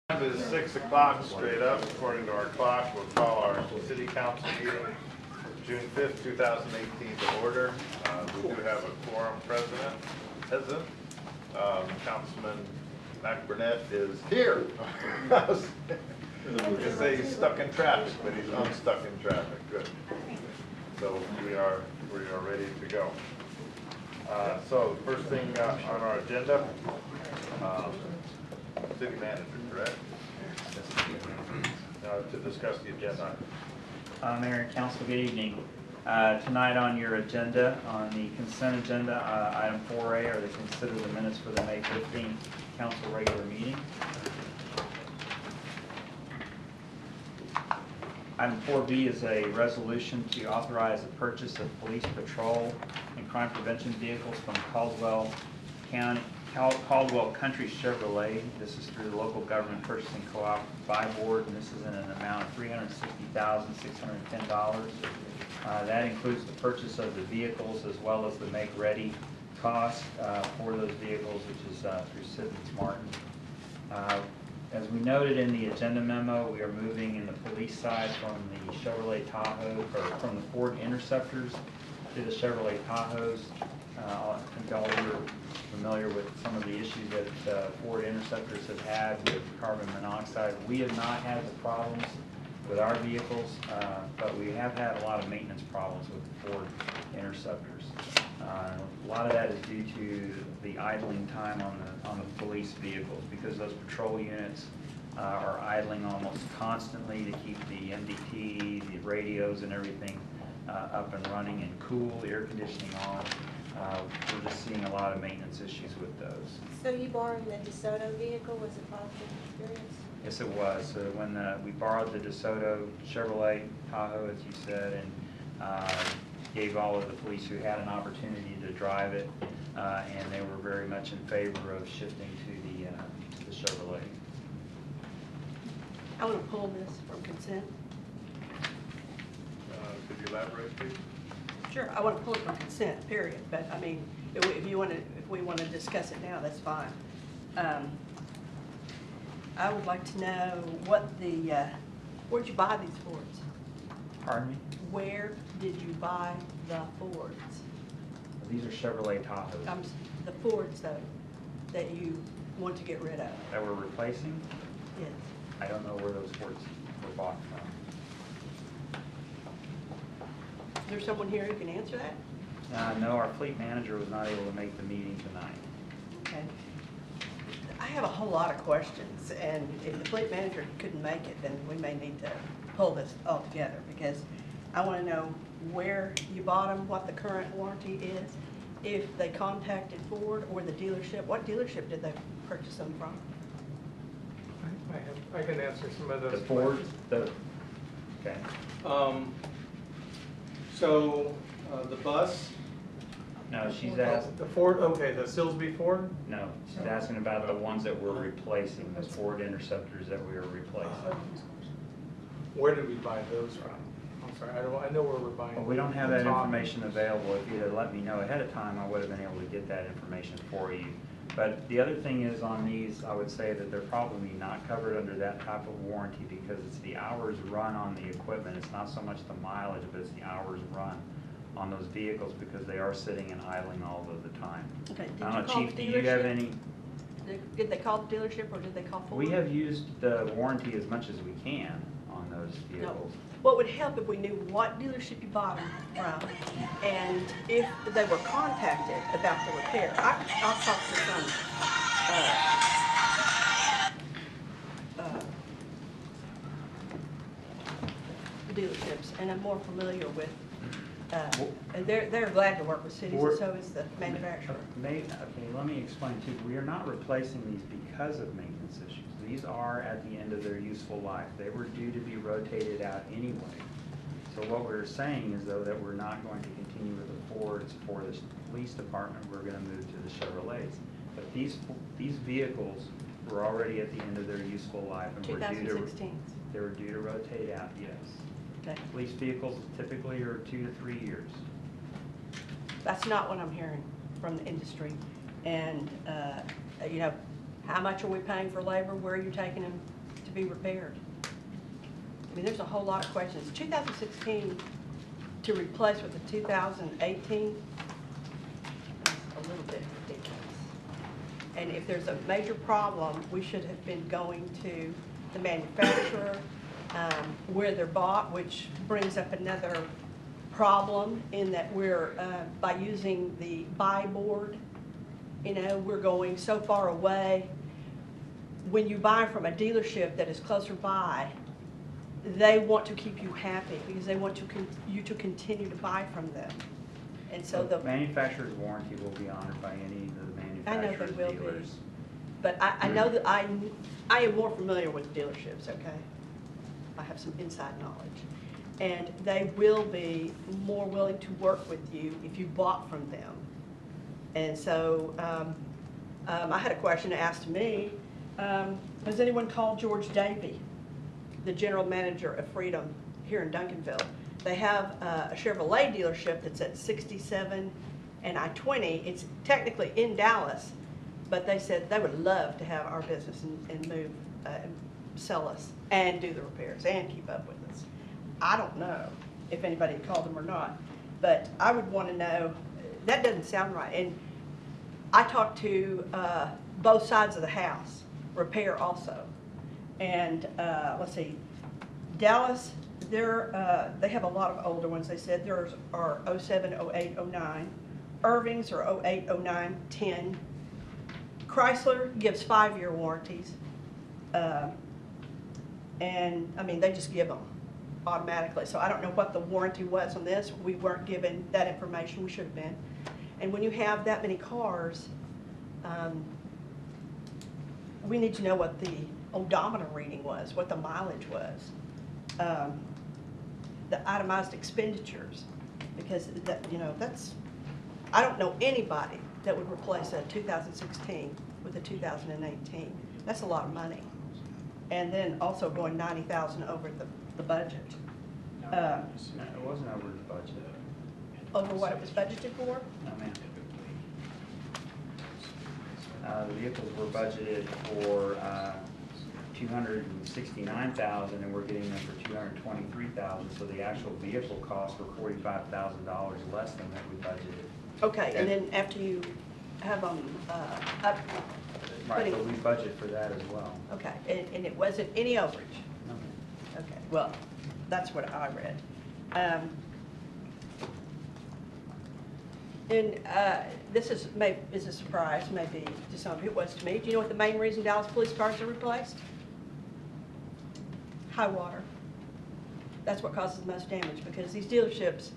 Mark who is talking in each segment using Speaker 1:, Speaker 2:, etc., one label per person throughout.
Speaker 1: Time is 6 o'clock straight up, according to our clock. We'll call our city council meeting June 5th, 2018 to order. We do have a quorum present. Councilman Mac Burnett is here. You can say he's stuck in traffic, but he's unstuck in traffic. Good. So we are ready to go. So the first thing on our agenda, city manager, correct? To discuss the agenda.
Speaker 2: Mayor and Council, good evening. Tonight on your agenda, on the consent agenda, item 4A are to consider the minutes for the May 15th council regular meeting. Item 4B is a resolution to authorize the purchase of police patrol and crime prevention vehicles from Caldwell Country Chevrolet. This is through the local government purchasing co-op buy board, and this is in an amount of $360,610. That includes the purchase of the vehicles as well as the make-ready cost for those vehicles, which is through Simmons Martin. As we noted in the agenda memo, we are moving in the police side from the Chevrolet Tahoe, or from the Ford Interceptors to the Chevrolet Tahoes. I think all of you are familiar with some of the issues that Ford Interceptors have had with carbon monoxide. We have not had the problems with our vehicles, but we have had a lot of maintenance problems with the Ford Interceptors. A lot of that is due to the idling time on the police vehicles, because those patrol units are idling almost constantly to keep the MDT, the radios and everything up and running and cool, the air conditioning on. We're just seeing a lot of maintenance issues with those.
Speaker 3: So you borrowed the DeSoto vehicle, was it positive experience?
Speaker 2: Yes, it was. So when we borrowed the DeSoto Chevrolet Tahoe, as you said, and gave all of the police who had an opportunity to drive it, and they were very much in favor of shifting to the Chevrolet.
Speaker 4: I want to pull this from consent.
Speaker 1: Could you elaborate, please?
Speaker 4: Sure, I want to pull it from consent, period. But I mean, if we want to discuss it now, that's fine. I would like to know what where'd you buy these Fords?
Speaker 2: Pardon me?
Speaker 4: Where did you buy the Fords?
Speaker 2: These are Chevrolet Tahoes.
Speaker 4: The Fords, though, that you want to get rid of.
Speaker 2: That we're replacing?
Speaker 4: Yes.
Speaker 2: I don't know where those Fords were bought from.
Speaker 4: Is there someone here who can answer that?
Speaker 2: No, our fleet manager was not able to make the meeting tonight.
Speaker 4: Okay. I have a whole lot of questions, and if the fleet manager couldn't make it, then we may need to pull this all together, because I want to know where you bought them, what the current warranty is, if they contacted Ford or the dealership. What dealership did they purchase them from?
Speaker 5: I can answer some of those.
Speaker 2: The Ford? Okay.
Speaker 5: So the bus.
Speaker 2: No, she's asking.
Speaker 5: The Ford. Okay, the Silsby Ford.
Speaker 2: No, she's asking about the ones that we're replacing, those Ford Interceptors that we are replacing.
Speaker 5: Where did we buy those from? I'm sorry, I know where we're buying.
Speaker 2: Well, we don't have that information available. If you had let me know ahead of time, I would have been able to get that information for you. But the other thing is, on these, I would say that they're probably not covered under that type of warranty, because it's the hours run on the equipment. It's not so much the mileage, but it's the hours run on those vehicles, because they are sitting and idling all of the time.
Speaker 4: Okay.
Speaker 2: I don't know, Chief, do you have any?
Speaker 4: Did they call the dealership, or did they call Ford?
Speaker 2: We have used the warranty as much as we can on those vehicles.
Speaker 4: No. What would help if we knew what dealership you bought them from, and if they were contacted about the repair. I'll talk to some dealerships, and I'm more familiar with. And they're glad to work with cities, and so is the manufacturer.
Speaker 2: Okay, let me explain too. We are not replacing these because of maintenance issues. These are at the end of their useful life. They were due to be rotated out anyway. So what we're saying is, though, that we're not going to continue with the Fords for the police department. We're going to move to the Chevrolets. But these vehicles were already at the end of their useful life, and
Speaker 4: 2016.
Speaker 2: they were due to rotate out. Yes.
Speaker 4: Okay.
Speaker 2: Police vehicles typically are 2 to 3 years.
Speaker 4: That's not what I'm hearing from the industry. And you know, how much are we paying for labor? Where are you taking them to be repaired? I mean, there's a whole lot of questions. 2016 to replace with the 2018 is a little bit ridiculous. And if there's a major problem, we should have been going to the manufacturer, where they're bought, which brings up another problem in that we're, by using the buy board, you know, we're going so far away. When you buy from a dealership that is closer by, they want to keep you happy because they want you to continue to buy from them. And so the
Speaker 2: manufacturer's warranty will be honored by any of the
Speaker 4: I know
Speaker 2: manufacturer's
Speaker 4: they will be.
Speaker 2: dealers.
Speaker 4: But I know that I am more familiar with dealerships, okay? I have some inside knowledge. And they will be more willing to work with you if you bought from them. And so I had a question asked to me, has anyone called George Davey, the general manager of Freedom here in Duncanville? They have a Chevrolet dealership that's at 67 and I-20. It's technically in Dallas, but they said they would love to have our business and move, sell us and do the repairs and keep up with us. I don't know if anybody called them or not, but I would want to know, that doesn't sound right. And I talked to both sides of the house, repair also. And let's see, Dallas, they have a lot of older ones. They said theirs are 07, 08, 09. Irving's are 08, 09, 10. Chrysler gives 5-year warranties. And I mean, they just give them automatically. So I don't know what the warranty was on this. We weren't given that information. We should have been. And when you have that many cars, we need to know what the odometer reading was, what the mileage was, the itemized expenditures, because that, you know, that's, I don't know anybody that would replace a 2016 with a 2018. That's a lot of money. And then also going 90,000 over the budget.
Speaker 2: No, it wasn't over the budget.
Speaker 4: Over what it was budgeted for?
Speaker 2: No, ma'am. The vehicles were budgeted for $269,000, and we're getting them for $223,000. So the actual vehicle costs were $45,000 less than what we budgeted.
Speaker 4: Okay, and then after you have them up,
Speaker 2: Right, but we budget for that as well.
Speaker 4: okay, and it wasn't any overage?
Speaker 2: No, ma'am.
Speaker 4: Okay, well, that's what I read. And this is a surprise, maybe to some of you, it was to me. Do you know what the main reason Dallas police cars are replaced? High water. That's what causes the most damage, because these dealerships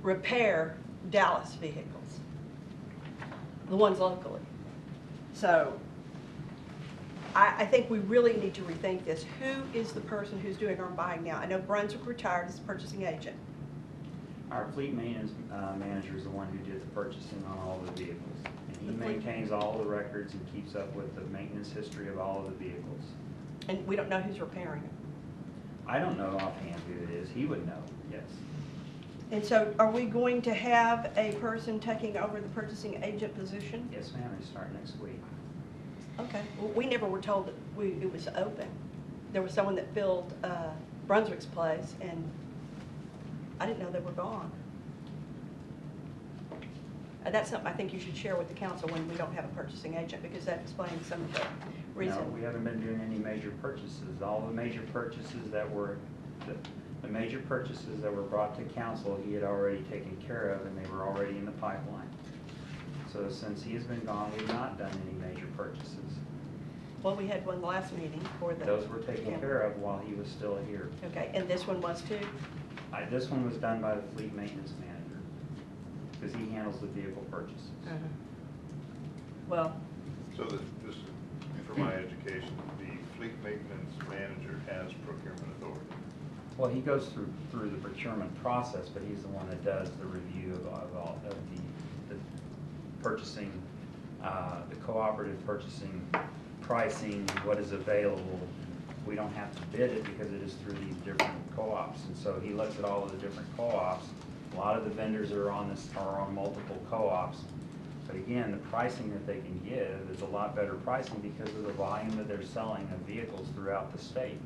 Speaker 4: repair Dallas vehicles, the ones locally. So I think we really need to rethink this. Who is the person who's doing our buying now? I know Brunswick retired as the purchasing agent.
Speaker 2: Our fleet maintenance manager is the one who did the purchasing on all the vehicles. And he maintains all the records and keeps up with the maintenance history of all of the vehicles.
Speaker 4: And we don't know who's repairing them.
Speaker 2: I don't know offhand who it is. He would know, yes.
Speaker 4: And so are we going to have a person taking over the purchasing agent position?
Speaker 2: Yes, ma'am, they start next week.
Speaker 4: Okay. Well, we never were told that it was open. There was someone that filled Brunswick's place, and I didn't know they were gone. That's something I think you should share with the council when we don't have a purchasing agent, because that explains some of the reason.
Speaker 2: No, we haven't been doing any major purchases. All the major purchases that were, the major purchases that were brought to council, he had already taken care of, and they were already in the pipeline. So since he has been gone, we've not done any major purchases.
Speaker 4: Well, we had one last meeting for the...
Speaker 2: Those were taken care of while he was still here.
Speaker 4: Okay, and this one was too?
Speaker 2: This one was done by the fleet maintenance manager, because he handles the vehicle purchases.
Speaker 4: Well,
Speaker 1: So that, just for my education, the fleet maintenance manager has procurement authority.
Speaker 2: Well, he goes through the procurement process, but he's the one that does the review of all of the purchasing, the cooperative purchasing, pricing, what is available. We don't have to bid it because it is through these different co-ops, and so he looks at all of the different co-ops. A lot of the vendors are on multiple co-ops, But again, the pricing that they can give is a lot better pricing because of the volume that they're selling of vehicles throughout the state.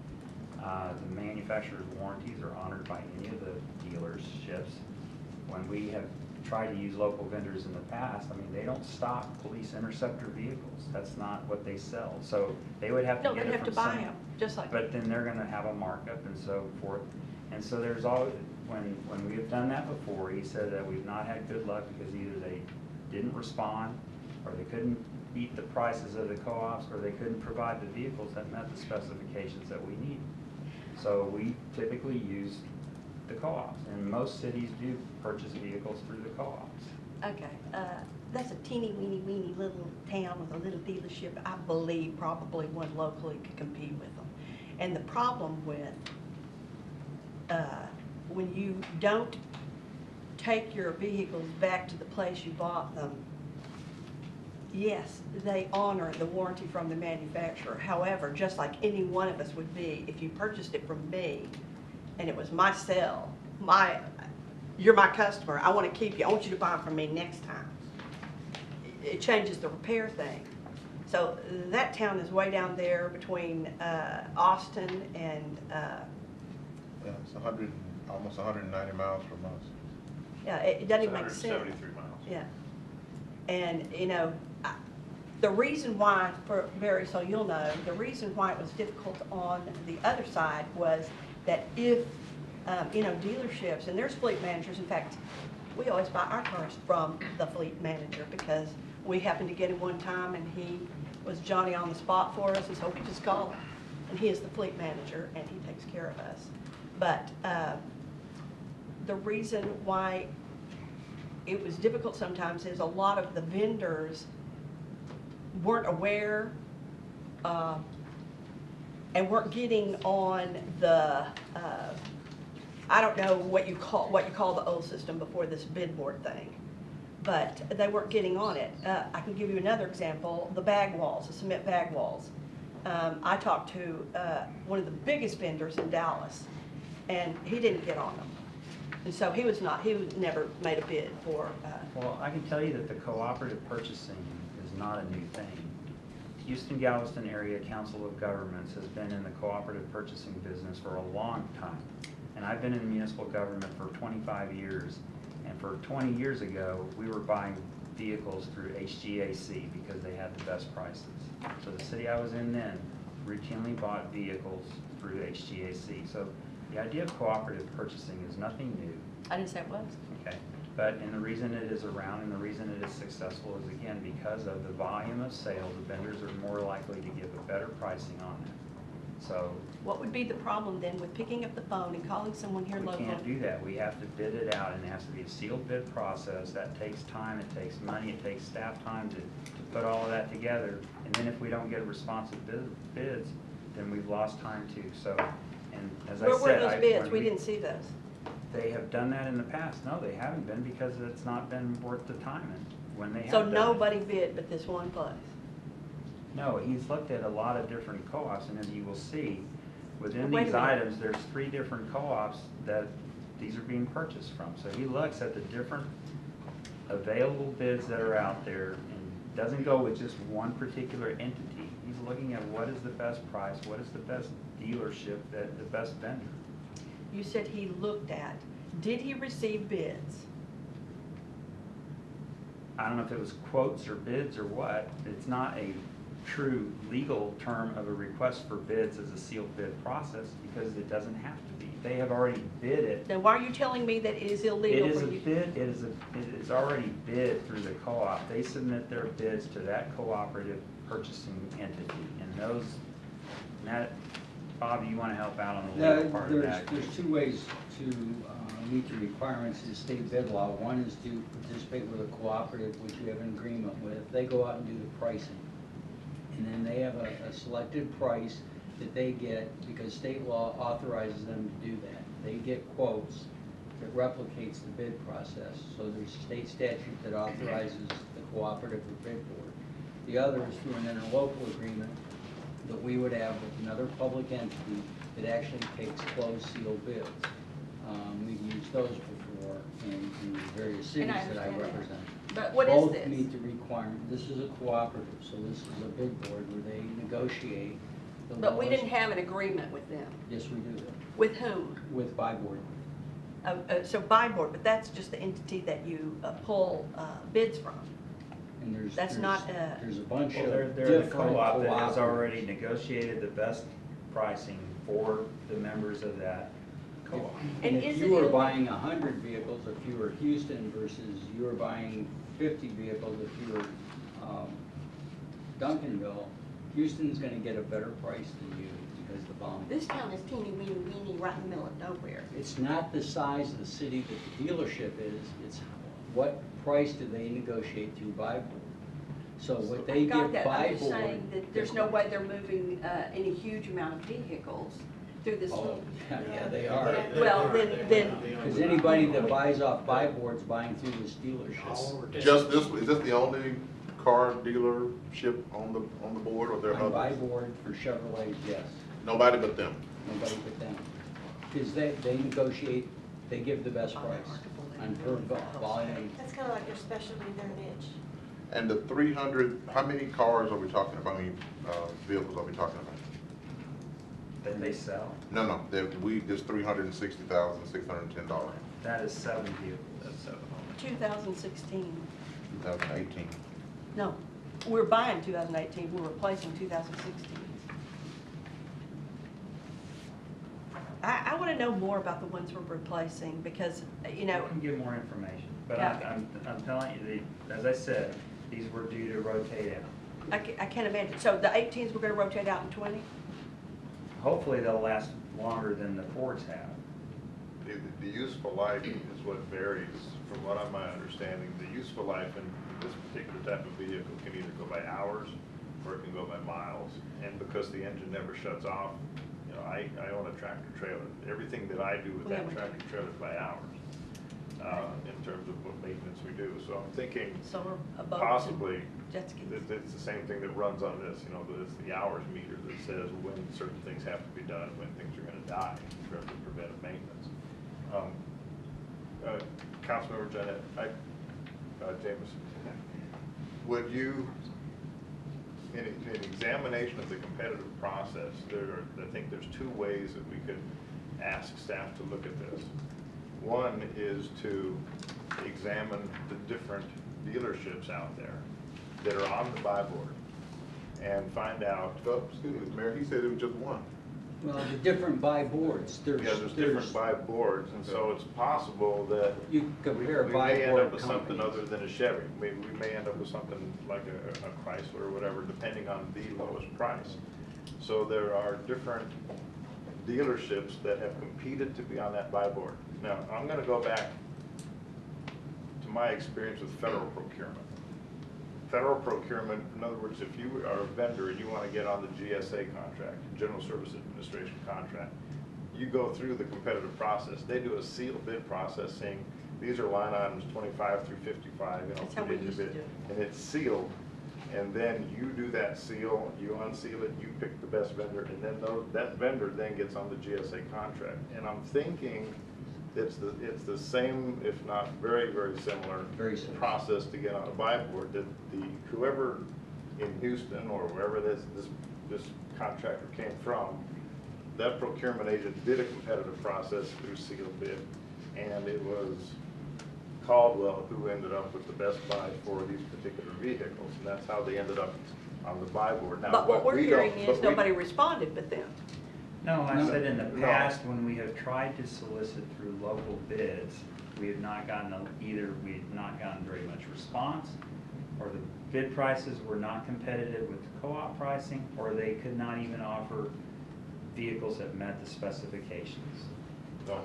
Speaker 2: The manufacturer's warranties are honored by any of the dealerships. When we have tried to use local vendors in the past, I mean, they don't stock police interceptor vehicles. That's not what they sell. So they would have to
Speaker 4: No,
Speaker 2: get
Speaker 4: they'd
Speaker 2: it
Speaker 4: have to
Speaker 2: from
Speaker 4: buy
Speaker 2: some-
Speaker 4: them, just like.
Speaker 2: But then they're gonna have a markup and so forth. And so there's always, when we have done that before, he said that we've not had good luck because either they didn't respond, or they couldn't beat the prices of the co-ops, or they couldn't provide the vehicles that met the specifications that we need. So we typically use the co-ops, and most cities do purchase vehicles through the co-ops.
Speaker 4: Okay, that's a teeny weeny little town with a little dealership. I believe probably one locally could compete with them. And the problem with, when you don't take your vehicles back to the place you bought them, yes, they honor the warranty from the manufacturer. However, just like any one of us would be, if you purchased it from me and it was my sale, you're my customer, I want to keep you, I want you to buy them from me next time. It changes the repair thing. So that town is way down there between Austin and,
Speaker 6: Yeah, it's almost 190 miles from us.
Speaker 4: yeah, it doesn't even make sense.
Speaker 1: 173 miles.
Speaker 4: Yeah. And, you know, the reason why, so you'll know, the reason why it was difficult on the other side was that if, you know, dealerships, and there's fleet managers, in fact, we always buy our cars from the fleet manager because we happened to get him one time and he was Johnny on the spot for us, and so we just call him. And he is the fleet manager and he takes care of us. But the reason why it was difficult sometimes is a lot of the vendors weren't aware and weren't getting on the, I don't know what you call the old system before this bid board thing, but they weren't getting on it. I can give you another example, the bag walls, the cement bag walls. I talked to one of the biggest vendors in Dallas, and he didn't get on them. And so he never made a bid for.
Speaker 2: Well, I can tell you that the cooperative purchasing is not a new thing. Houston-Galveston Area Council of Governments has been in the cooperative purchasing business for a long time. And I've been in municipal government for 25 years. And for 20 years ago, we were buying vehicles through HGAC because they had the best prices. So the city I was in then routinely bought vehicles through HGAC. So the idea of cooperative purchasing is nothing new.
Speaker 4: I didn't say it was.
Speaker 2: Okay, and the reason it is around and the reason it is successful is again because of the volume of sales. The vendors are more likely to give a better pricing on it. So
Speaker 4: What would be the problem then with picking up the phone and calling someone here
Speaker 2: we
Speaker 4: local?
Speaker 2: can't do that. We have to bid it out, and it has to be a sealed bid process. That takes time, it takes money, it takes staff time to put all of that together. And then if we don't get responsive bids, then we've lost time too. So, and as I said,
Speaker 4: Where were those bids?
Speaker 2: when
Speaker 4: We didn't see those.
Speaker 2: They have done that in the past. No, they haven't been because it's not been worth the time. And when they have
Speaker 4: So
Speaker 2: done it-
Speaker 4: nobody bid but this one place?
Speaker 2: No, he's looked at a lot of different co-ops, and as you will see, within
Speaker 4: Wait a
Speaker 2: these
Speaker 4: minute.
Speaker 2: items, there's 3 different co-ops that these are being purchased from. So he looks at the different available bids that are out there and doesn't go with just one particular entity. He's looking at what is the best price, what is the best dealership, the best vendor.
Speaker 4: You said he looked at. Did he receive bids?
Speaker 2: I don't know if it was quotes or bids or what. It's not a true legal term of a request for bids as a sealed bid process because it doesn't have to be. They have already bid it.
Speaker 4: Then why are you telling me that it is
Speaker 2: It
Speaker 4: illegal
Speaker 2: is
Speaker 4: for
Speaker 2: a
Speaker 4: you?
Speaker 2: bid, it is already bid through the co-op. They submit their bids to that cooperative purchasing entity. And those, Bob, you want to help out on the legal part of that?
Speaker 7: There's 2 ways to meet the requirements of the state bid law. One is to participate with a cooperative, which you have an agreement with. They go out and do the pricing. And then they have a selected price that they get because state law authorizes them to do that. They get quotes that replicates the bid process. So there's a state statute that authorizes the cooperative or bid board. The other is through an interlocal agreement that we would have with another public entity that actually takes closed sealed bids. We've used those before in various cities that I
Speaker 4: understand that.
Speaker 7: represent.
Speaker 4: But what is
Speaker 7: Both
Speaker 4: this?
Speaker 7: meet the requirement. This is a cooperative, so this is a bid board where they negotiate the lowest.
Speaker 4: But we didn't have an agreement with them.
Speaker 7: Yes, we do,
Speaker 4: With whom?
Speaker 7: with buy board.
Speaker 4: So buy board, but that's just the entity that you pull bids from.
Speaker 7: And there's,
Speaker 4: That's
Speaker 7: there's-
Speaker 4: not,
Speaker 7: there's a bunch
Speaker 2: Well,
Speaker 7: of
Speaker 2: they're
Speaker 7: different
Speaker 2: the co-op that has
Speaker 7: cooperatives.
Speaker 2: already negotiated the best pricing for the members of that co-op.
Speaker 7: And
Speaker 4: And
Speaker 7: if
Speaker 4: is
Speaker 7: you
Speaker 4: it
Speaker 7: were
Speaker 4: in-
Speaker 7: buying 100 vehicles, if you were Houston versus you were buying 50 vehicles, if you were Duncanville, Houston's gonna get a better price than you because the volume.
Speaker 4: This town is teeny weeny right in the middle of nowhere.
Speaker 7: It's not the size of the city that the dealership is, it's what price do they negotiate through buy board. So what they
Speaker 4: I got
Speaker 7: give
Speaker 4: that,
Speaker 7: buy
Speaker 4: I'm just
Speaker 7: board.
Speaker 4: saying that there's no way they're moving any huge amount of vehicles through this.
Speaker 7: Oh, yeah, they are.
Speaker 4: Well, then,
Speaker 7: Because anybody that buys off buy board's buying through this dealership.
Speaker 6: Just this, is this the only car dealership on the board, or there are
Speaker 7: On buy
Speaker 6: others?
Speaker 7: board for Chevrolet, yes,
Speaker 6: Nobody but them?
Speaker 7: nobody but them. Because they negotiate, they give the best price on per volume.
Speaker 3: That's kind of like their specialty, their niche.
Speaker 6: And the 300, how many cars are we talking about, how many vehicles are we talking about?
Speaker 2: That they sell,
Speaker 6: No, just $360,610,
Speaker 2: that is 7 vehicles. That's 7 only.
Speaker 4: 2016,
Speaker 6: 2018.
Speaker 4: no, we're buying 2018, we're replacing 2016. I want to know more about the ones we're replacing because, you know,
Speaker 2: I can get more information, but
Speaker 4: Yeah.
Speaker 2: I'm telling you, as I said, these were due to rotate out.
Speaker 4: I can't imagine. So the 18s we're going to rotate out in 20?
Speaker 2: Hopefully they'll last longer than the Fords have.
Speaker 1: The useful life is what varies, from what I'm my understanding. The useful life in this particular type of vehicle can either go by hours or it can go by miles. And because the engine never shuts off, you know, I own a tractor trailer. Everything that I do with
Speaker 4: We
Speaker 1: that
Speaker 4: have a-
Speaker 1: tractor trailer is by hours, in terms of what maintenance we do. So I'm thinking
Speaker 4: Solar boats and
Speaker 1: possibly
Speaker 4: jet skis.
Speaker 1: it's the same thing that runs on this, you know, that it's the hours meter that says when certain things have to be done, when things are gonna die in terms of preventive maintenance. Councilmember Jeanette, Jameson, would you, in an examination of the competitive process, I think there's 2 ways that we could ask staff to look at this. One is to examine the different dealerships out there that are on the buy board and find out.
Speaker 6: Oh, excuse me, Mayor, he said it was just one.
Speaker 7: Well, the different buy boards,
Speaker 1: Yeah, there's different buy boards, and so it's possible that
Speaker 7: You
Speaker 1: we
Speaker 7: compare
Speaker 1: may
Speaker 7: buy
Speaker 1: end
Speaker 7: board
Speaker 1: up with something
Speaker 7: companies.
Speaker 1: other than a Chevy. Maybe we may end up with something like a Chrysler or whatever, depending on the lowest price. So there are different dealerships that have competed to be on that buy board. Now, I'm gonna go back to my experience with federal procurement. Federal procurement, in other words, if you are a vendor and you want to get on the GSA contract, General Service Administration contract, you go through the competitive process. They do a sealed bid process saying, these are line items 25 through 55, you know.
Speaker 4: That's how we
Speaker 1: put in the
Speaker 4: used to
Speaker 1: bid.
Speaker 4: do it.
Speaker 1: And it's sealed, and then you do that seal, you unseal it, you pick the best vendor, and then that vendor then gets on the GSA contract. And I'm thinking it's the same, if not very, very similar
Speaker 7: Very similar.
Speaker 1: process to get on a buy board, that whoever in Houston or wherever this contractor came from, that procurement agent did a competitive process through sealed bid, and it was Caldwell who ended up with the best buy for these particular vehicles, and that's how they ended up on the buy board. Now,
Speaker 4: But what we're
Speaker 1: we don't-
Speaker 4: hearing
Speaker 1: but
Speaker 4: is
Speaker 1: we-
Speaker 4: nobody responded but them.
Speaker 2: No, I said in the
Speaker 1: No.
Speaker 2: past, when we have tried to solicit through local bids, we have not gotten, we have not gotten very much response, or the bid prices were not competitive with the co-op pricing, or they could not even offer vehicles that met the specifications.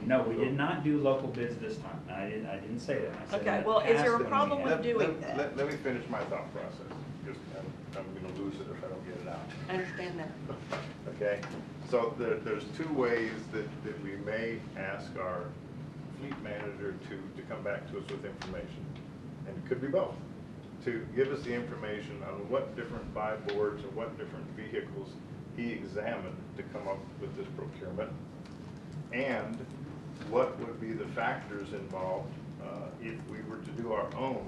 Speaker 2: No, we did not do local bids this time. I didn't say that. I said in
Speaker 4: Okay,
Speaker 2: the
Speaker 4: well, is there a
Speaker 2: past when we
Speaker 4: problem
Speaker 2: have.
Speaker 4: with doing that?
Speaker 1: Let me finish my thought process, because I'm gonna lose it if I don't get it out.
Speaker 4: I understand that.
Speaker 1: Okay, so there's 2 ways that we may ask our fleet manager to come back to us with information. And it could be both. To give us the information on what different buy boards and what different vehicles he examined to come up with this procurement. And what would be the factors involved if we were to do our own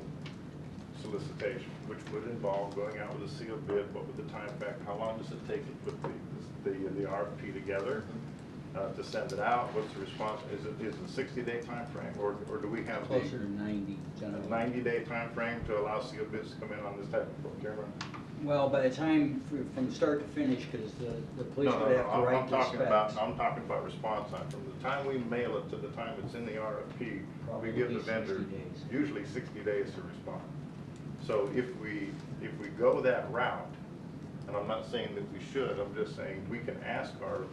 Speaker 1: solicitation, which would involve going out with a sealed bid, what would the time factor, how long does it take to put the RFP together, to send it out, what's the response, is it a 60-day time frame, or do we have the
Speaker 7: Closer to 90,
Speaker 1: a
Speaker 7: generally.
Speaker 1: 90-day time frame to allow sealed bids to come in on this type of procurement?
Speaker 7: Well, by the time, from start to finish, because the police would have to write the specs.
Speaker 1: I'm talking about response time, from the time we mail it to the time it's in the RFP,
Speaker 7: Probably
Speaker 1: we give the
Speaker 7: 60
Speaker 1: vendor
Speaker 7: days.
Speaker 1: usually 60 days to respond. So if we go that route, and I'm not saying that we should, I'm just saying we can ask our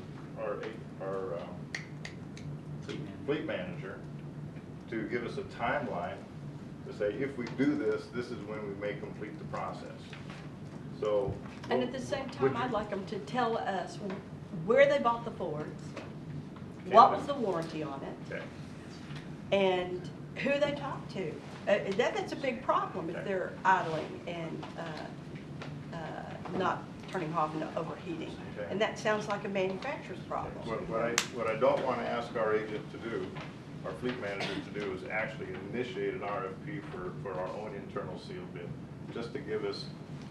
Speaker 1: fleet manager to give us a timeline to say, if we do this, this is when we may complete the process. So.
Speaker 4: And at the same
Speaker 1: would
Speaker 4: time,
Speaker 1: you-
Speaker 4: I'd like them to tell us where they bought the Fords, what was the warranty on it,
Speaker 1: Okay.
Speaker 4: and who they talked to. That's a big problem if
Speaker 1: Okay.
Speaker 4: they're idling and not turning off and overheating.
Speaker 1: Okay.
Speaker 4: And that sounds like a manufacturer's problem.
Speaker 1: What I don't want to ask our agent to do, our fleet manager to do, is actually initiate an RFP for our own internal sealed bid, just to give us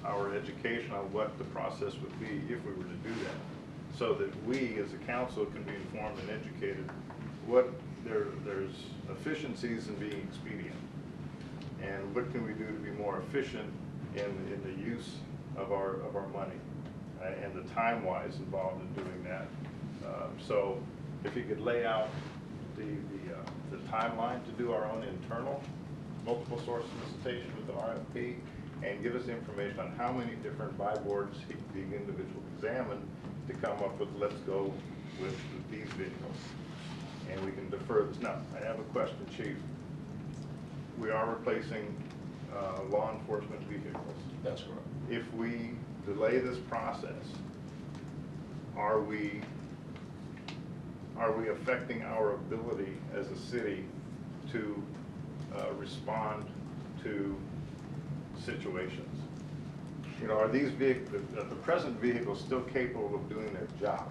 Speaker 1: our education on what the process would be if we were to do that, so that we as a council can be informed and educated what there's efficiencies in being expedient, and what can we do to be more efficient in the use of our money, and the time-wise involved in doing that. So if you could lay out the timeline to do our own internal multiple source solicitation with the RFP, and give us information on how many different buy boards the individual examined to come up with, let's go with these vehicles. And we can defer this. Now, I have a question, Chief. We are replacing law enforcement vehicles.
Speaker 8: That's correct.
Speaker 1: If we delay this process, are we affecting our ability as a city to respond to situations? You know, are these vehicles, the present vehicles still capable of doing their job?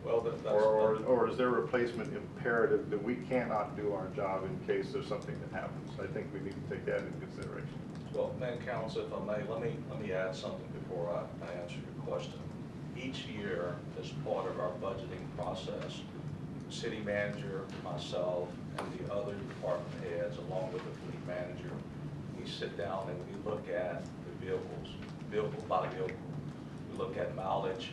Speaker 8: Well, that's.
Speaker 1: Or is there a replacement imperative that we cannot do our job in case there's something that happens? I think we need to take that into consideration.
Speaker 8: Well, Madam Council, if I may, let me add something before I answer your question. Each year, as part of our budgeting process, city manager, myself, and the other department heads, along with the fleet manager, we sit down and we look at the vehicles, vehicle by vehicle. We look at mileage.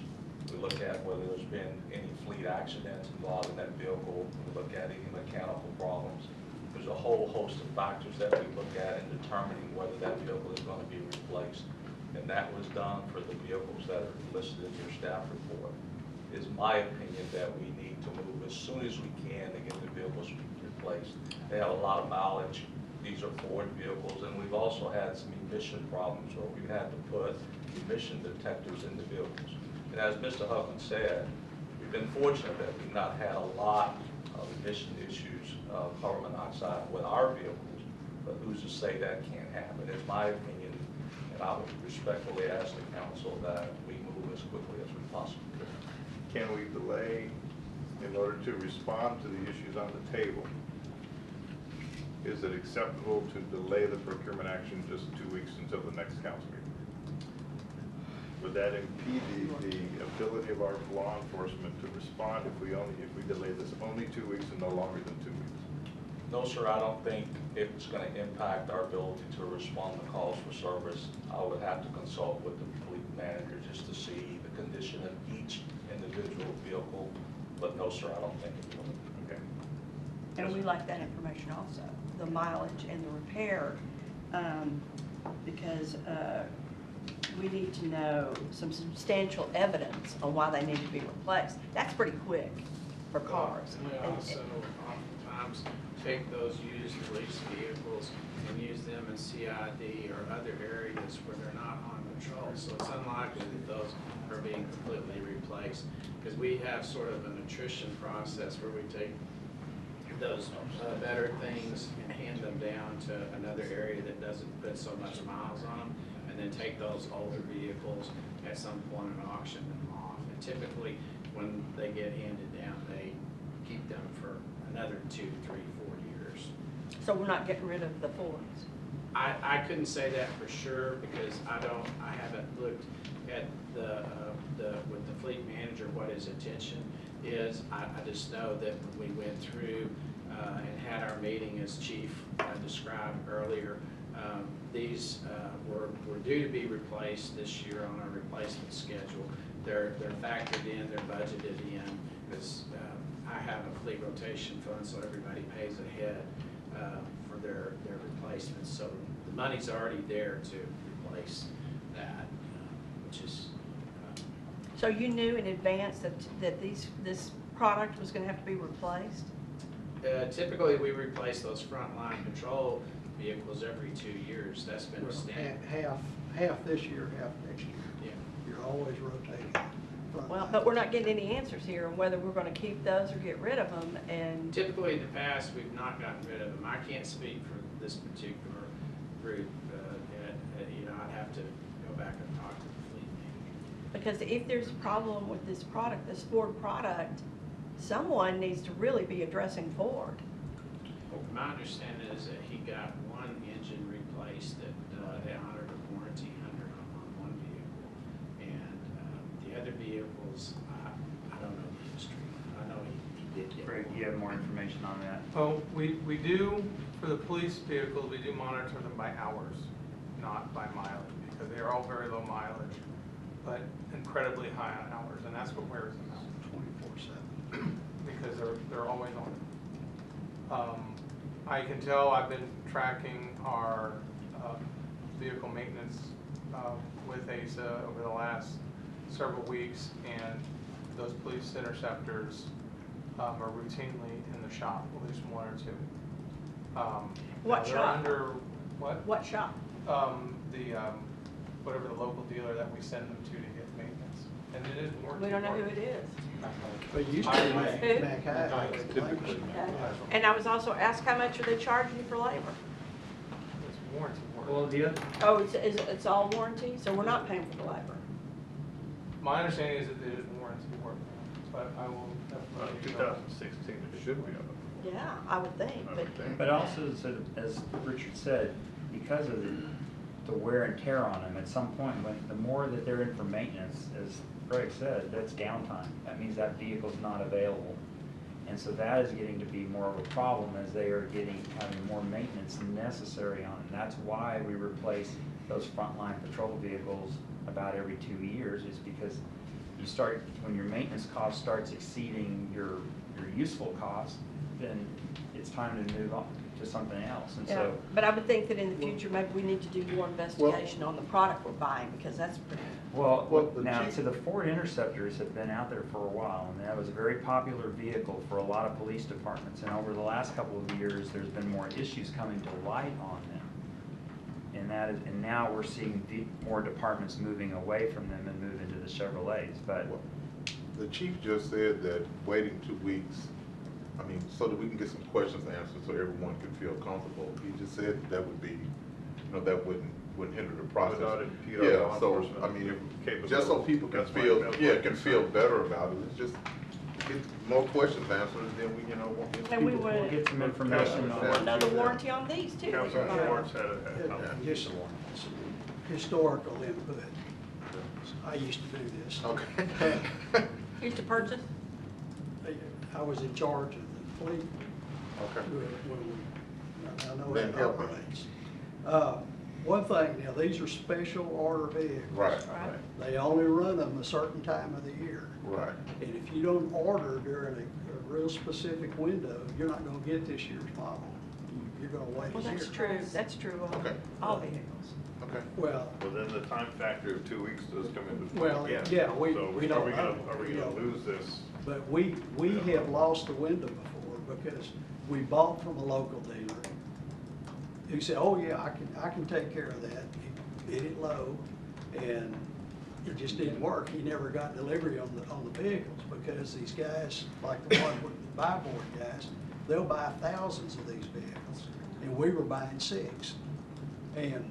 Speaker 8: We look at whether there's been any fleet accidents involved in that vehicle. We look at any mechanical problems. There's a whole host of factors that we look at in determining whether that vehicle is going to be replaced. And that was done for the vehicles that are listed in your staff report. It's my opinion that we need to move as soon as we can to get the vehicles replaced. They have a lot of mileage. These are Ford vehicles, and we've also had some emission problems where we've had to put emission detectors in the vehicles. And as Mr. Huffman said, we've been fortunate that we've not had a lot of emission issues of carbon monoxide with our vehicles, but who's to say that can't happen? It's my opinion, and I would respectfully ask the council that we move as quickly as we possibly can.
Speaker 1: Can we delay in order to respond to the issues on the table? Is it acceptable to delay the procurement action just 2 weeks until the next council meeting? Would that impede the ability of our law enforcement to respond if we delay this only 2 weeks and no longer than 2 weeks?
Speaker 8: No, sir, I don't think it's going to impact our ability to respond to calls for service. I would have to consult with the fleet manager just to see the condition of each individual vehicle, but no, sir, I don't think it will.
Speaker 1: Okay.
Speaker 4: And we like that information also, the mileage and the repair, because we need to know some substantial evidence on why they need to be replaced. That's pretty quick for cars.
Speaker 5: We also oftentimes take those used leased vehicles and use them in CID or other areas where they're not on patrol. So it's unlikely that those are being completely replaced, because we have sort of an attrition process where we take those better things and hand them down to another area that doesn't put so much miles on them, and then take those older vehicles at some point and auction them off. And typically, when they get handed down, they keep them for another 2, 3, 4 years.
Speaker 4: So we're not getting rid of the Fords.
Speaker 5: I couldn't say that for sure because I haven't looked at with the fleet manager, what his intention is. I just know that when we went through and had our meeting as Chief described earlier, these were due to be replaced this year on our replacement schedule. They're factored in, they're budgeted in, because I have a fleet rotation fund, so everybody pays ahead for their replacements. So the money's already there to replace that, which is.
Speaker 4: So you knew in advance that this product was gonna have to be replaced?
Speaker 5: Typically, we replace those frontline patrol vehicles every 2 years. That's been a standard.
Speaker 9: Half this year, half next year.
Speaker 5: Yeah.
Speaker 9: You're always rotating.
Speaker 4: Well, but we're not getting any answers here on whether we're gonna keep those or get rid of them, and
Speaker 5: Typically, in the past, we've not gotten rid of them. I can't speak for this particular group. I'd have to go back and talk to the fleet manager.
Speaker 4: because if there's a problem with this product, this Ford product, someone needs to really be addressing Ford.
Speaker 5: My understanding is that he got one engine replaced that they honored a warranty under on one vehicle. And the other vehicles, I don't know the history. I know he did get
Speaker 2: Greg,
Speaker 5: one.
Speaker 2: you have more information on that?
Speaker 10: Well, we do, for the police vehicles, we do monitor them by hours, not by mileage, because they are all very low mileage, but incredibly high on hours, and that's what wears them out.
Speaker 9: 24/7.
Speaker 10: Because they're always on. I can tell I've been tracking our vehicle maintenance with ASA over the last several weeks, and those police interceptors are routinely in the shop, at least one or two.
Speaker 4: What
Speaker 10: they're
Speaker 4: shop?
Speaker 10: Under what?
Speaker 4: What shop?
Speaker 10: Whatever the local dealer that we send them to get maintenance, and it is warranty.
Speaker 4: We don't know who it is.
Speaker 9: But you used to be Mac High.
Speaker 1: Typically.
Speaker 4: Okay. And I was also asked how much are they charging you for labor?
Speaker 10: It's warranty work.
Speaker 2: Well, the other,
Speaker 4: Oh, it's all warranty, so we're not paying for the labor.
Speaker 10: My understanding is that it is warranty work, but I will definitely.
Speaker 1: 2016, it should be.
Speaker 4: Yeah, I would think,
Speaker 1: I
Speaker 4: but
Speaker 1: would think.
Speaker 2: but also, sort of, as Richard said, because of the wear and tear on them, at some point, when the more that they're in for maintenance, as Greg said, that's downtime. That means that vehicle's not available. And so that is getting to be more of a problem as they are having more maintenance necessary on them. That's why we replace those frontline patrol vehicles about every 2 years, is because when your maintenance cost starts exceeding your useful cost, then it's time to move on to something else. And
Speaker 4: yeah,
Speaker 2: so,
Speaker 4: but I would think that in the future, maybe we need to do more investigation on the product we're buying, because that's pretty.
Speaker 2: well,
Speaker 1: the
Speaker 2: now,
Speaker 1: Chief-
Speaker 2: so the Ford Interceptors have been out there for a while, and that was a very popular vehicle for a lot of police departments. And over the last couple of years, there's been more issues coming to light on them. And now we're seeing more departments moving away from them and move into the Chevrolets. But
Speaker 6: The chief just said that waiting 2 weeks, so that we can get some questions answered so everyone can feel comfortable. He just said that would be, that wouldn't hinder the process.
Speaker 1: Without impede on
Speaker 6: Yeah,
Speaker 1: law
Speaker 6: so,
Speaker 1: enforcement
Speaker 6: just so people can
Speaker 1: That's my
Speaker 6: feel,
Speaker 1: calculation.
Speaker 6: can feel better about it, it's just get more questions answered, and then we, won't get
Speaker 4: And we
Speaker 6: people-
Speaker 4: would-
Speaker 2: we'll get some information on
Speaker 4: Know the warranty on these too.
Speaker 1: Councilman
Speaker 4: Right.
Speaker 1: Schwartz had a
Speaker 9: Just some historical input. I used to do this.
Speaker 6: Okay.
Speaker 4: Used to purchase?
Speaker 9: I was in charge of the fleet
Speaker 6: Okay.
Speaker 9: I know
Speaker 6: Then
Speaker 9: it
Speaker 6: help me.
Speaker 9: operates. One thing, now, these are special order vehicles.
Speaker 6: Right,
Speaker 4: Right.
Speaker 9: They only run them a certain time of the year.
Speaker 6: right.
Speaker 9: And if you don't order during a real specific window, you're not gonna get this year's model. You're gonna wait
Speaker 4: Well,
Speaker 9: a year.
Speaker 4: that's true, that's true on
Speaker 6: Okay.
Speaker 4: all vehicles.
Speaker 6: Okay.
Speaker 9: Well,
Speaker 1: Well, then the time factor of 2 weeks does come into play
Speaker 9: Well,
Speaker 1: again.
Speaker 9: yeah, we
Speaker 1: So
Speaker 9: don't know,
Speaker 1: Are we
Speaker 9: you
Speaker 1: gonna
Speaker 9: know.
Speaker 1: lose this?
Speaker 9: but we have lost the window before because we bought from a local dealer who said, oh yeah, I can take care of that. He bid it low and it just didn't work. He never got delivery on the vehicles because these guys, like the one with the buy board guys, they'll buy thousands of these vehicles and we were buying 6. And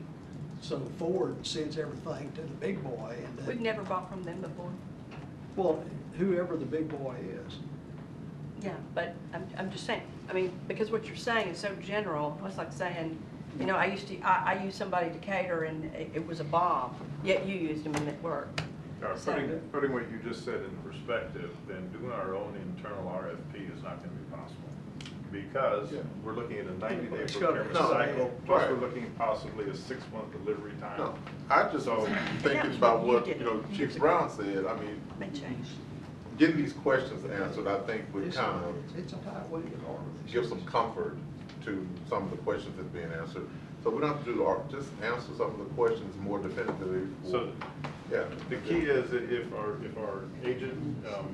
Speaker 9: so Ford sends everything to the big boy and
Speaker 4: We've
Speaker 9: then,
Speaker 4: never bought from them before.
Speaker 9: well, whoever the big boy is.
Speaker 4: Yeah, but I'm just saying, because what you're saying is so general, it's like saying, You know, I used somebody to cater and it was a bomb, yet you used them and it worked. So-
Speaker 1: Putting what you just said in perspective, then doing our own internal RFP is not gonna be possible. Because we're looking at a 90-day
Speaker 9: It's gotta-
Speaker 1: procurement
Speaker 6: no,
Speaker 1: cycle, plus
Speaker 6: right.
Speaker 1: we're looking possibly a 6-month delivery time.
Speaker 6: No, I just
Speaker 1: So-
Speaker 6: was
Speaker 4: That
Speaker 6: thinking
Speaker 4: was
Speaker 6: about
Speaker 4: what you
Speaker 6: what,
Speaker 4: did
Speaker 6: you know,
Speaker 4: years
Speaker 6: Chief
Speaker 4: ago.
Speaker 6: Brown said, I mean,
Speaker 4: May change.
Speaker 6: getting these questions answered, I think would
Speaker 9: It's
Speaker 6: kind of
Speaker 9: it's a tight window.
Speaker 6: give some comfort to some of the questions that's being answered. So we don't have to do the art, just answer some of the questions more definitively.
Speaker 1: So
Speaker 6: Yeah.
Speaker 1: the key is that if our agent, I can't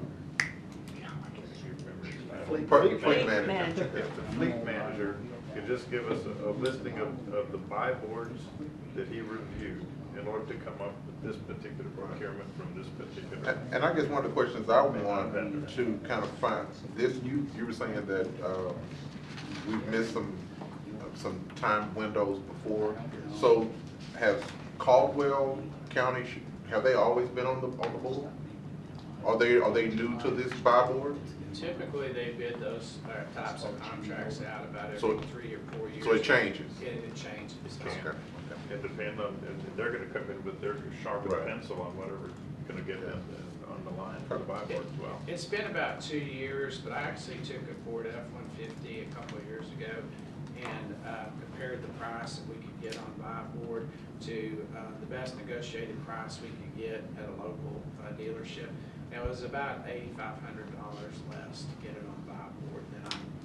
Speaker 1: remember his title.
Speaker 6: Fleet
Speaker 4: manager.
Speaker 6: manager.
Speaker 1: If the fleet manager could just give us a listing of the buy boards that he reviewed in order to come up with this particular procurement from this particular.
Speaker 6: And I guess one of the questions I want to kind of find, this, you were saying that, we've missed some time windows before. So has Caldwell County, have they always been on the board? Are they new to this buy board?
Speaker 5: Typically, they bid those types of contracts out about
Speaker 6: So-
Speaker 5: every 3 or 4 years.
Speaker 6: So it changes?
Speaker 5: And it changes.
Speaker 6: Okay.
Speaker 1: It depends on, and they're gonna come in with their sharpened
Speaker 6: Right.
Speaker 1: pencil on whatever's gonna get them on the line for the buy board as well.
Speaker 5: It's been about 2 years, but I actually took a Ford F-150 a couple of years ago and compared the price that we could get on buy board to the best negotiated price we could get at a local dealership. And it was about $8,500 less to get it on buy board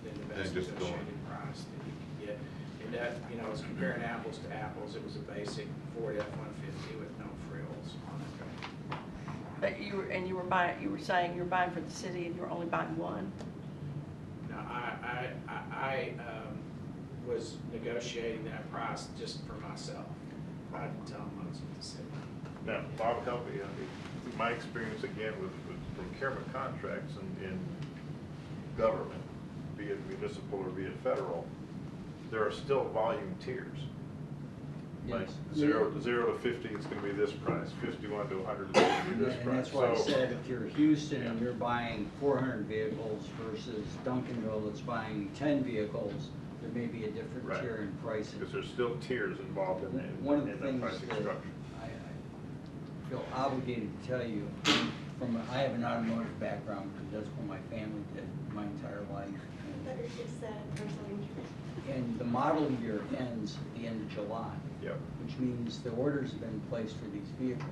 Speaker 5: than the best
Speaker 6: And just going.
Speaker 5: negotiated price that you could get. And that, you know, it's comparing apples to apples. It was a basic Ford F-150 with no frills on it.
Speaker 4: But you were saying you were buying for the city and you were only buying one?
Speaker 5: No, I was negotiating that price just for myself. I didn't tell them I was with the city.
Speaker 1: Now, Bob, help me, my experience again with procurement contracts in government, be it municipal or be it federal, there are still volume tiers. Like
Speaker 7: Yes.
Speaker 1: 0 to 50 is gonna be this price, 51 to 100 is gonna be this
Speaker 7: And
Speaker 1: price.
Speaker 7: that's why I
Speaker 1: So-
Speaker 7: said, if you're Houston and you're buying 400 vehicles versus Duncanville that's buying 10 vehicles, there may be a different
Speaker 1: Right.
Speaker 7: tier in pricing.
Speaker 1: Because there's still tiers involved in
Speaker 7: One of the
Speaker 1: that
Speaker 7: things
Speaker 1: pricing
Speaker 7: that
Speaker 1: structure.
Speaker 7: I feel obligated to tell you, I have an automotive background, because that's what my family did my entire life.
Speaker 3: Better just that personal injury.
Speaker 7: And the model year ends at the end of July.
Speaker 1: Yep.
Speaker 7: Which means the orders have been placed for these vehicles.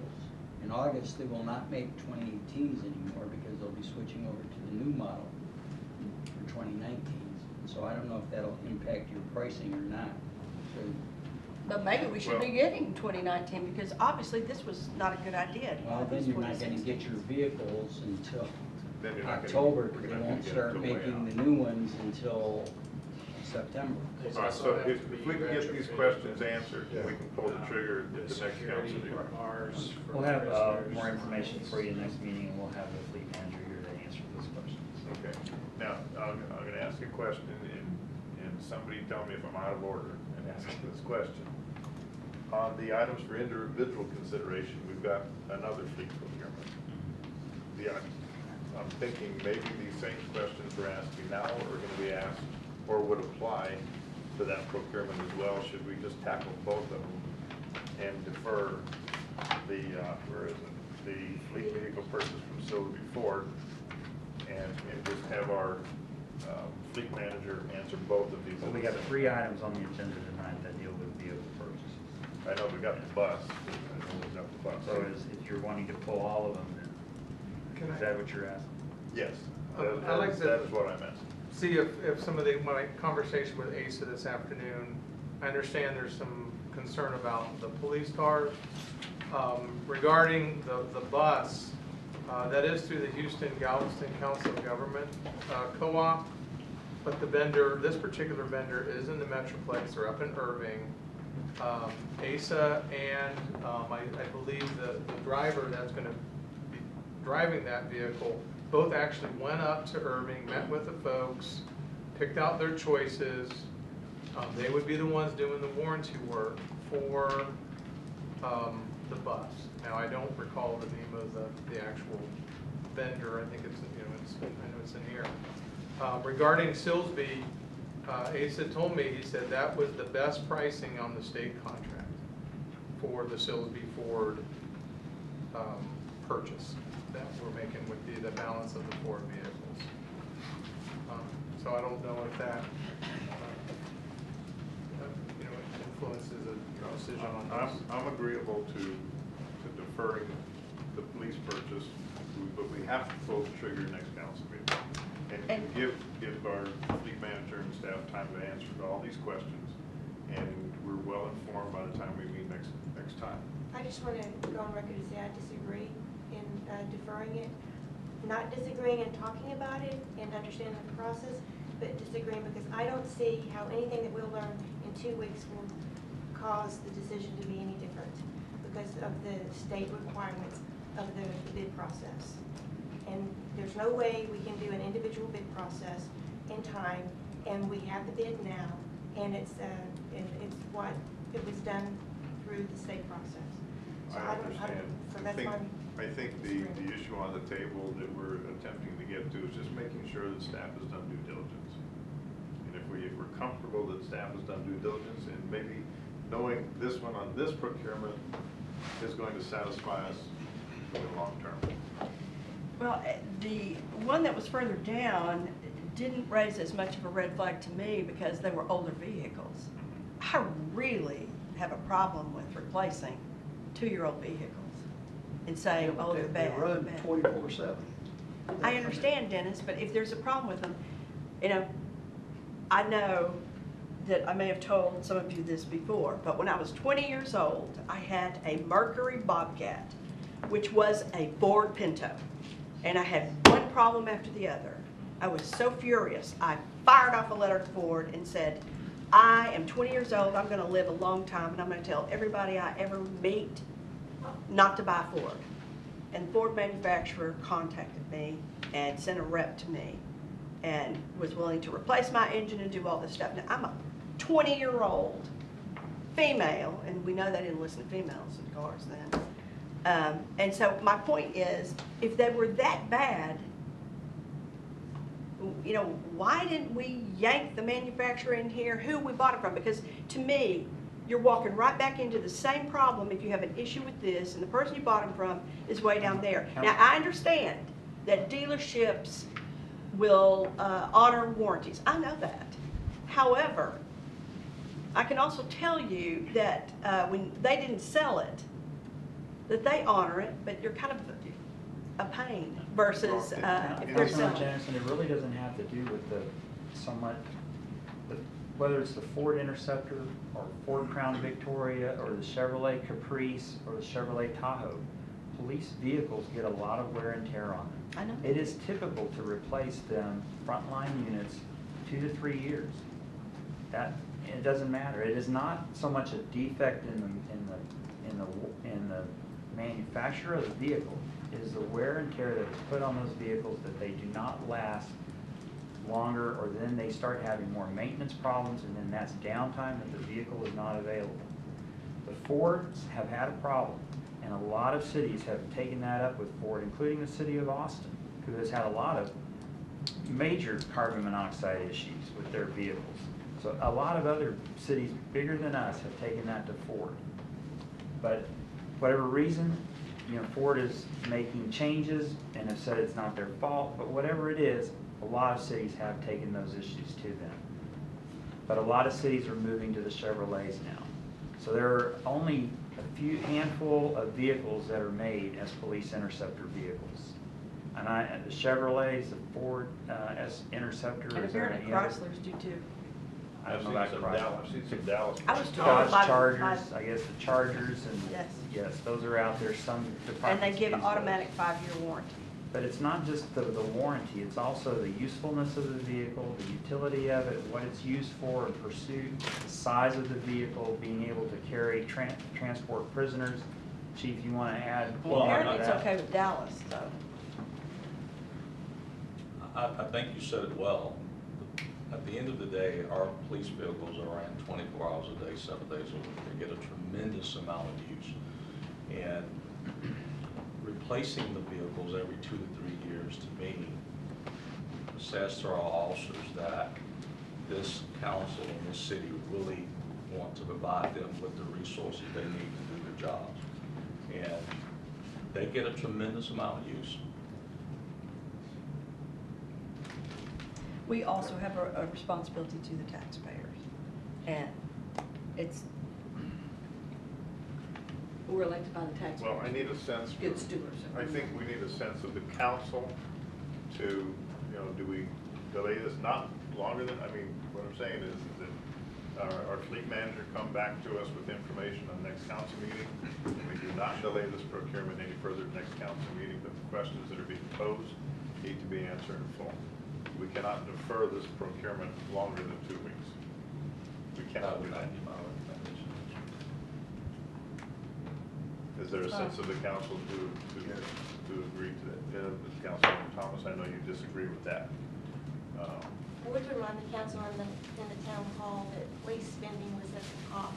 Speaker 7: In August, they will not make 2018s anymore because they'll be switching over to the new model for 2019s. So I don't know if that'll impact your pricing or not. So
Speaker 4: But maybe we should be
Speaker 1: Well-
Speaker 4: getting 2019 because obviously this was not a good idea. to
Speaker 7: well,
Speaker 4: have
Speaker 7: then
Speaker 4: these
Speaker 7: you're not gonna
Speaker 4: 2016s.
Speaker 7: get your vehicles until
Speaker 1: Then you're not gonna-
Speaker 7: October,
Speaker 1: we're
Speaker 7: because they
Speaker 1: gonna
Speaker 7: won't
Speaker 1: get it
Speaker 7: start
Speaker 1: till way
Speaker 7: making
Speaker 1: out.
Speaker 7: the new ones until September.
Speaker 5: There's
Speaker 1: All right,
Speaker 5: also
Speaker 1: so
Speaker 5: have
Speaker 1: if
Speaker 5: to be
Speaker 1: we can get these
Speaker 5: retrofitted
Speaker 1: questions answered, we can pull the trigger at the next
Speaker 5: security
Speaker 1: council meeting.
Speaker 5: bars for
Speaker 2: We'll have
Speaker 5: prisoners.
Speaker 2: more information for you next meeting, and we'll have the fleet manager here to answer those questions.
Speaker 1: Okay, now, I'm gonna ask you a question, and somebody tell me if I'm out of order in asking this question. On the items for individual consideration, we've got another fleet procurement. I'm thinking maybe these same questions we're asking now are gonna be asked, or would apply to that procurement as well. Should we just tackle both of them and defer the, where is it? The fleet vehicle purchase from Sylvie Ford, and just have our fleet manager answer both of these.
Speaker 2: So we got 3 items on the agenda tonight that deal with vehicle purchases.
Speaker 1: I know we got the bus, I know we got the bus.
Speaker 2: So if you're wanting to pull all of them, then, is that what you're asking?
Speaker 1: Yes,
Speaker 10: I like to-
Speaker 1: that is what I meant.
Speaker 10: See if some of my conversation with Asa this afternoon, I understand there's some concern about the police cars. Regarding the bus, that is through the Houston Galveston Council of Government co-op, but the vendor, this particular vendor is in the Metroplex, they're up in Irving. Asa and I believe the driver that's gonna be driving that vehicle both actually went up to Irving, met with the folks, picked out their choices. They would be the ones doing the warranty work for the bus. Now, I don't recall the name of the actual vendor. I think it's, I know it's in here. Regarding Silsby, Asa told me, he said that was the best pricing on the state contract for the Silsbee Ford purchase that we're making with the balance of the Ford vehicles. So I don't know if that influences a decision on this.
Speaker 1: I'm agreeable to deferring the police purchase, but we have to pull the trigger next council meeting. And give our fleet manager and staff time to answer all these questions, and we're well informed by the time we meet next time.
Speaker 3: I just want to go on record and say I disagree in deferring it. Not disagreeing and talking about it and understanding the process, but disagreeing because I don't see how anything that we'll learn in 2 weeks will cause the decision to be any different because of the state requirements of the bid process. And there's no way we can do an individual bid process in time, and we have the bid now, and it's what it was done through the state process. So
Speaker 1: I understand.
Speaker 3: So that's why
Speaker 1: I think the issue on the table that we're attempting to get to is just making sure that staff has done due diligence. And if we're comfortable that staff has done due diligence, and maybe knowing this one on this procurement is going to satisfy us in the long term.
Speaker 4: Well, the one that was further down didn't raise as much of a red flag to me because they were older vehicles. I really have a problem with replacing 2-year-old vehicles and saying, oh, they're bad.
Speaker 9: They run
Speaker 4: bad.
Speaker 9: 24/7.
Speaker 4: I understand, Dennis, but if there's a problem with them, I know that I may have told some of you this before, but when I was 20 years old, I had a Mercury Bobcat, which was a Ford Pinto. And I had one problem after the other. I was so furious, I fired off a letter to Ford and said, I am 20 years old, I'm gonna live a long time, and I'm gonna tell everybody I ever meet not to buy Ford. And the Ford manufacturer contacted me and sent a rep to me and was willing to replace my engine and do all this stuff. Now, I'm a 20-year-old female, and we know they didn't listen to females in cars then. And so my point is, if they were that bad, why didn't we yank the manufacturer in here, who we bought it from? Because to me, you're walking right back into the same problem if you have an issue with this and the person you bought them from is way down there. Now, I understand that dealerships will honor warranties. I know that. However, I can also tell you that when they didn't sell it, that they honor it, but you're kind of a pain versus if they're
Speaker 2: Councilman
Speaker 4: selling.
Speaker 2: Jennison, it really doesn't have to do with whether it's the Ford Interceptor or Ford Crown Victoria or the Chevrolet Caprice or the Chevrolet Tahoe. Police vehicles get a lot of wear and tear on them.
Speaker 4: I know.
Speaker 2: It is typical to replace them frontline units 2 to 3 years. It doesn't matter. It is not so much a defect in the manufacturer of the vehicle. It is the wear and tear that is put on those vehicles that they do not last longer, or then they start having more maintenance problems, and then that's downtime that the vehicle is not available. The Fords have had a problem, and a lot of cities have taken that up with Ford, including the city of Austin, who has had a lot of major carbon monoxide issues with their vehicles. So a lot of other cities bigger than us have taken that to Ford. But whatever reason, Ford is making changes and have said it's not their fault, but whatever it is, a lot of cities have taken those issues to them. But a lot of cities are moving to the Chevrolets now. So there are only a handful of vehicles that are made as police interceptor vehicles. And the Chevrolets, the Ford Interceptor.
Speaker 4: And apparently Chryslers do too.
Speaker 2: I don't know about Chrysler.
Speaker 1: I've seen some Dallas.
Speaker 4: I was told
Speaker 2: Dodge
Speaker 4: by-
Speaker 2: Chargers, I guess the Chargers, and
Speaker 4: Yes.
Speaker 2: those are out there. Some
Speaker 4: And
Speaker 2: departments
Speaker 4: they give
Speaker 2: use
Speaker 4: automatic
Speaker 2: those.
Speaker 4: 5-year warranty.
Speaker 2: But it's not just the warranty, it's also the usefulness of the vehicle, the utility of it, what it's used for in pursuit, the size of the vehicle, being able to carry, transport prisoners. Chief, you want to add?
Speaker 8: Well,
Speaker 4: Apparently
Speaker 2: to
Speaker 4: it's
Speaker 2: that?
Speaker 4: okay with Dallas, though.
Speaker 8: I think you said it well. At the end of the day, our police vehicles are ran 24 hours a day, 7 days a week. They get a tremendous amount of use. And replacing the vehicles every 2 to 3 years, to me, says to our officers that this council and this city really want to provide them with the resources they need to do their jobs. And they get a tremendous amount of use.
Speaker 4: We also have a responsibility to the taxpayers, and it's, we're elected by the taxpayers.
Speaker 1: Well, I need a sense.
Speaker 4: Good stewards.
Speaker 1: I think we need a sense of the council to, you know, do we delay this not longer than, I mean, what I'm saying is that our fleet manager come back to us with information on the next council meeting. We do not delay this procurement any further to the next council meeting, but the questions that are being posed need to be answered in full. We cannot defer this procurement longer than 2 weeks. We cannot do that. Is there a sense of the council to agree to that? Councilman Thomas, I know you disagree with that.
Speaker 3: Would remind the council in the town hall that police spending was at the top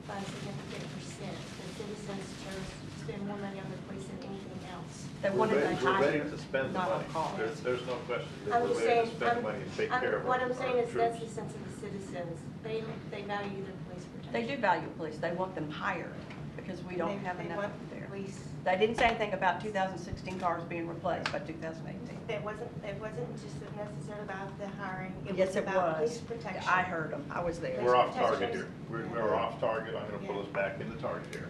Speaker 3: by a significant percent. The citizens chose to spend more money on the police than anything else.
Speaker 4: They wanted a
Speaker 1: We're ready
Speaker 4: higher,
Speaker 1: to spend the
Speaker 4: not a
Speaker 1: money.
Speaker 4: cost.
Speaker 1: There's no question that
Speaker 3: I'm
Speaker 1: we're
Speaker 3: just
Speaker 1: ready
Speaker 3: saying,
Speaker 1: to spend the money and take care of our
Speaker 3: what I'm saying is that's the
Speaker 1: troops.
Speaker 3: sense of the citizens. They value their police protection.
Speaker 4: They do value police, they want them higher, because we don't have
Speaker 3: They
Speaker 4: enough
Speaker 3: want
Speaker 4: there.
Speaker 3: police.
Speaker 4: They didn't say anything about 2016 cars being replaced by 2018.
Speaker 3: It wasn't just necessarily about the hiring.
Speaker 4: Yes,
Speaker 3: was
Speaker 4: it
Speaker 3: about police
Speaker 4: was.
Speaker 3: protection.
Speaker 4: I heard them, I was there.
Speaker 1: We're off
Speaker 3: Police
Speaker 1: target here.
Speaker 3: protection.
Speaker 1: We're off target. I'm gonna pull us back into target here.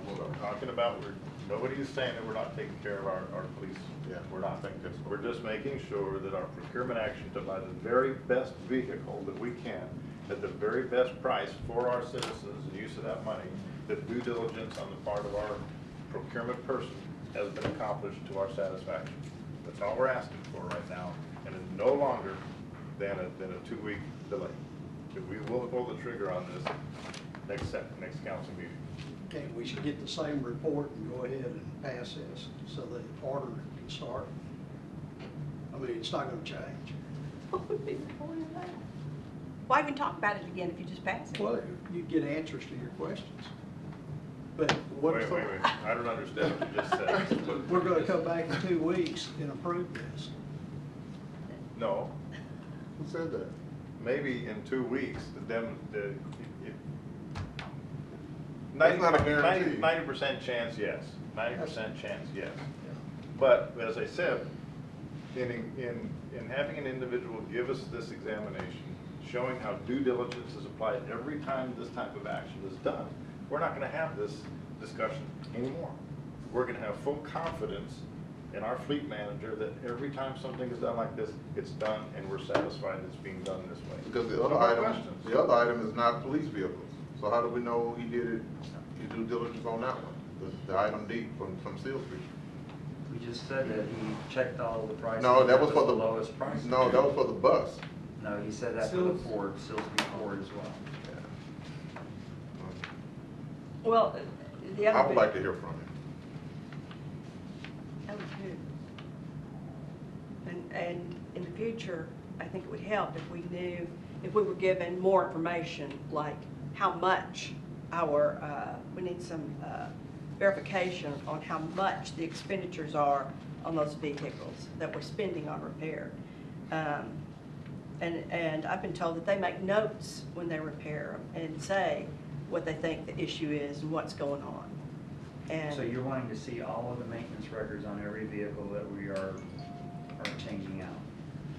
Speaker 1: What I'm talking about, nobody is saying that we're not taking care of our police.
Speaker 6: Yeah.
Speaker 1: We're not thinking this. We're just making sure that our procurement action to buy the very best vehicle that we can, at the very best price for our citizens and use of that money, that due diligence on the part of our procurement person has been accomplished to our satisfaction. That's all we're asking for right now, and it's no longer than a 2-week delay. We will pull the trigger on this next council meeting.
Speaker 9: Okay, we should get the same report and go ahead and pass this so the order can start. I mean, it's not gonna change.
Speaker 4: What would be the point of that? Why even talk about it again if you just pass it?
Speaker 9: Well, you get answers to your questions. But
Speaker 1: Wait, I don't understand what you just said.
Speaker 9: we're gonna come back in 2 weeks and approve this.
Speaker 1: No,
Speaker 6: Who said that?
Speaker 1: maybe in 2 weeks,
Speaker 6: That's not a guarantee.
Speaker 1: 90% chance, yes. 90% chance, yes. But as I said, in having an individual give us this examination, showing how due diligence is applied every time this type of action is done, we're not gonna have this discussion anymore. We're gonna have full confidence in our fleet manager that every time something is done like this, it's done and we're satisfied it's being done this way.
Speaker 6: Because the
Speaker 1: No
Speaker 6: other
Speaker 1: more
Speaker 6: item,
Speaker 1: questions.
Speaker 6: the other item is not police vehicles. So how do we know he did it, he due diligence on that one? The item D from Seal Street.
Speaker 2: We just said that he checked all the prices.
Speaker 6: No, that was for the
Speaker 2: lowest price.
Speaker 6: No, that was for the bus.
Speaker 2: No, he said that for the Ford, Silsby Ford as well.
Speaker 4: Well, the other.
Speaker 6: I would like to hear from him.
Speaker 4: I would too. And in the future, I think it would help if we knew, if we were given more information, like how much we need some verification on how much the expenditures are on those vehicles that we're spending on repair. And I've been told that they make notes when they repair them and say what they think the issue is and what's going on. And
Speaker 2: So you're wanting to see all of the maintenance records on every vehicle that we are changing out?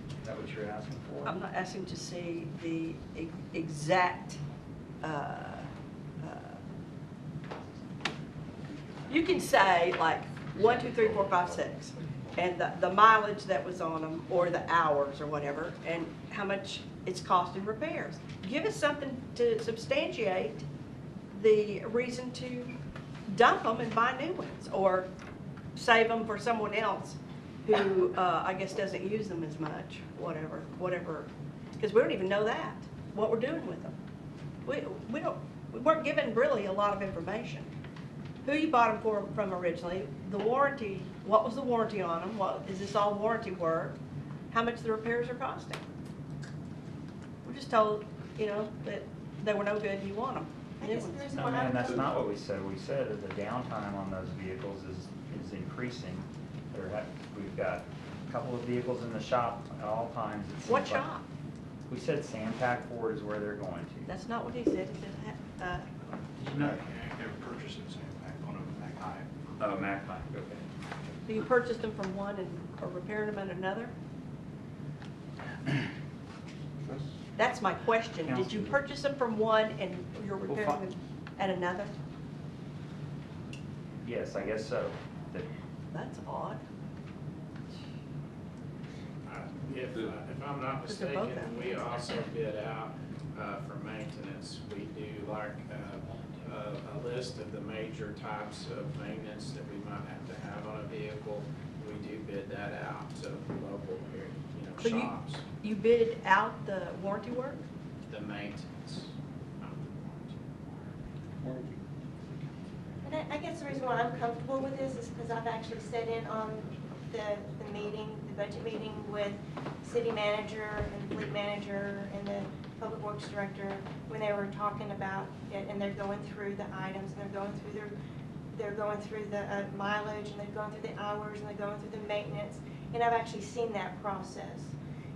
Speaker 2: Is that what you're asking for?
Speaker 4: I'm not asking to see the exact, you can say like 1, 2, 3, 4, 5, 6, and the mileage that was on them, or the hours or whatever, and how much it's costing repairs. Give us something to substantiate the reason to dump them and buy new ones, or save them for someone else who, I guess, doesn't use them as much, whatever, because we don't even know that, what we're doing with them. We weren't given really a lot of information. Who you bought them from originally, the warranty, what was the warranty on them, is this all warranty work, how much the repairs are costing. We're just told, that they were no good and you want them.
Speaker 3: I guess the reason
Speaker 2: No,
Speaker 3: why
Speaker 2: man, that's not what we said. We said that the downtime on those vehicles is increasing. We've got a couple of vehicles in the shop at all times. it seems
Speaker 4: What
Speaker 2: like.
Speaker 4: shop?
Speaker 2: We said Sandpack Ford is where they're going to.
Speaker 4: That's not what he said. He said,
Speaker 2: Did you not?
Speaker 11: They're purchasing Sandpack on a Mac High.
Speaker 2: Oh, Mac High, okay.
Speaker 4: do you purchase them from one and are repairing them at another? That's my question. Did you purchase them from one and you're repairing them at another?
Speaker 2: Yes, I guess so. But
Speaker 4: That's odd.
Speaker 5: If I'm not
Speaker 4: Because they're both
Speaker 5: mistaken,
Speaker 4: out.
Speaker 5: we also bid out for maintenance. We do like a list of the major types of maintenance that we might have to have on a vehicle. We do bid that out to local,
Speaker 4: So you-
Speaker 5: shops,
Speaker 4: You bid out the warranty work?
Speaker 5: the maintenance. not the warranty.
Speaker 3: And I guess the reason why I'm comfortable with this is because I've actually sat in on the meeting, the budget meeting with city manager and the fleet manager and the public works director when they were talking about it, and they're going through the items, and they're going through the mileage, and they're going through the hours, and they're going through the maintenance, and I've actually seen that process.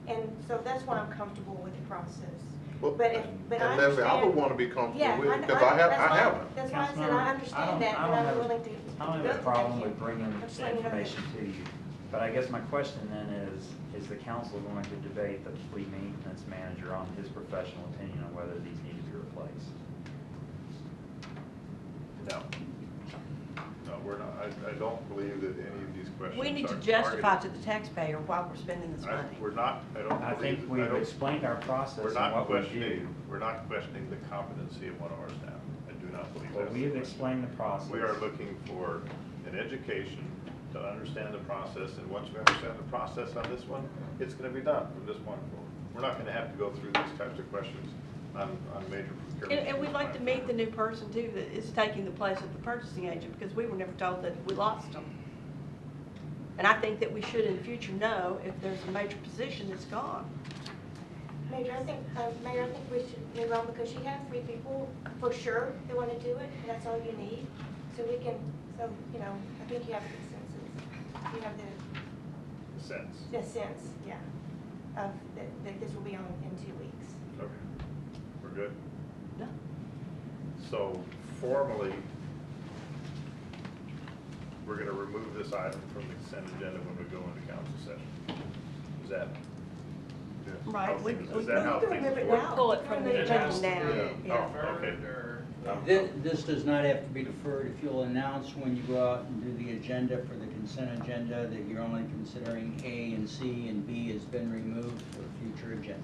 Speaker 3: And so that's why I'm comfortable with the process.
Speaker 6: Well,
Speaker 3: But I
Speaker 6: and Leslie, I
Speaker 3: understand-
Speaker 6: would want to be comfortable
Speaker 3: Yeah,
Speaker 6: with
Speaker 3: I-
Speaker 6: it, because
Speaker 3: I-
Speaker 6: I
Speaker 3: that's why-
Speaker 6: haven't.
Speaker 3: That's why I said
Speaker 2: Councilmember,
Speaker 3: I understand that,
Speaker 2: I
Speaker 3: and
Speaker 2: don't
Speaker 3: I'm
Speaker 2: have-
Speaker 3: willing to.
Speaker 2: I don't
Speaker 3: go
Speaker 2: have a
Speaker 3: through
Speaker 2: problem
Speaker 3: that.
Speaker 2: with bringing
Speaker 3: I'm just
Speaker 2: the
Speaker 3: letting you know that-
Speaker 2: information to you. But I guess my question then is the council going to debate the fleet maintenance manager on his professional opinion on whether these need to be replaced?
Speaker 1: No. No, we're not, I don't believe that any of these questions
Speaker 4: We need to
Speaker 1: are
Speaker 4: justify to
Speaker 1: targeted.
Speaker 4: the taxpayer why we're spending this money.
Speaker 1: We're not, I don't
Speaker 2: I
Speaker 1: believe.
Speaker 2: think we've explained our process
Speaker 1: We're
Speaker 2: and
Speaker 1: not
Speaker 2: what we
Speaker 1: questioning,
Speaker 2: do.
Speaker 1: we're not questioning the competency of one of our staff. I do not believe
Speaker 2: Well,
Speaker 1: that's.
Speaker 2: we have
Speaker 1: the question.
Speaker 2: explained the process.
Speaker 1: We are looking for an education to understand the process, and once we understand the process on this one, it's gonna be done from this point forward. We're not gonna have to go through these types of questions on major procurement.
Speaker 4: And we'd like to meet the new person too that is taking the place of the purchasing agent, because we were never told that we lost them. And I think that we should in the future know if there's a major position that's gone.
Speaker 3: Mayor, I think we should move on because you have 3 people for sure that want to do it, and that's all you need. So we can, I think you have a consensus. You have
Speaker 1: Sense.
Speaker 3: the sense, yeah, of that this will be on in 2 weeks.
Speaker 1: Okay. We're good?
Speaker 4: No.
Speaker 1: So formally, we're gonna remove this item from the consent agenda when we go into council session. Is that?
Speaker 4: Right,
Speaker 1: how
Speaker 4: we-
Speaker 1: things-
Speaker 4: we-
Speaker 1: Is that how
Speaker 3: You can
Speaker 1: things
Speaker 3: remove it
Speaker 1: work?
Speaker 3: now.
Speaker 4: Pull it from the
Speaker 3: You can
Speaker 4: agenda
Speaker 3: remove it
Speaker 4: now.
Speaker 1: Yeah.
Speaker 4: Yeah.
Speaker 1: Oh, okay.
Speaker 7: This does not have to be deferred. If you'll announce when you go out and do the agenda for the consent agenda that you're only considering A and C and B has been removed for a future agenda.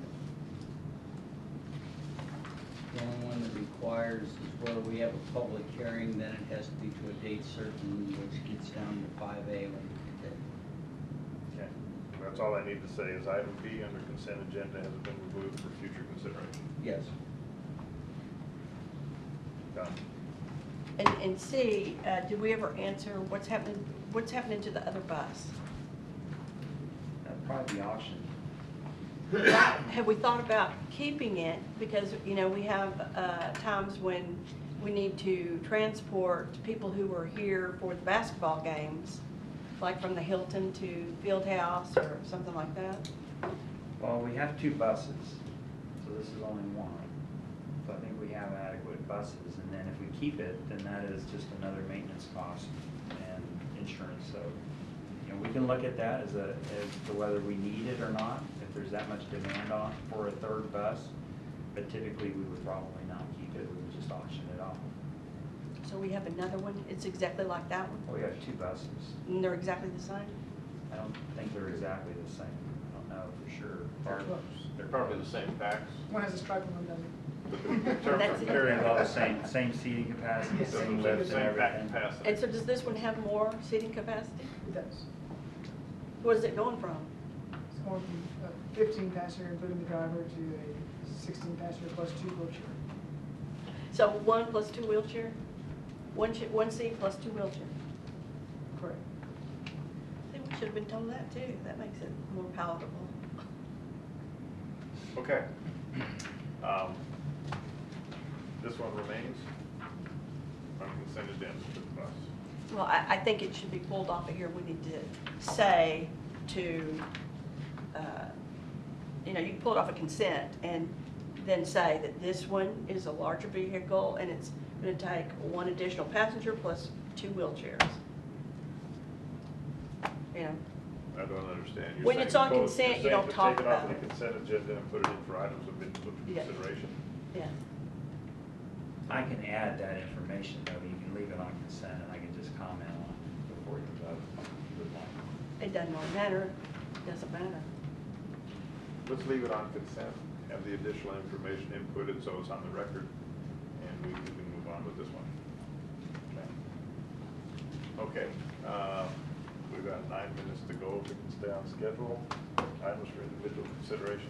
Speaker 7: The only one that requires is where we have a public hearing, then it has to be to a date certain, which gets down to 5A when we did.
Speaker 1: Okay. That's all I need to say is item B under consent agenda has been removed for future consideration.
Speaker 7: Yes.
Speaker 1: Done.
Speaker 4: And C, did we ever answer what's happening to the other bus?
Speaker 2: That'd probably be auctioned.
Speaker 4: Have we thought about keeping it? Because, we have times when we need to transport people who are here for the basketball games, like from the Hilton to Fieldhouse or something like that.
Speaker 2: Well, we have 2 buses, so this is only one. So I think we have adequate buses, and then if we keep it, then that is just another maintenance cost and insurance. So, we can look at that as to whether we need it or not, if there's that much demand on for a 3rd bus. But typically, we would probably not keep it, we would just auction it off.
Speaker 4: So we have another one, it's exactly like that one,
Speaker 2: Well, we have 2 buses.
Speaker 4: and they're exactly the same?
Speaker 2: I don't think they're exactly the same. I don't know for sure.
Speaker 1: They're probably the same packs.
Speaker 12: One has a stripe and one doesn't.
Speaker 1: But in terms
Speaker 4: That's
Speaker 1: of
Speaker 4: it.
Speaker 1: carrying
Speaker 2: All
Speaker 1: all
Speaker 2: the
Speaker 1: the
Speaker 2: same seating capacity,
Speaker 12: Yes.
Speaker 2: same
Speaker 1: same
Speaker 2: lift and
Speaker 1: pack
Speaker 2: everything.
Speaker 1: capacity.
Speaker 4: And so does this one have more seating capacity?
Speaker 12: It does.
Speaker 4: What is it going from?
Speaker 12: It's going from a 15 passenger, including the driver, to a 16 passenger plus 2 wheelchair.
Speaker 4: So 1 plus 2 wheelchair? One seat plus 2 wheelchair?
Speaker 12: Correct.
Speaker 4: I think we should have been told that too. That makes it more palatable.
Speaker 1: Okay. This one remains on consent agenda for the bus.
Speaker 4: Well, I think it should be pulled off of here. We need to say to you know, you can pull it off a consent and then say that this one is a larger vehicle and it's gonna take one additional passenger plus 2 wheelchairs. You know,
Speaker 1: I don't understand. You're
Speaker 4: When
Speaker 1: saying
Speaker 4: it's on
Speaker 1: vote-
Speaker 4: consent,
Speaker 1: you're
Speaker 4: you
Speaker 1: saying
Speaker 4: don't
Speaker 1: to
Speaker 4: talk
Speaker 1: take it off
Speaker 4: about
Speaker 1: the
Speaker 4: it.
Speaker 1: consent agenda and put it in for items of
Speaker 4: Yeah.
Speaker 1: consideration.
Speaker 4: yeah.
Speaker 2: I can add that information, though. You can leave it on consent, and I can just comment on it before you vote. if you would like.
Speaker 4: It doesn't really matter, it doesn't matter.
Speaker 1: Let's leave it on consent, have the additional information inputted so it's on the record, and we can move on with this one. Okay, we've got 9 minutes to go, if we can stay on schedule. Items for individual consideration.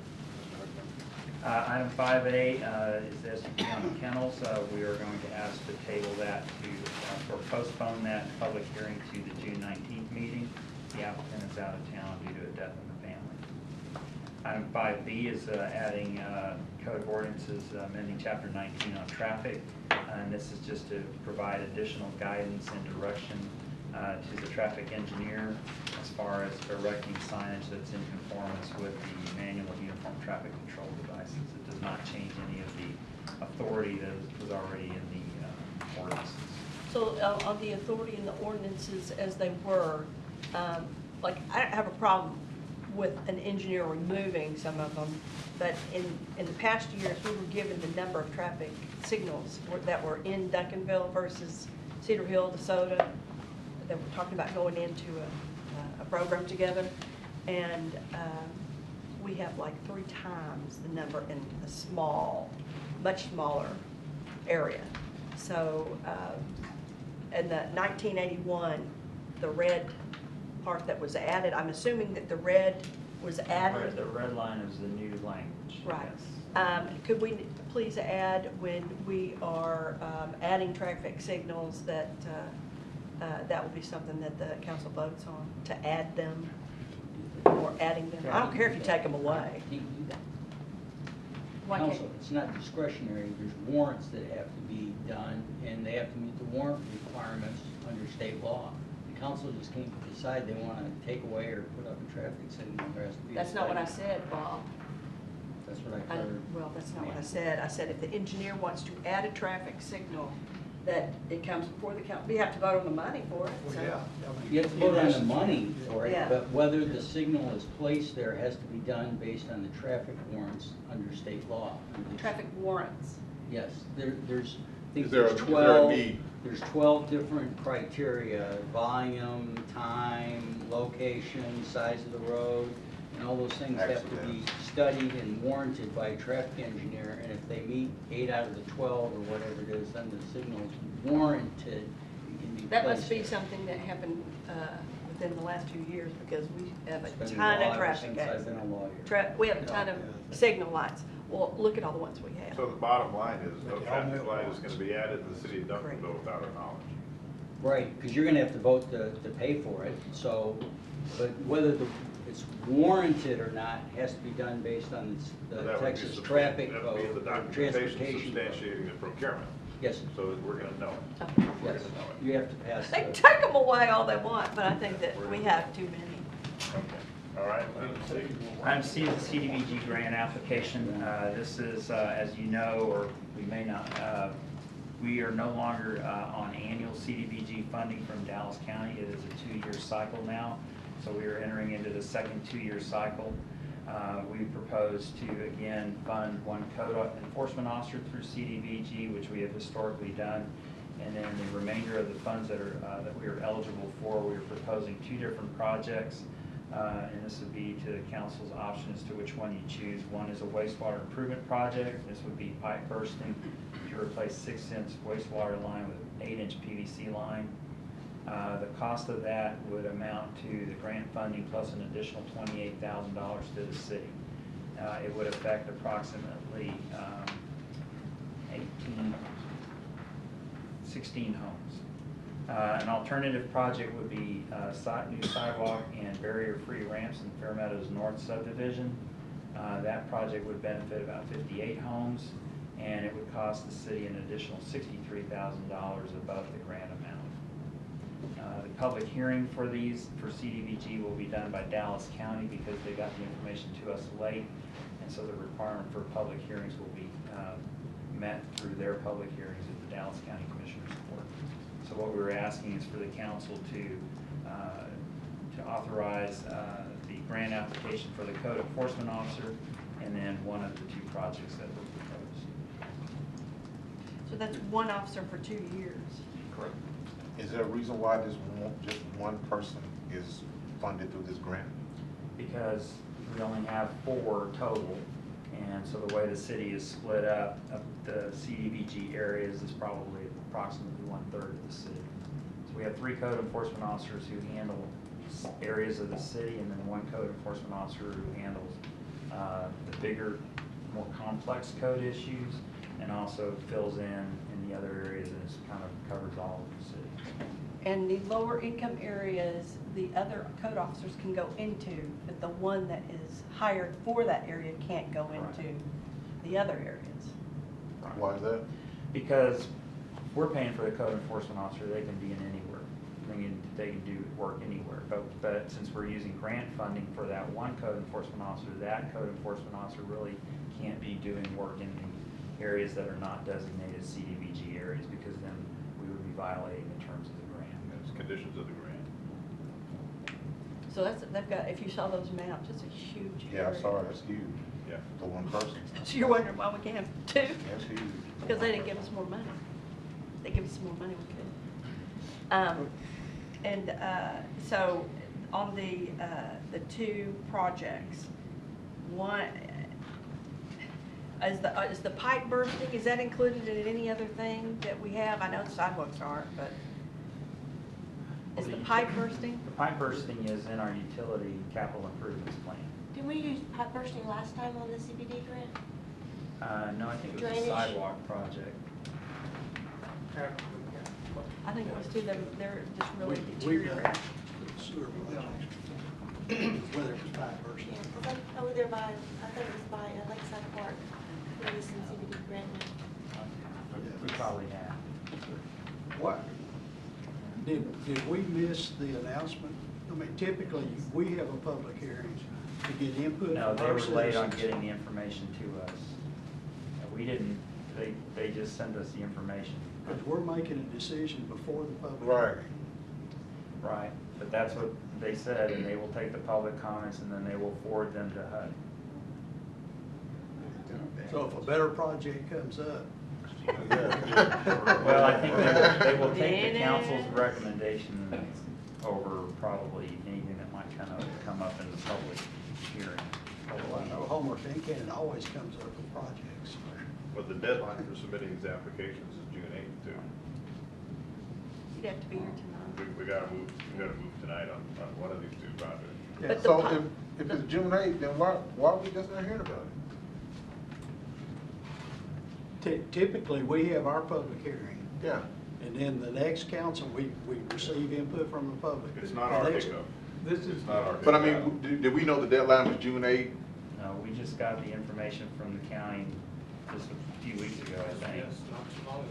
Speaker 1: Mr. Huckman.
Speaker 2: Item 5A is SUP on the kennels. We are going to ask to table that to, or postpone that public hearing to the June 19th meeting. The applicant is out of town due to a death in the family. Item 5B is adding code of ordinances, amending chapter 19 on traffic. And this is just to provide additional guidance and direction to the traffic engineer as far as erecting signage that's in conformance with the manual of uniform traffic control devices. It does not change any of the authority that was already in the ordinances.
Speaker 4: So on the authority in the ordinances as they were, like, I don't have a problem with an engineer removing some of them, but in the past years, we were given the number of traffic signals that were in Duncanville versus Cedar Hill, DeSoto, that we're talking about going into a program together. And we have like 3 times the number in a small, much smaller area. So in the 1981, the red part that was added, I'm assuming that the red was added.
Speaker 2: The red line is the new language.
Speaker 4: Right.
Speaker 2: Yes.
Speaker 4: Could we please add, when we are adding traffic signals, that that will be something that the council votes on, to add them or adding them? I don't care if you take them away.
Speaker 7: You can do that.
Speaker 4: Why can't-
Speaker 7: Council, it's not discretionary, there's warrants that have to be done, and they have to meet the warrant requirements under state law. The council just can't decide they want to take away or put up a traffic signal. There has to be a
Speaker 4: That's not what I
Speaker 7: study.
Speaker 4: said, Bob.
Speaker 7: That's what I heard.
Speaker 4: Well, that's not what I said. I said if the engineer wants to add a traffic signal, that it comes before the council. We have to vote on the money for it,
Speaker 9: Well,
Speaker 4: so.
Speaker 9: yeah. I mean,
Speaker 7: You have to vote on the money for it,
Speaker 4: Yeah.
Speaker 7: but whether the signal is placed there has to be done based on the traffic warrants under state law.
Speaker 4: Traffic warrants.
Speaker 7: Yes, there's, I think
Speaker 6: Is there a-
Speaker 7: there's
Speaker 6: is there a
Speaker 7: 12,
Speaker 6: need?
Speaker 7: there's 12 different criteria: volume, time, location, size of the road, and all those things have to be
Speaker 6: Accidents.
Speaker 7: studied and warranted by a traffic engineer. And if they meet 8 out of the 12 or whatever it is, then the signal is warranted and can be
Speaker 4: That must
Speaker 7: placed
Speaker 4: be
Speaker 7: there.
Speaker 4: something that happened within the last few years, because we have a
Speaker 7: It's been
Speaker 4: ton
Speaker 7: a
Speaker 4: of
Speaker 7: while
Speaker 4: traffic
Speaker 7: since I've been
Speaker 4: accidents.
Speaker 7: a lawyer.
Speaker 4: We have a ton of
Speaker 9: Yeah.
Speaker 4: signal lights. Well, look at all the ones we have.
Speaker 1: So the bottom line is, no
Speaker 9: But they all
Speaker 1: traffic
Speaker 9: move
Speaker 1: light is
Speaker 9: once.
Speaker 1: gonna be added to the city of
Speaker 4: Correct.
Speaker 1: Duncanville without our knowledge.
Speaker 7: Right, because you're gonna have to vote to pay for it, so, but whether it's warranted or not has to be done based on the
Speaker 1: That would be
Speaker 7: Texas
Speaker 1: sub-
Speaker 7: traffic
Speaker 1: That would be in the
Speaker 7: code,
Speaker 1: documentation
Speaker 7: transportation code.
Speaker 1: substantiating the procurement,
Speaker 7: Yes,
Speaker 1: so that we're gonna know it.
Speaker 4: Okay.
Speaker 1: We're
Speaker 7: yes,
Speaker 1: gonna know it.
Speaker 7: you have to pass.
Speaker 4: They can
Speaker 7: the-
Speaker 4: take them away all they want, but I think that we have too many.
Speaker 1: Okay, all right.
Speaker 2: Item C is the CDBG grant application. This is, as you know, or we may not, we are no longer on annual CDBG funding from Dallas County. It is a 2-year cycle now, so we are entering into the second 2-year cycle. We propose to, again, fund 1 code enforcement officer through CDBG, which we have historically done. And then the remainder of the funds that we are eligible for, we are proposing 2 different projects. And this would be to the council's option as to which one you choose. One is a wastewater improvement project. This would be pipe bursting to replace 6-inch wastewater line with 8-inch PVC line. The cost of that would amount to the grant funding plus an additional $28,000 to the city. It would affect approximately 16 homes. An alternative project would be new sidewalk and barrier-free ramps in Fair Meadows North subdivision. That project would benefit about 58 homes, and it would cost the city an additional $63,000 above the grant amount. The public hearing for these, for CDBG, will be done by Dallas County because they got the information to us late. And so the requirement for public hearings will be met through their public hearings at the Dallas County Commissioners Court. So what we were asking is for the council to authorize the grant application for the code enforcement officer and then one of the two projects that were proposed.
Speaker 4: So that's one officer for 2 years.
Speaker 2: Correct.
Speaker 6: Is there a reason why just one person is funded through this grant?
Speaker 2: Because we only have 4 total, and so the way the city is split up, the CDBG areas is probably approximately 1/3 of the city. So we have 3 code enforcement officers who handle areas of the city, and then 1 code enforcement officer who handles the bigger, more complex code issues, and also fills in the other areas and kind of covers all of the city.
Speaker 4: And the lower income areas, the other code officers can go into, but the one that is hired for that area can't go
Speaker 2: Right.
Speaker 4: into the other areas.
Speaker 6: Why is that?
Speaker 2: Because if we're paying for the code enforcement officer, they can be in anywhere. They can do work anywhere. But since we're using grant funding for that one code enforcement officer, that code enforcement officer really can't be doing work in the areas that are not designated CDBG areas, because then we would be violating the terms of the grant.
Speaker 1: It's conditions of the grant.
Speaker 4: So they've got, if you saw those maps, it's a huge
Speaker 6: Yeah,
Speaker 4: area.
Speaker 6: I saw it, it's huge.
Speaker 1: Yeah.
Speaker 6: For one person.
Speaker 4: So you're wondering why we can't have 2?
Speaker 6: That's huge.
Speaker 4: Because they didn't give us more money. They give us some more money, we could. So on the 2 projects, one, is the pipe bursting, is that included in any other thing that we have? I know the sidewalks aren't, but is the pipe bursting?
Speaker 2: The pipe bursting is in our utility capital improvements plan.
Speaker 3: Did we use pipe bursting last time on the CBD grant?
Speaker 2: No, I think it was a
Speaker 3: Drainage?
Speaker 2: sidewalk project.
Speaker 4: I think it was too, they're just really
Speaker 9: We've
Speaker 4: deteriorating.
Speaker 9: got sewer projects, whether it was pipe bursting.
Speaker 3: Yeah, because I'm over there by, I thought it was by Lakeside Park, there was some CBD grant now.
Speaker 2: We probably have.
Speaker 9: What, did we miss the announcement? I mean, typically, we have a public hearing to get input
Speaker 2: No,
Speaker 9: from
Speaker 2: they
Speaker 9: our
Speaker 2: were late on
Speaker 9: citizens.
Speaker 2: getting the information to us. We didn't, they just sent us the information.
Speaker 9: Because we're making a decision before the public
Speaker 6: Right.
Speaker 9: hearing.
Speaker 2: Right, but that's what they said, and they will take the public comments and then they will forward them to HUD.
Speaker 9: So if a better project comes up,
Speaker 2: Well, I think they will take the council's recommendation over probably anything that might kind of come up in the public hearing.
Speaker 9: well, I know Homer Fincan always comes up with projects.
Speaker 1: But the deadline for submitting these applications is June 8th too.
Speaker 4: You'd have to be here tonight.
Speaker 1: We gotta move tonight on one of these 2 projects.
Speaker 9: Yeah.
Speaker 4: But the
Speaker 6: So
Speaker 4: pi-
Speaker 6: if it's June 8th, then why are we just not hearing about it?
Speaker 9: Typically, we have our public hearing,
Speaker 6: Yeah.
Speaker 9: and then the next council, we receive input from the public.
Speaker 1: It's not
Speaker 9: The
Speaker 1: our
Speaker 9: next-
Speaker 1: hiccup.
Speaker 10: This is
Speaker 1: It's not our hiccup.
Speaker 6: But I mean, did we know the deadline was June 8th?
Speaker 2: No, we just got the information from the county just a few weeks ago, I think.
Speaker 5: Yes, not too long ago.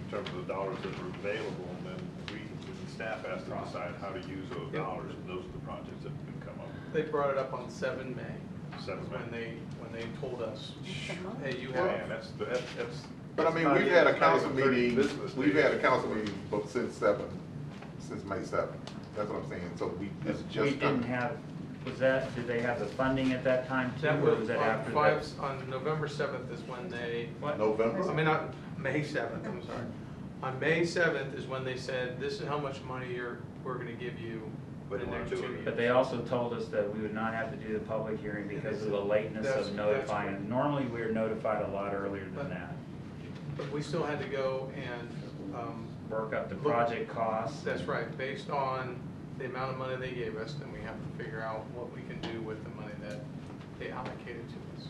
Speaker 1: In terms of the dollars that were available, and then we, the staff has to decide how to use those
Speaker 10: Yep.
Speaker 1: dollars, and those are the projects that can come up.
Speaker 10: They brought it up on 7 May.
Speaker 1: 7 May.
Speaker 10: When they told us,
Speaker 4: That's a month.
Speaker 10: hey, you
Speaker 1: Yeah,
Speaker 10: have.
Speaker 1: that's.
Speaker 6: But I mean,
Speaker 1: that's
Speaker 6: we've
Speaker 1: not
Speaker 6: had a
Speaker 1: even
Speaker 6: council
Speaker 1: 30
Speaker 6: meeting,
Speaker 1: business
Speaker 6: we've
Speaker 1: days.
Speaker 6: had a council meeting since May 7th. That's what I'm saying, so it's
Speaker 2: We
Speaker 6: just.
Speaker 2: didn't have, did they have the funding at that time too,
Speaker 10: That
Speaker 2: or
Speaker 10: was
Speaker 2: was it
Speaker 10: on
Speaker 2: after that?
Speaker 10: on November 7th is when they,
Speaker 6: November?
Speaker 10: I mean, not, May 7th, I'm sorry. On May 7th is when they said, this is how much money we're gonna give you for the
Speaker 1: But
Speaker 10: next
Speaker 1: we're
Speaker 10: 2
Speaker 1: doing it.
Speaker 10: years.
Speaker 2: But they also told us that we would not have to do the public hearing because of the lateness
Speaker 10: That's-
Speaker 2: of
Speaker 10: that's
Speaker 2: notifying.
Speaker 10: correct.
Speaker 2: Normally, we are notified a lot earlier than that.
Speaker 10: But we still had to go and,
Speaker 2: Work up the
Speaker 10: Look-
Speaker 2: project costs.
Speaker 10: that's right, based on the amount of money they gave us, then we have to figure out what we can do with the money that they allocated to us.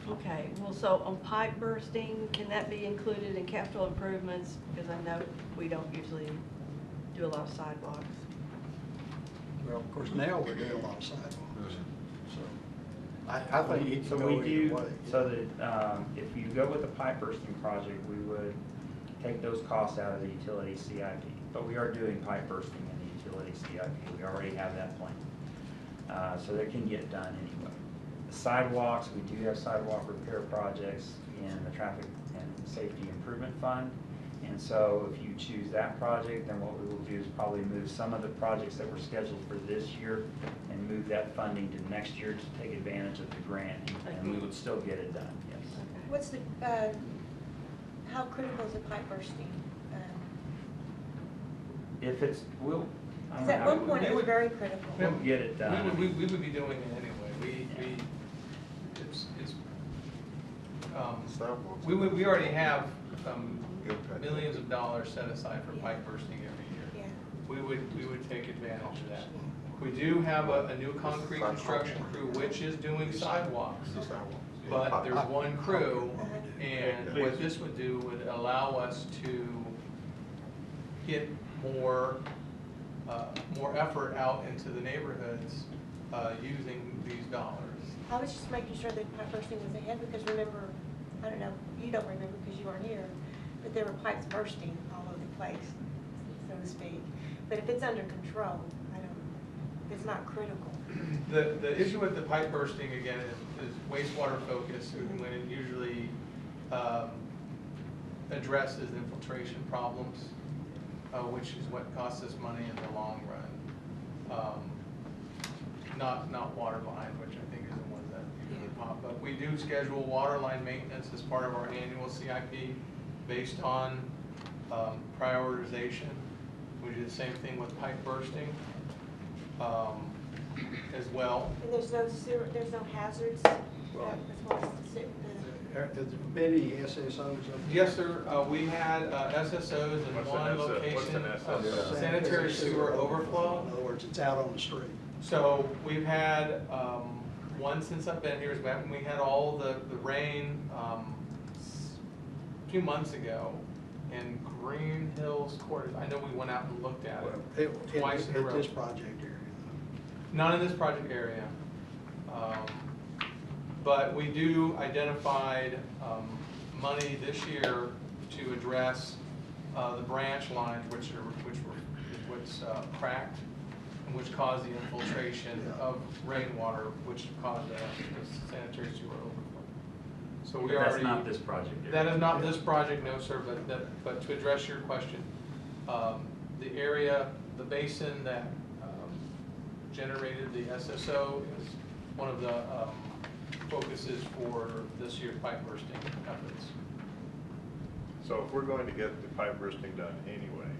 Speaker 4: Okay, well, so on pipe bursting, can that be included in capital improvements? Because I know we don't usually do a lot of sidewalks.
Speaker 9: Well, of course, now we're doing a lot of sidewalks, so. I think it
Speaker 2: So
Speaker 9: can
Speaker 2: we
Speaker 9: go either
Speaker 2: do,
Speaker 9: way.
Speaker 2: so that, if you go with the pipe bursting project, we would take those costs out of the utility CIP. But we are doing pipe bursting in the utility CIP. We already have that plan. So that can get done anyway. The sidewalks, we do have sidewalk repair projects in the traffic and safety improvement fund. And so if you choose that project, then what we will do is probably move some of the projects that were scheduled for this year and move that funding to next year to take advantage of the grant, and we would still get it done, yes.
Speaker 3: What's the, how critical is the pipe bursting?
Speaker 2: If it's, we'll.
Speaker 3: Because at one point it was very critical.
Speaker 2: We'll get it done.
Speaker 10: We would be doing it anyway.
Speaker 6: Sidewalks.
Speaker 10: We already have
Speaker 6: Impact.
Speaker 10: millions of dollars set aside for pipe bursting every year.
Speaker 3: Yeah.
Speaker 10: We would take advantage of that. We do have a new concrete construction crew which is doing sidewalks.
Speaker 6: The sidewalks.
Speaker 10: But there's one crew, and what this would do would allow us to get more effort out into the neighborhoods using these dollars.
Speaker 3: I was just making sure that pipe bursting was ahead, because remember, I don't know, you don't remember because you weren't here, but there were pipes bursting all over the place, so to speak. But if it's under control, it's not critical.
Speaker 10: The issue with the pipe bursting, again, is wastewater focus, when it usually addresses infiltration problems, which is what costs us money in the long run. Not water line, which I think is the one that usually pop up. We do schedule water line maintenance as part of our annual CIP based on prioritization. We do the same thing with pipe bursting as well.
Speaker 3: And there's no sewer, there's no hazards as far as
Speaker 9: There's many SSOs up there.
Speaker 10: Yes, sir. We had SSOs in
Speaker 1: What's
Speaker 10: one
Speaker 1: an
Speaker 10: location,
Speaker 1: SSO?
Speaker 10: sanitary sewer overflow.
Speaker 9: In other words, it's out on the street.
Speaker 10: So we've had one since I've been here, is back when we had all the rain a few months ago in Green Hills Quarters. I know we went out and looked at it twice in a row.
Speaker 9: At this project area.
Speaker 10: Not in this project area. But we do identified money this year to address the branch lines, which were what's cracked, and which caused the infiltration of rainwater, which caused the sanitary sewer overflow. So we already.
Speaker 2: That's not this project.
Speaker 10: That is not this project, no, sir. But to address your question, the area, the basin that generated the SSO is one of the focuses for this year's pipe bursting efforts.
Speaker 1: So if we're going to get the pipe bursting done anyway,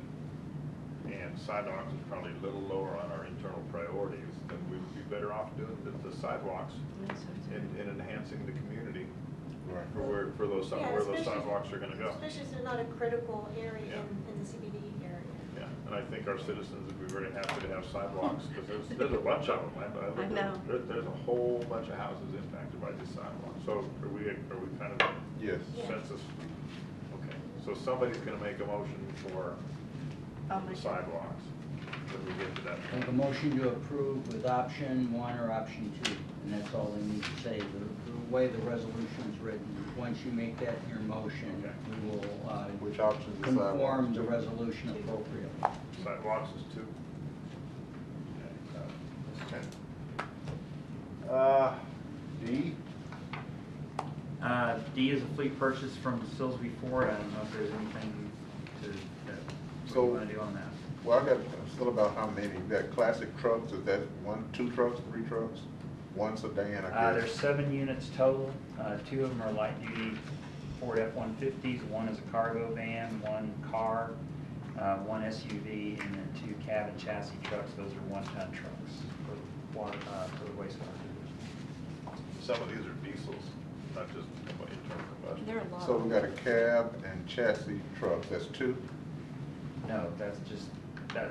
Speaker 1: and sidewalks is probably a little lower on our internal priorities, then we would be better off doing the sidewalks and enhancing the community for those,
Speaker 3: Yeah,
Speaker 1: where those
Speaker 3: especially-
Speaker 1: sidewalks are gonna go.
Speaker 3: Especially since it's not a critical area
Speaker 1: Yeah.
Speaker 3: in the CBD area.
Speaker 1: Yeah, and I think our citizens would be very happy to have sidewalks, because there's a bunch of them.
Speaker 4: I know.
Speaker 1: There's a whole bunch of houses impacted by these sidewalks. So are we kind of
Speaker 6: Yes.
Speaker 1: census? Okay, so somebody's gonna make a motion for
Speaker 4: I'll
Speaker 1: the
Speaker 4: make it.
Speaker 1: sidewalks, when we get to that
Speaker 7: Make
Speaker 1: point.
Speaker 7: a motion to approve with option 1 or option 2, and that's all they need to say. The way the resolution is written, once you make that your motion,
Speaker 1: Okay.
Speaker 7: we will
Speaker 6: Which option is
Speaker 7: conform the
Speaker 6: sidewalks?
Speaker 7: resolution appropriately.
Speaker 1: Sidewalks is 2. D?
Speaker 2: D is a fleet purchase from Silsby Ford. I don't know if there's anything that
Speaker 6: So-
Speaker 2: you want to do on that.
Speaker 6: Well, I got still about how many? You got classic trucks, is that 1, 2 trucks, 3 trucks? 1 sedan, I guess?
Speaker 2: There's 7 units total. 2 of them are light-duty Ford F-150s. 1 is a cargo van, 1 car, 1 SUV, and then 2 cab and chassis trucks. Those are 1-ton trucks for water, for the wastewater.
Speaker 1: Some of these are diesels, not just internal combustion.
Speaker 4: There are a lot.
Speaker 6: So we got a cab and chassis trucks, that's 2?
Speaker 2: No, that's just,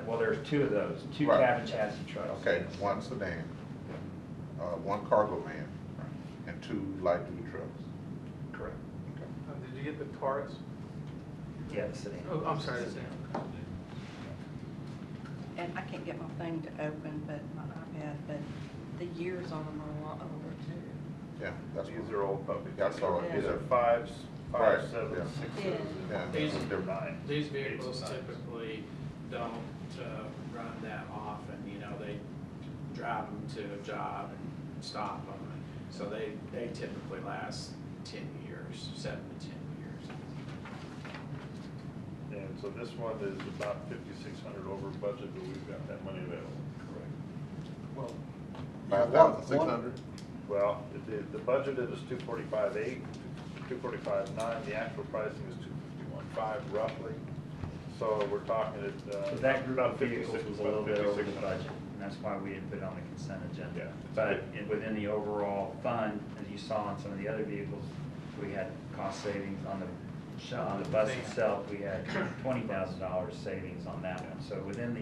Speaker 2: well, there's 2 of those, 2
Speaker 6: Right.
Speaker 2: cab and chassis trucks.
Speaker 6: Okay, 1 sedan, 1 cargo van, and 2 light duty trucks.
Speaker 2: Correct.
Speaker 6: Okay.
Speaker 10: Did you get the Taurus?
Speaker 2: Yeah, the sedan.
Speaker 10: Oh, I'm sorry, the sedan.
Speaker 4: And I can't get my thing to open, but my iPad, but the years on them are a lot older too.
Speaker 6: Yeah, that's
Speaker 1: These
Speaker 6: what,
Speaker 1: are old puppies.
Speaker 6: That's all right,
Speaker 1: These
Speaker 6: yeah.
Speaker 1: are fives,
Speaker 6: Right,
Speaker 1: five, seven,
Speaker 6: yeah.
Speaker 1: sixes,
Speaker 6: Yeah.
Speaker 1: and
Speaker 5: These-
Speaker 1: they're nine.
Speaker 5: These vehicles
Speaker 1: Eights and nines.
Speaker 5: typically don't run that often, you know, they drive them to a job and stop them. So they typically last 10 years, 7 to 10 years.
Speaker 1: And so this one is about 5,600 over budget, but we've got that money available. Correct.
Speaker 9: Well,
Speaker 6: 5,600?
Speaker 1: Well, the budgeted is 245,800, 245,900, the actual pricing is 251,500 roughly. So we're talking at,
Speaker 2: So that group
Speaker 1: about
Speaker 2: of vehicles
Speaker 1: 56,
Speaker 2: was a little bit over the
Speaker 1: 5,600.
Speaker 2: budget, and that's why we didn't put it on the consent agenda.
Speaker 1: Yeah.
Speaker 2: But within the overall fund, as you saw on some of the other vehicles, we had cost savings on the bus itself, we had $20,000 savings on that one. So within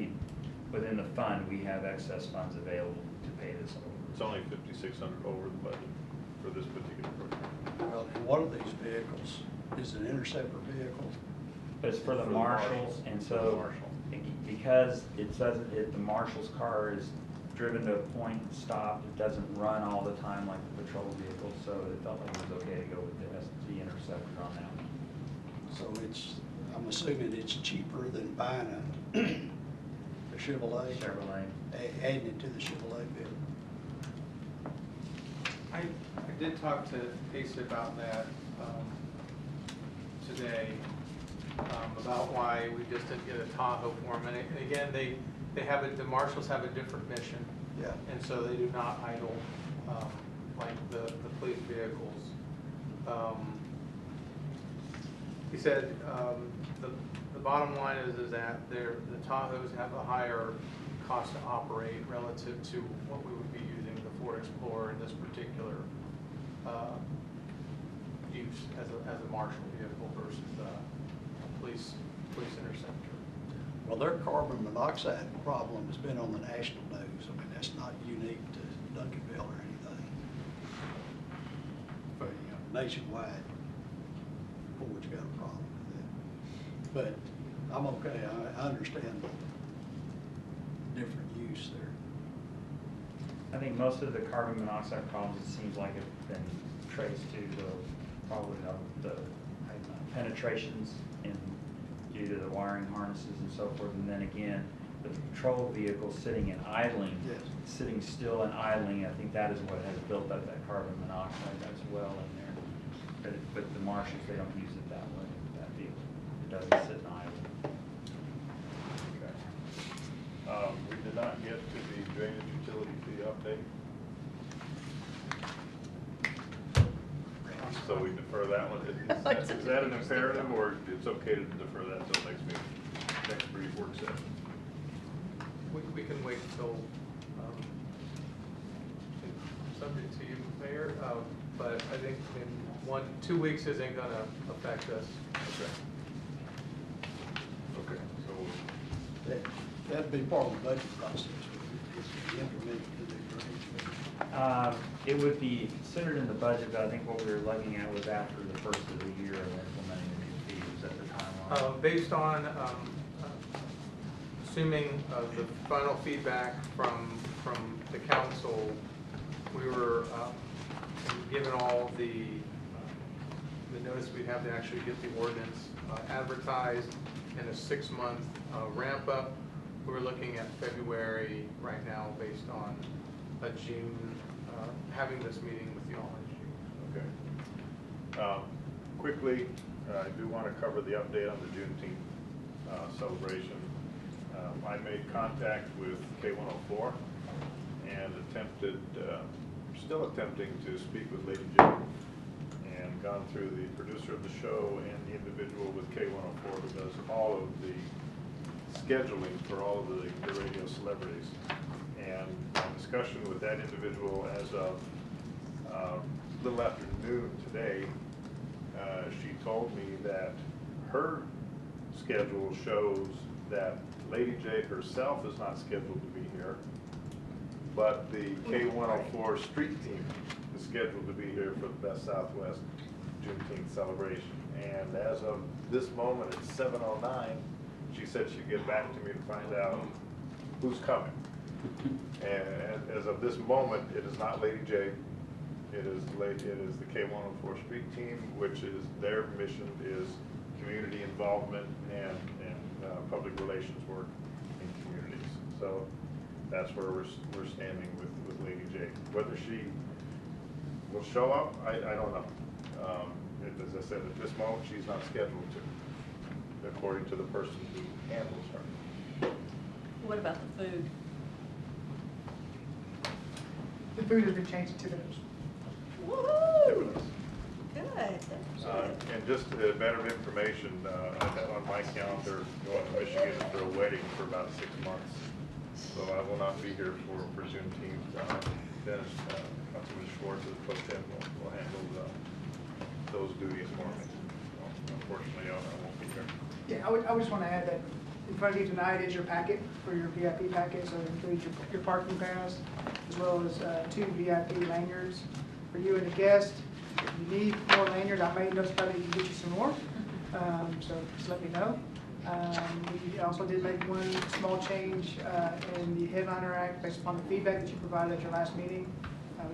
Speaker 2: the fund, we have excess funds available to pay this over.
Speaker 1: It's only 5,600 over the budget for this particular program.
Speaker 9: well, and one of these vehicles is an interceptor vehicle.
Speaker 2: But it's for the
Speaker 1: For the
Speaker 2: marshals,
Speaker 1: marshals.
Speaker 2: and
Speaker 1: For the
Speaker 2: so,
Speaker 1: marshal.
Speaker 2: because it doesn't, the marshal's car is driven to a point and stopped, it doesn't run all the time like the patrol vehicle, so it felt like it was okay to go with the Interceptor on that one.
Speaker 9: So I'm assuming it's cheaper than buying a Chevrolet.
Speaker 2: Chevrolet.
Speaker 9: Adding it to the Chevrolet bill.
Speaker 10: I did talk to Asa about that today, about why we just didn't get a Tahoe for them. And again, the marshals have a different mission.
Speaker 9: Yeah.
Speaker 10: And so they do not idle like the police vehicles. He said the bottom line is that the Tahoes have a higher cost to operate relative to what we would be using the Ford Explorer in this particular use as a marshal vehicle versus a police interceptor.
Speaker 9: Well, their carbon monoxide problem has been on the national news. I mean, that's not unique to Duncanville or anything. But, you know, nationwide, Ford's got a problem with it. But I'm okay. I understand the different use there.
Speaker 2: I think most of the carbon monoxide problems, it seems like have been traced to probably the penetrations in due to the wiring harnesses and so forth. And then again, the patrol vehicles sitting and idling,
Speaker 9: Yes.
Speaker 2: sitting still and idling, I think that is what has built up that carbon monoxide as well in there. But the marshals, they don't use it that way, that vehicle. It doesn't sit and idle.
Speaker 1: Okay. We did not get to the drainage utility fee update. So we defer that one. Is that an imperative, or it's okay to defer that until next meeting, next brief work session?
Speaker 10: We can wait until, subject to you, Mayor, but I think in 2 weeks isn't gonna affect us.
Speaker 1: Okay. Okay, so
Speaker 9: That'd be part of the budget process. It's implemented to the drainage.
Speaker 2: It would be considered in the budget, but I think what we were looking at was after the first of the year of implementing the new fees at the timeline.
Speaker 10: Based on, assuming the final feedback from the council, we were given all the notice we'd have to actually get the ordinance advertised in a 6-month ramp up. We're looking at February right now based on a June, having this meeting with you all in June.
Speaker 1: Okay. Quickly, I do want to cover the update on the Juneteenth celebration. I made contact with K104 and still attempting to speak with Lady J, and gone through the producer of the show and the individual with K104 who does all of the scheduling for all of the radio celebrities. And my discussion with that individual as of a little after noon today, she told me that her schedule shows that Lady J herself is not scheduled to be here, but the K104 street team is scheduled to be here for the Best Southwest Juneteenth celebration. And as of this moment, at 7:09, she said she'd get back to me to find out who's coming. And as of this moment, it is not Lady J, It is the K-104 street team, which is, their mission is community involvement and public relations work in communities. So that's where we're standing with Lady J. Whether she will show up, I don't know. As I said, at this moment, she's not scheduled to, according to the person who handles her.
Speaker 4: What about the food?
Speaker 12: The food has been changed to those.
Speaker 4: Woo-hoo! Good, that's good.
Speaker 1: And just a matter of information, I have on my calendar going to Michigan for a wedding for about 6 months. So I will not be here for Juneteenth. Dennis, Councilman Schwartz, as Pro Tem, will handle those duties for me. So unfortunately, I won't be here.
Speaker 12: Yeah, I would just want to add that in front of you tonight is your packet for your VIP packet, so it includes your parking pass, as well as 2 VIP lanyards for you and the guest. If you need more lanyards, I may notify that you can get you some more, so just let me know. We also did make one small change in the Headliner Act based upon the feedback that you provided at your last meeting.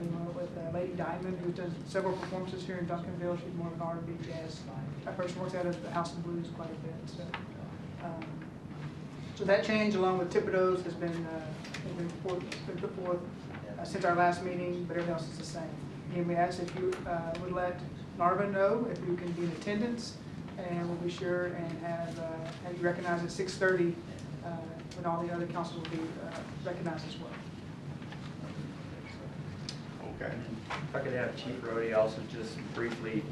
Speaker 12: We went with Lady Diamond, who's done several performances here in Duncanville. She's more of an R&B jazz. That person works out of the House of Blues quite a bit. So that change, along with Thibodeau's, has been put forth since our last meeting, but everything else is the same. Again, we ask if you would let Narva know if you can be in attendance, and we'll be sure and have you recognized at 6:30 when all the other councils will be recognized as well.
Speaker 1: Okay.
Speaker 2: If I could have Chief Rhodey also just briefly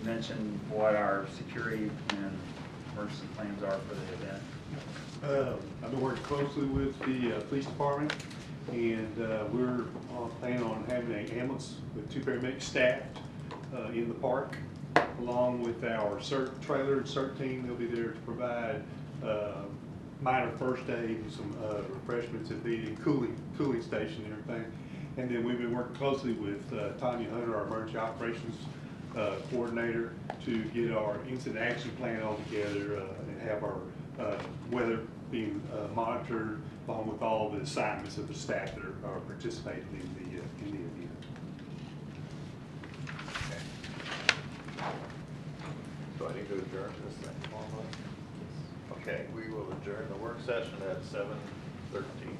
Speaker 2: mention what our security and emergency plans are for the event.
Speaker 13: I've been working closely with the police department, and we're planning on having an ambulance with 2 paramedics staffed in the park, along with our CERT trailer and CERT team. They'll be there to provide minor first aid and some refreshments at the cooling station and everything. And then we've been working closely with Tanya Hunter, our emergency operations coordinator, to get our incident action plan all together and have our weather being monitored, along with all the assignments of the staff that are participating in the event.
Speaker 1: So I need to adjourn this thing formally? Okay, we will adjourn the work session at 7:13.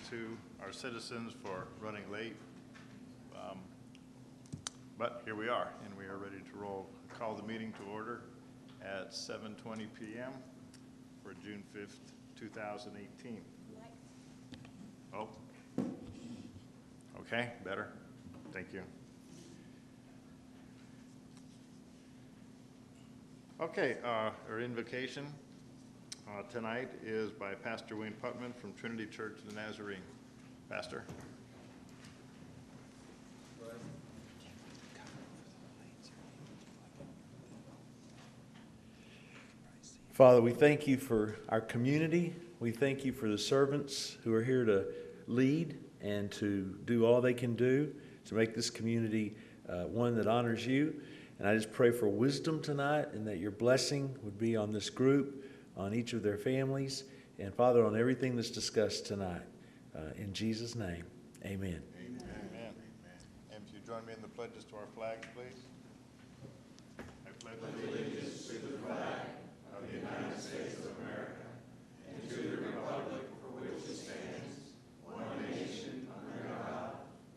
Speaker 1: To our citizens for running late, but here we are, and we are ready to roll. I call the meeting to order at 7:20 p.m. for June 5th, 2018. Oh, okay, better. Thank you. Okay, our invocation tonight is by Pastor Wayne Putman from Trinity Church of the Nazarene. Pastor.
Speaker 14: Father, we thank you for our community. We thank you for the servants who are here to lead and to do all they can do to make this community one that honors you. And I just pray for wisdom tonight, and that your blessing would be on this group, on each of their families, and Father, on everything that's discussed tonight. In Jesus' name, amen.
Speaker 1: Amen. Amen. And if you join me in the pledges to our flags, please. I pledge allegiance to the flag of the United States of America and to the republic for which it stands, one nation under God,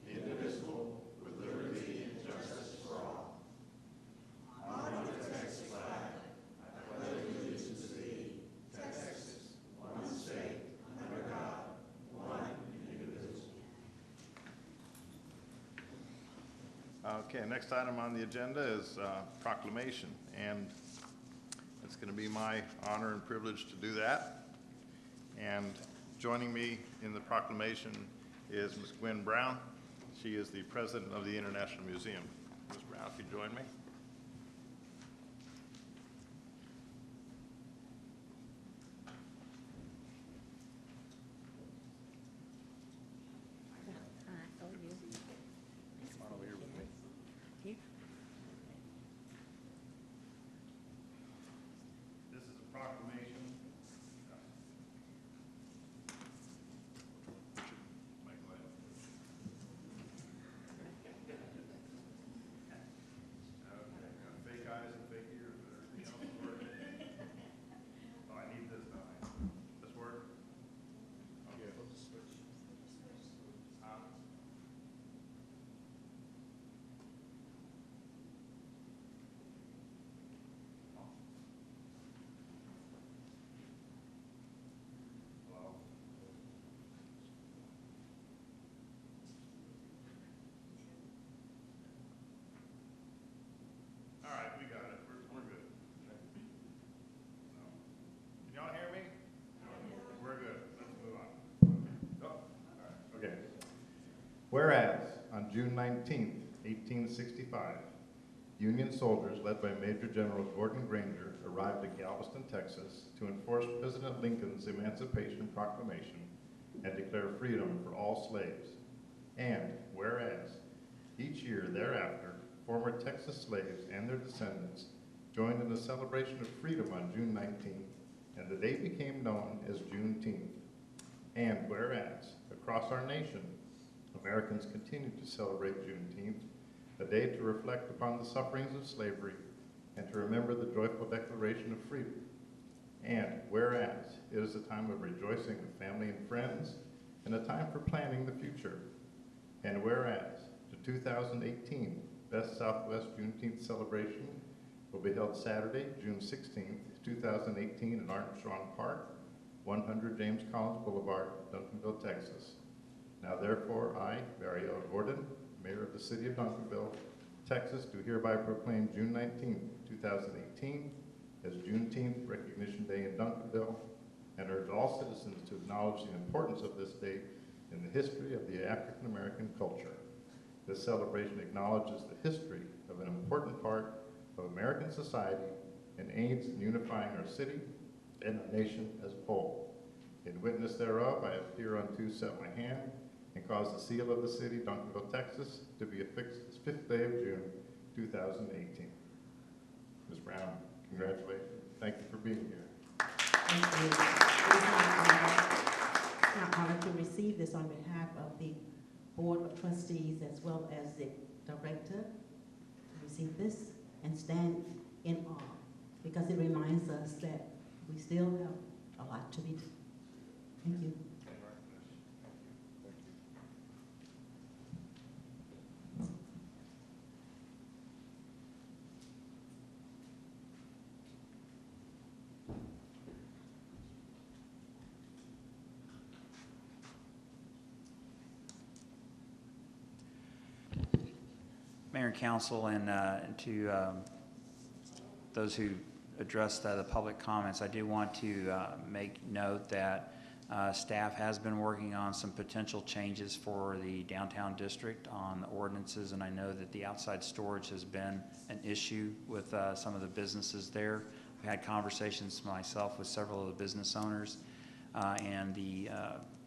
Speaker 1: indivisible, with liberty and justice for all. I honor the Texas flag. I pledge allegiance to thee, Texas, one state, under God, one indivisible. Okay, next item on the agenda is proclamation, and it's going to be my honor and privilege to do that. And joining me in the proclamation is Ms. Gwen Brown. She is the president of the International Museum. Ms. Brown, if you join me. Come on over here with me. Whereas on June 19th, 1865, Union soldiers led by Major General Gordon Granger arrived at Galveston, Texas to enforce President Lincoln's Emancipation Proclamation and declare freedom for all slaves. And whereas each year thereafter, former Texas slaves and their descendants joined in the celebration of freedom on June 19th, and the day became known as Juneteenth. And whereas across our nation, Americans continue to celebrate Juneteenth, a day to reflect upon the sufferings of slavery and to remember the joyful declaration of freedom. And whereas it is a time of rejoicing with family and friends and a time for planning the future. And whereas the 2018 Best Southwest Juneteenth celebration will be held Saturday, June 16th, 2018 in Armstrong Park, 100 James Collins Boulevard, Duncanville, Texas. Now therefore, I, Barry L. Gordon, Mayor of the City of Duncanville, Texas, do hereby proclaim June 19, 2018 as Juneteenth Recognition Day in Duncanville, and urge all citizens to acknowledge the importance of this day in the history of the African American culture. This celebration acknowledges the history of an important part of American society and aids in unifying our city and our nation as a whole. In witness thereof, I have hereunto set my hand and caused the seal of the city, Duncanville, Texas, to be affixed this 5th day of June, 2018. Ms. Brown, congratulations. Thank you for being here.
Speaker 15: Thank you. It's an honor to receive this on behalf of the Board of Trustees as well as the Director, to receive this and stand in awe, because it reminds us that we still have a lot to be done. Thank you.
Speaker 2: Mayor and Council, and to those who addressed the public comments, I do want to make note that staff has been working on some potential changes for the downtown district on the ordinances, and I know that the outside storage has been an issue with some of the businesses there. I've had conversations myself with several of the business owners, and the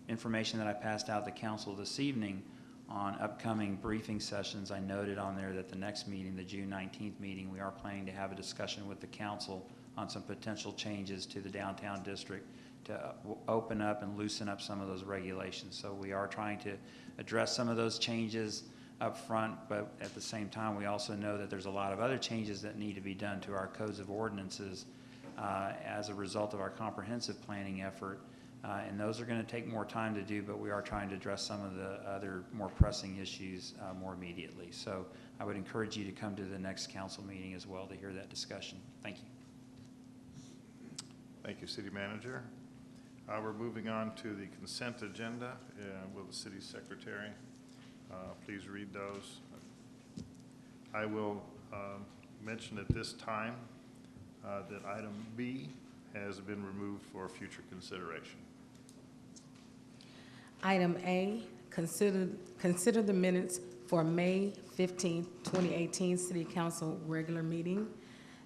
Speaker 2: information that I passed out to council this evening on upcoming briefing sessions, I noted on there that the next meeting, the June 19th meeting, we are planning to have a discussion with the council on some potential changes to the downtown district to open up and loosen up some of those regulations. So we are trying to address some of those changes up front, but at the same time, we also know that there's a lot of other changes that need to be done to our codes of ordinances as a result of our comprehensive planning effort. And those are going to take more time to do, but we are trying to address some of the other more pressing issues more immediately. So I would encourage you to come to the next council meeting as well to hear that discussion. Thank you.
Speaker 1: Thank you, City Manager. We're moving on to the consent agenda. Will the City Secretary please read those? I will mention at this time that item B has been removed for future consideration.
Speaker 16: Item A, consider the minutes for May 15, 2018 City Council regular meeting.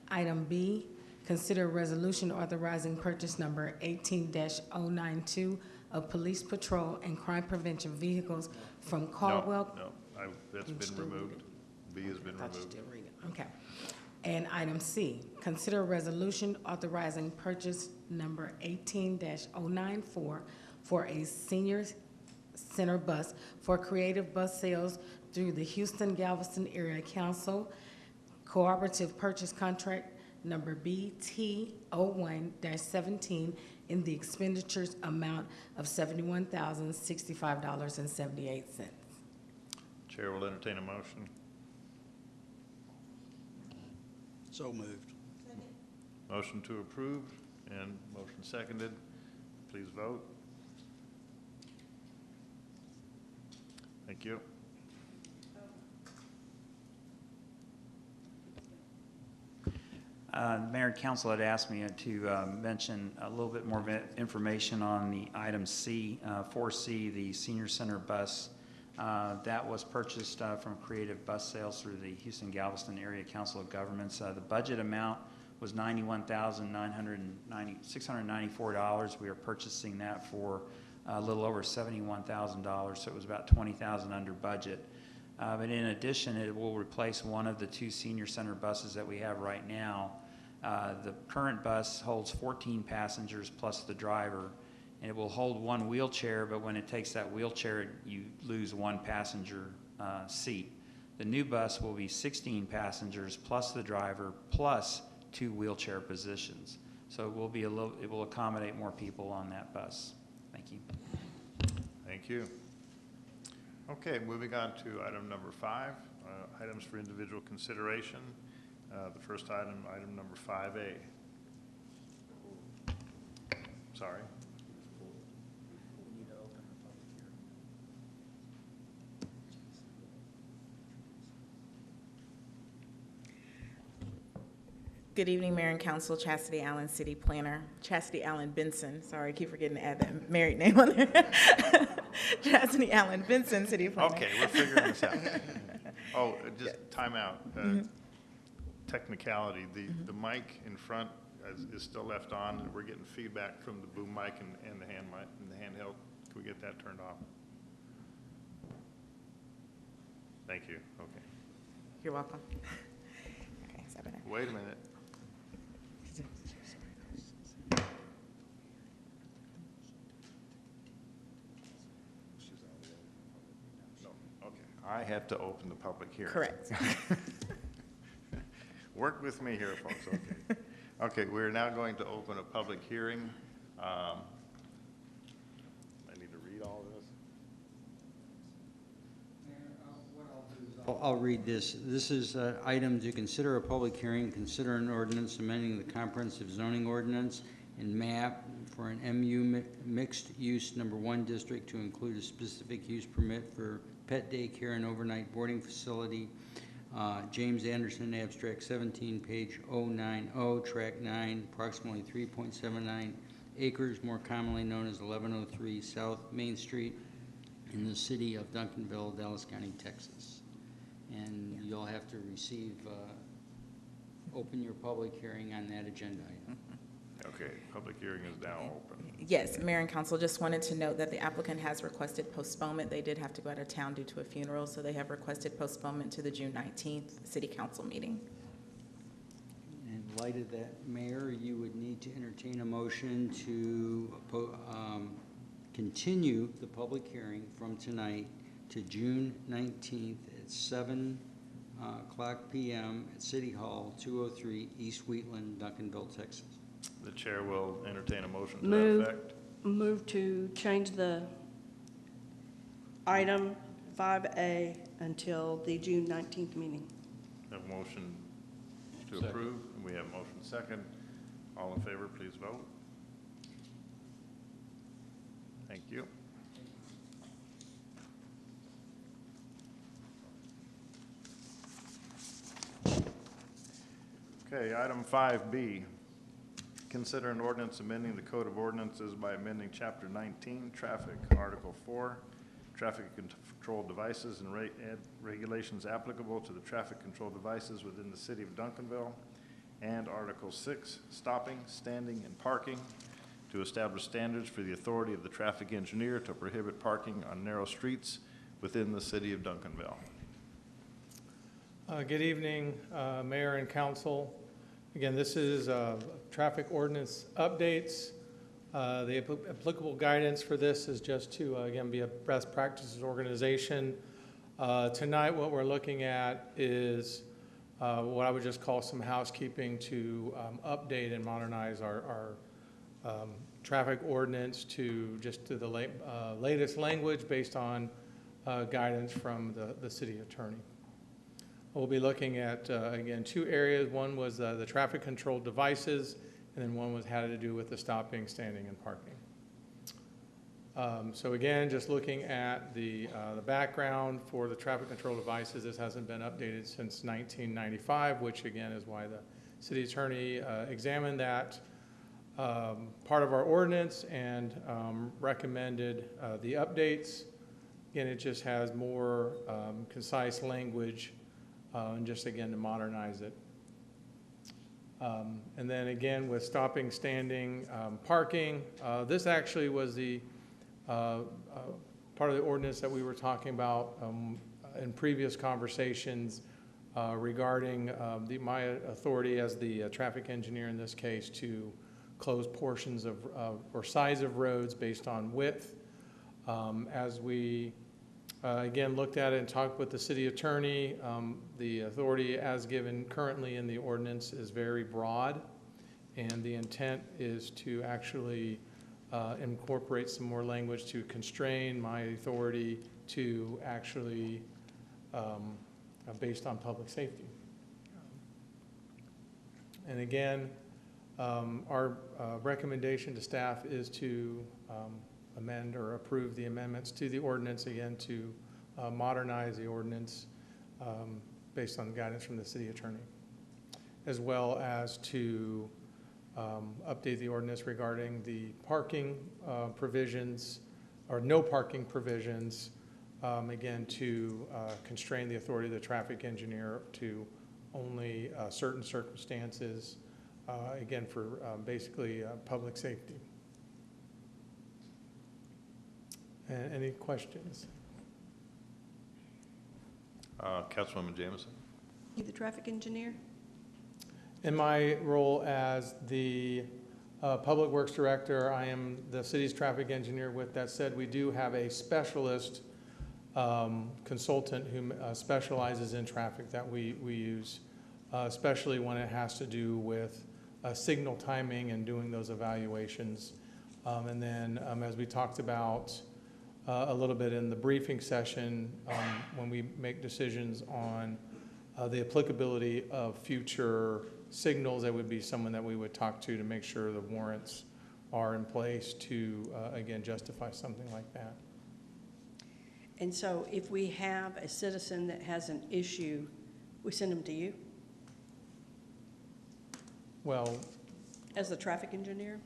Speaker 16: Item B, consider a resolution authorizing purchase number 18-092 of police patrol and crime prevention vehicles from Caldwell.
Speaker 1: No, that's been removed. B has been removed.
Speaker 16: Okay. And item C, consider a resolution authorizing purchase number 18-094 for a senior center bus for creative bus sales through the Houston-Galveston Area Council, cooperative purchase contract number BT01-17 in the expenditures amount of $71,065.78.
Speaker 1: Chair will entertain a motion.
Speaker 9: So moved.
Speaker 3: Second.
Speaker 1: Motion to approve and motion seconded. Please vote. Thank you.
Speaker 2: Mayor and Council had asked me to mention a little bit more information on the item C, 4C, the senior center bus That was purchased from Creative Bus Sales through the Houston Galveston Area Council of Governments. The budget amount was $91,694. We are purchasing that for a little over $71,000, so it was about $20,000 under budget. But in addition, it will replace one of the 2 senior center buses that we have right now. The current bus holds 14 passengers plus the driver, and it will hold 1 wheelchair, but when it takes that wheelchair, you lose 1 passenger seat. The new bus will be 16 passengers plus the driver plus 2 wheelchair positions. So it will be it will accommodate more people on that bus. Thank you.
Speaker 1: Thank you. Okay, moving on to item number 5, items for individual consideration. The first item number 5A. Sorry.
Speaker 17: Good evening, Mayor and Council. Chastity Allen, City Planner. Chastity Allen Benson. Sorry, I keep forgetting to add that married name on there. Chastity Allen Benson, City Planner.
Speaker 1: Okay, we're figuring this out. Oh, just time out. Technicality, the mic in front is still left on, and we're getting feedback from the boom mic and the hand mic and the handheld. Can we get that turned off? Thank you. Okay.
Speaker 17: You're welcome. Okay, is that better?
Speaker 1: Wait a minute. No, okay. I have to open the public hearing.
Speaker 17: Correct.
Speaker 1: Work with me here, folks. Okay. Okay, we're now going to open a public hearing. I need to read all of this.
Speaker 7: I'll read this. This is item to consider a public hearing, consider an ordinance amending the comprehensive zoning ordinance and map for an MU mixed use number 1 district to include a specific use permit for pet daycare and overnight boarding facility. James Anderson, abstract 17, page 090, track 9, approximately 3.79 acres, more commonly known as 1103 South Main Street in the city of Duncanville, Dallas County, Texas. And you'll have to open your public hearing on that agenda item.
Speaker 1: Okay, public hearing is now open.
Speaker 17: Yes, Mayor and Council, just wanted to note that the applicant has requested postponement. They did have to go out of town due to a funeral, so they have requested postponement to the June 19th City Council meeting.
Speaker 7: In light of that, Mayor, you would need to entertain a motion to continue the public hearing from tonight to June 19th at 7 o'clock p.m. at City Hall, 203 East Wheatland, Duncanville, Texas.
Speaker 1: The chair will entertain a motion to that effect.
Speaker 4: Move to change the item 5A until the June 19th meeting.
Speaker 1: Have a motion to approve, and we have a motion second. All in favor, please vote. Thank you. Okay, item 5B. Consider an ordinance amending the Code of Ordinances by amending Chapter 19, Traffic, Article 4, Traffic Control Devices and regulations applicable to the traffic control devices within the city of Duncanville, and Article 6, Stopping, Standing, and Parking, to establish standards for the authority of the traffic engineer to prohibit parking on narrow streets within the city of Duncanville.
Speaker 10: Good evening, Mayor and Council. Again, this is traffic ordinance updates. The applicable guidance for this is just to, again, be a best practices organization. Tonight, what we're looking at is what I would just call some housekeeping to update and modernize our traffic ordinance to the latest language based on guidance from the city attorney. We'll be looking at, again, 2 areas. One was the traffic control devices, and then one had to do with the stopping, standing, and parking. So again, just looking at the background for the traffic control devices, this hasn't been updated since 1995, which again is why the city attorney examined that part of our ordinance and recommended the updates. Again, it just has more concise language, and just again to modernize it. And then again with stopping, standing, parking, this actually was the part of the ordinance that we were talking about in previous conversations regarding my authority as the traffic engineer in this case to close portions of or size of roads based on width. As we again looked at it and talked with the city attorney, the authority as given currently in the ordinance is very broad, and the intent is to actually incorporate some more language to constrain my authority to actually based on public safety. And again, our recommendation to staff is to amend or approve the amendments to the ordinance, again, to modernize the ordinance based on guidance from the city attorney, as well as to update the ordinance regarding the parking provisions, or no parking provisions, again, to constrain the authority of the traffic engineer to only certain circumstances, again, for basically public safety. And any questions?
Speaker 1: Councilwoman Jamison.
Speaker 4: You the traffic engineer?
Speaker 10: In my role as the Public Works Director, I am the city's traffic engineer. With that said, we do have a specialist consultant who specializes in traffic that we use, especially when it has to do with signal timing and doing those evaluations. And then as we talked about a little bit in the briefing session, when we make decisions on the applicability of future signals, that would be someone that we would talk to make sure the warrants are in place to, again, justify something like that.
Speaker 4: And so if we have a citizen that has an issue, we send them to you
Speaker 10: Well,
Speaker 4: as the traffic engineer?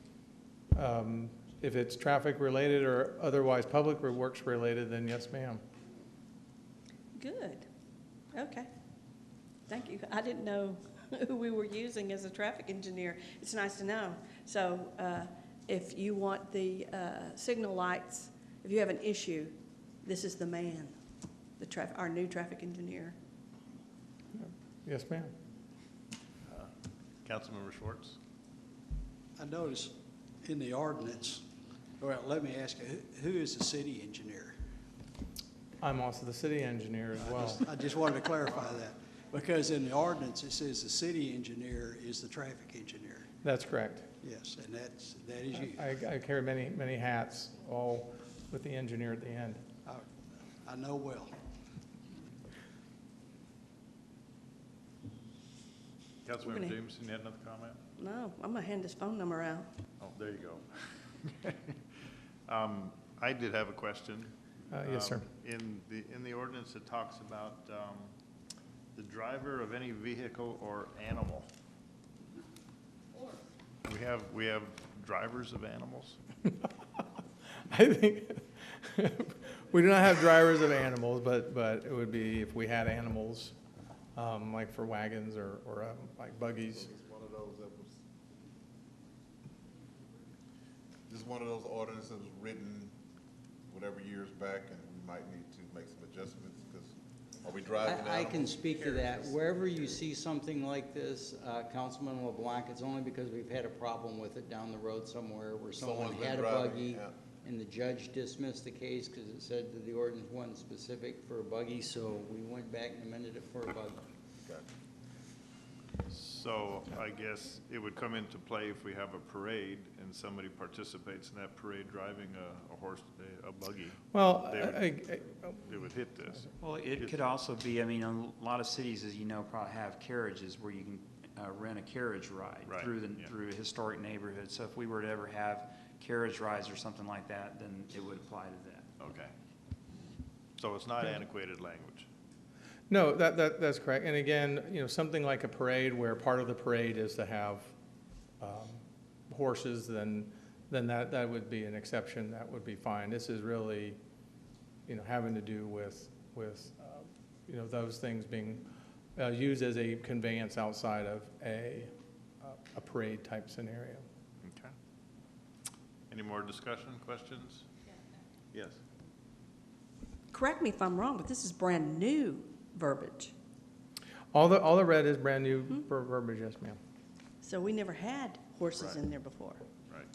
Speaker 10: if it's traffic related or otherwise public works related, then yes, ma'am.
Speaker 4: Good. Okay. Thank you. I didn't know who we were using as a traffic engineer. It's nice to know. So if you want the signal lights, if you have an issue, this is the man, our new traffic engineer.
Speaker 10: Yes, ma'am.
Speaker 1: Councilmember Schwartz.
Speaker 9: I noticed in the ordinance, well, let me ask you, who is the city engineer?
Speaker 10: I'm also the city engineer as well.
Speaker 9: I just wanted to clarify that, because in the ordinance, it says the city engineer is the traffic engineer.
Speaker 10: That's correct.
Speaker 9: Yes, and that is you.
Speaker 10: I carry many hats, all with the engineer at the end.
Speaker 9: I know well.
Speaker 1: Councilmember Jameson, you had another comment?
Speaker 4: No, I'm gonna hand his phone number out.
Speaker 1: Oh, there you go. I did have a question.
Speaker 10: Yes, sir.
Speaker 1: In the ordinance, it talks about the driver of any vehicle or animal. We have drivers of animals?
Speaker 10: I think we do not have drivers of animals, but it would be if we had animals, like for wagons or like buggies.
Speaker 6: One of those that was, this is one of those ordinances written whatever years back, and we might need to make some adjustments, because are we driving
Speaker 7: I
Speaker 6: animals?
Speaker 7: can speak to that. Wherever you see something like this, Councilman LeBlanc, it's only because we've had a problem with it down the road somewhere where someone
Speaker 6: Someone's been
Speaker 7: had a
Speaker 6: driving,
Speaker 7: buggy
Speaker 6: yeah.
Speaker 7: and the judge dismissed the case because it said that the ordinance wasn't specific for a buggy, so we went back and amended it for a buggy.
Speaker 1: So I guess it would come into play if we have a parade and somebody participates in that parade driving a horse, a buggy.
Speaker 10: Well,
Speaker 1: It would hit this.
Speaker 2: Well, it could also be, I mean, a lot of cities, as you know, probably have carriages where you can rent a carriage ride
Speaker 1: Right,
Speaker 2: through
Speaker 1: yeah.
Speaker 2: through a historic neighborhood. So if we were to ever have carriage rides or something like that, then it would apply to that.
Speaker 1: Okay. So it's not antiquated language.
Speaker 10: No, that's correct. And again, something like a parade where part of the parade is to have horses, then that would be an exception. That would be fine. This is really, having to do with those things being used as a conveyance outside of a parade type scenario.
Speaker 1: Okay. Any more discussion, questions? Yes.
Speaker 18: Correct me if I'm wrong, but this is brand new verbiage.
Speaker 10: All the red is brand new verbiage, yes, ma'am.
Speaker 18: So we never had horses
Speaker 1: Right.
Speaker 18: in there before.
Speaker 1: Right.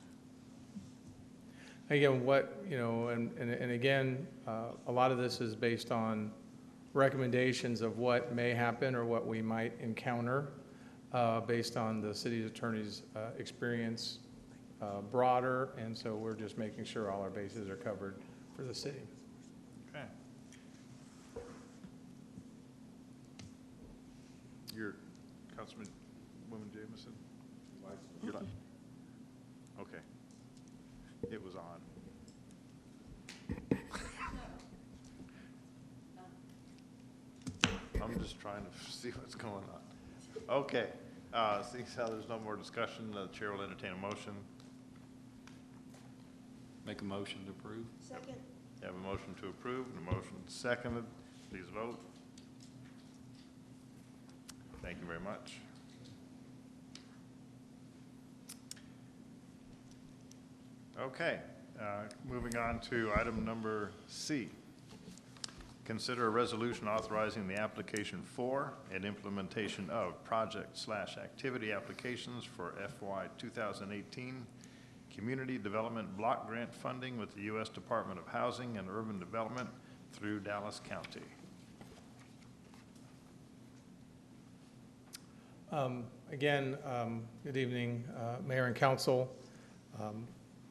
Speaker 10: Again, and again, a lot of this is based on recommendations of what may happen or what we might encounter based on the city attorney's experience broader, and so we're just making sure all our bases are covered for the city.
Speaker 1: Okay. You're Councilman Woman Jameson? You're not? Okay. It was on. I'm just trying to see what's going on. Okay. Seeing how there's no more discussion, the chair will entertain a motion.
Speaker 11: Make a motion to approve.
Speaker 3: Second.
Speaker 1: You have a motion to approve and a motion seconded. Please vote. Thank you very much. Okay, moving on to item number C. Consider a resolution authorizing the application for and implementation of project/activity applications for FY 2018 Community Development Block Grant funding with the U.S. Department of Housing and Urban Development through Dallas County.
Speaker 10: Good evening, Mayor and Council.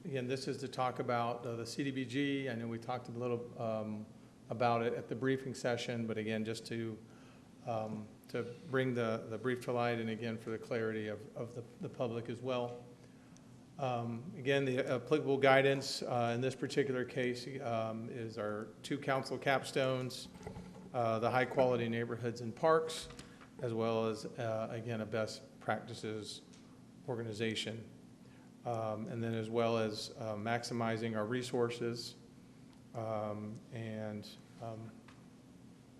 Speaker 10: Again, this is to talk about the CDBG. I know we talked a little about it at the briefing session, but again, just to bring the brief to light and again for the clarity of the public as well. Again, the applicable guidance in this particular case is our 2 council capstones, the high quality neighborhoods and parks, as well as, again, a best practices organization. And then as well as maximizing our resources and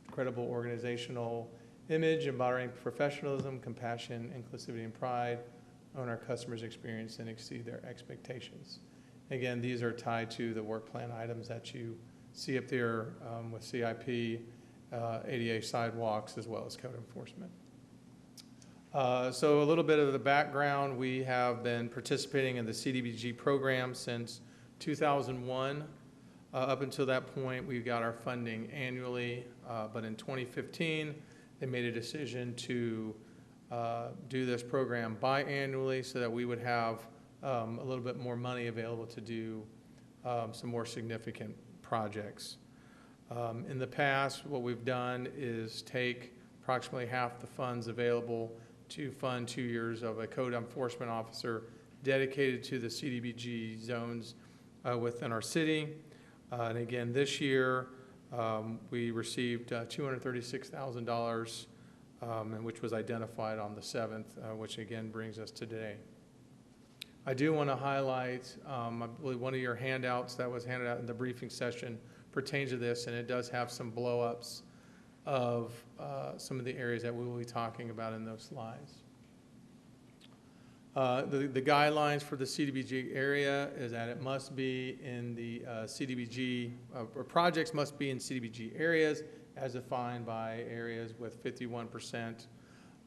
Speaker 10: credible organizational image, embodying professionalism, compassion, inclusivity, and pride, own our customers' experience and exceed their expectations. Again, these are tied to the work plan items that you see up there with CIP, ADA sidewalks, as well as code enforcement. So a little bit of the background, we have been participating in the CDBG program since 2001. Up until that point, we got our funding annually, but in 2015, they made a decision to do this program biannually so that we would have a little bit more money available to do some more significant projects. In the past, what we've done is take approximately half the funds available to fund 2 years of a code enforcement officer dedicated to the CDBG zones within our city. And again, this year, we received $236,000, and which was identified on the 7th, which again brings us to today. I do want to highlight, I believe one of your handouts that was handed out in the briefing session pertains to this, and it does have some blow-ups of some of the areas that we will be talking about in those slides. The guidelines for the CDBG area is that it must be in the CDBG, or projects must be in CDBG areas as defined by areas with 51%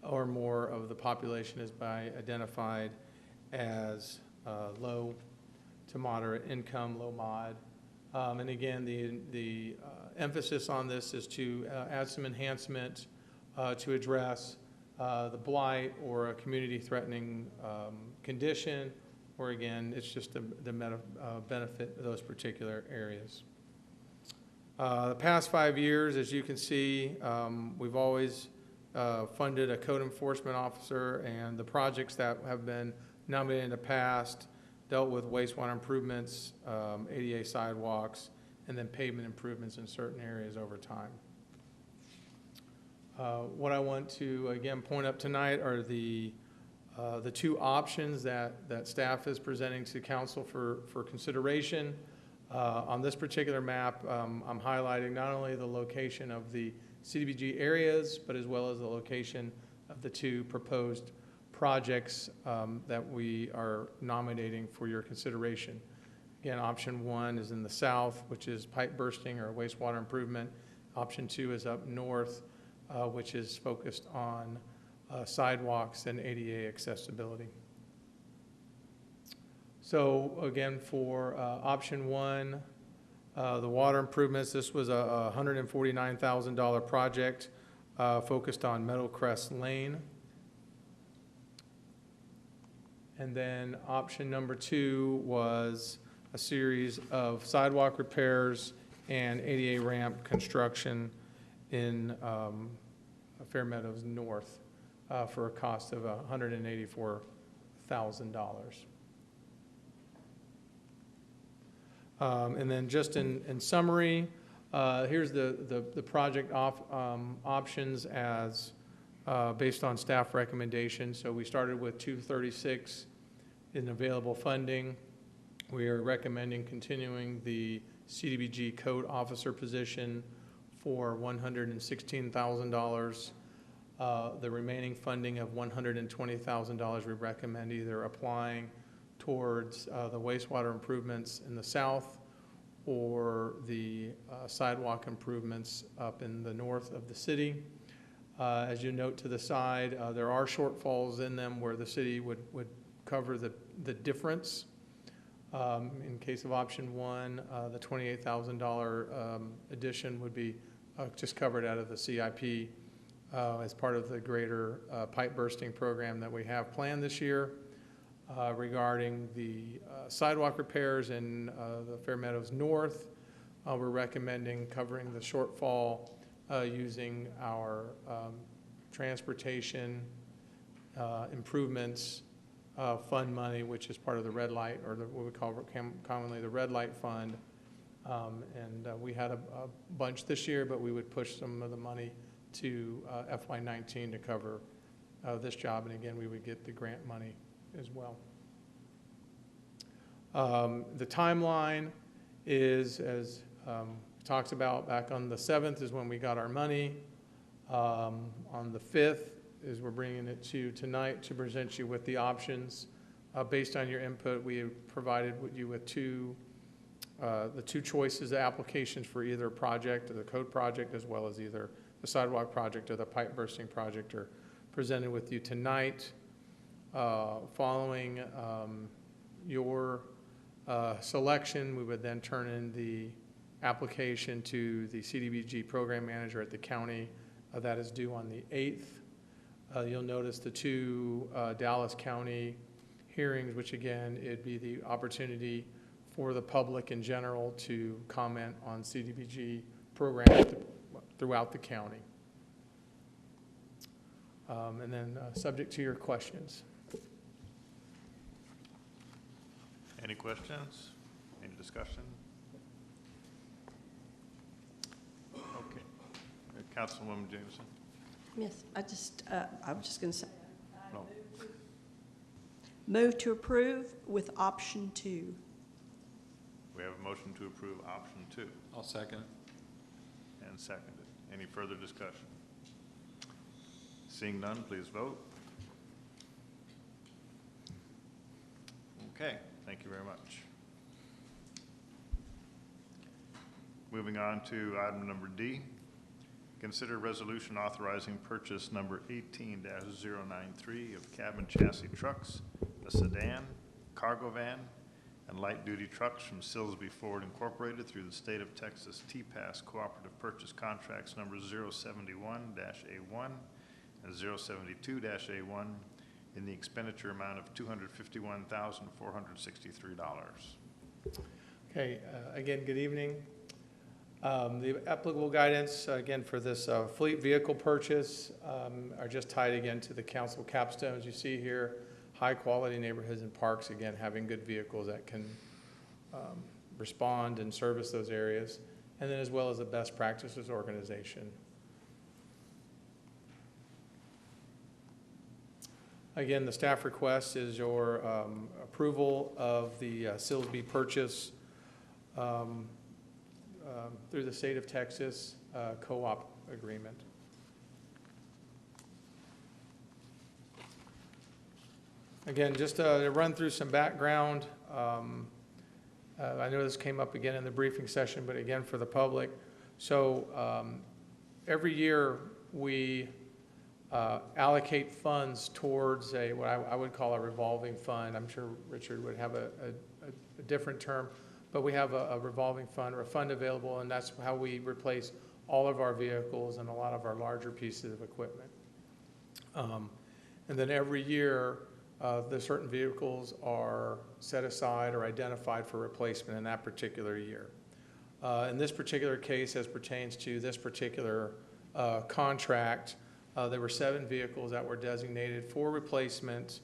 Speaker 10: or more of the population is identified as low to moderate income, low mod. And again, the emphasis on this is to add some enhancement to address the blight or a community-threatening condition, or again, it's just the benefit of those particular areas. The past 5 years, as you can see, we've always funded a code enforcement officer, and the projects that have been nominated in the past dealt with wastewater improvements, ADA sidewalks, and then pavement improvements in certain areas over time. What I want to, again, point up tonight are the 2 options that staff is presenting to council for consideration. On this particular map, I'm highlighting not only the location of the CDBG areas, but as well as the location of the two proposed projects that we are nominating for your consideration. Again, option 1 is in the south, which is pipe bursting or wastewater improvement. Option 2 is up north, which is focused on sidewalks and ADA accessibility. So again, for option 1, the water improvements, this was a $149,000 project focused on Meadowcrest Lane. And then option number 2 was a series of sidewalk repairs and ADA ramp construction in Fair Meadows North for a cost of $184,000. And then just in summary, here's the project options as based on staff recommendations. So we started with 236 in available funding. We are recommending continuing the CDBG code officer position for $116,000. The remaining funding of $120,000 we recommend either applying towards the wastewater improvements in the south or the sidewalk improvements up in the north of the city. As you note to the side, there are shortfalls in them where the city would cover the difference. In case of option 1, the $28,000 addition would be just covered out of the CIP as part of the greater pipe bursting program that we have planned this year. Regarding the sidewalk repairs in the Fair Meadows North, we're recommending covering the shortfall using our transportation improvements fund money, which is part of the red light, or what we call commonly the red light fund. We had a bunch this year, but we would push some of the money to FY19 to cover this job, and again, we would get the grant money as well. The timeline is, as talked about, back on the 7th is when we got our money. On the 5th is we're bringing it to you tonight to present you with the options. Based on your input, we have provided you with the two choices of applications for either project, or the code project, as well as either the sidewalk project or the pipe bursting project are presented with you tonight. Following your selection, we would then turn in the application to the CDBG program manager at the county. That is due on the 8th. You'll notice the two Dallas County hearings, which again, it'd be the opportunity for the public in general to comment on CDBG programs throughout the county. And then subject to your questions.
Speaker 1: Any questions? Any discussion? Okay. Councilwoman Jameson.
Speaker 18: Yes, I was just going to say,
Speaker 1: No.
Speaker 18: move to approve with option 2.
Speaker 1: We have a motion to approve option 2.
Speaker 11: I'll second it.
Speaker 1: And seconded. Any further discussion? Seeing none, please vote. Okay, thank you very much. Moving on to item number D. Consider resolution authorizing purchase number 18-093 of cab and chassis trucks, a sedan, cargo van, and light-duty trucks from Silsby Ford Incorporated through the State of Texas T-Pass Cooperative Purchase Contracts number 071-A1 and 072-A1 in the expenditure amount of $251,463.
Speaker 10: Okay, again, good evening. The applicable guidance, again, for this fleet vehicle purchase are just tied again to the council capstones you see here. High-quality neighborhoods and parks, again, having good vehicles that can respond and service those areas, and then as well as a best practices organization. Again, the staff request is your approval of the Silsby purchase through the state of Texas co-op agreement. Again, just to run through some background, I know this came up again in the briefing session, but again for the public. So every year we allocate funds towards what I would call a revolving fund. I'm sure Richard would have a different term, but we have a revolving fund or a fund available, and that's how we replace all of our vehicles and a lot of our larger pieces of equipment. And then every year, the certain vehicles are set aside or identified for replacement in that particular year. In this particular case, as pertains to this particular contract, there were 7 vehicles that were designated for replacement,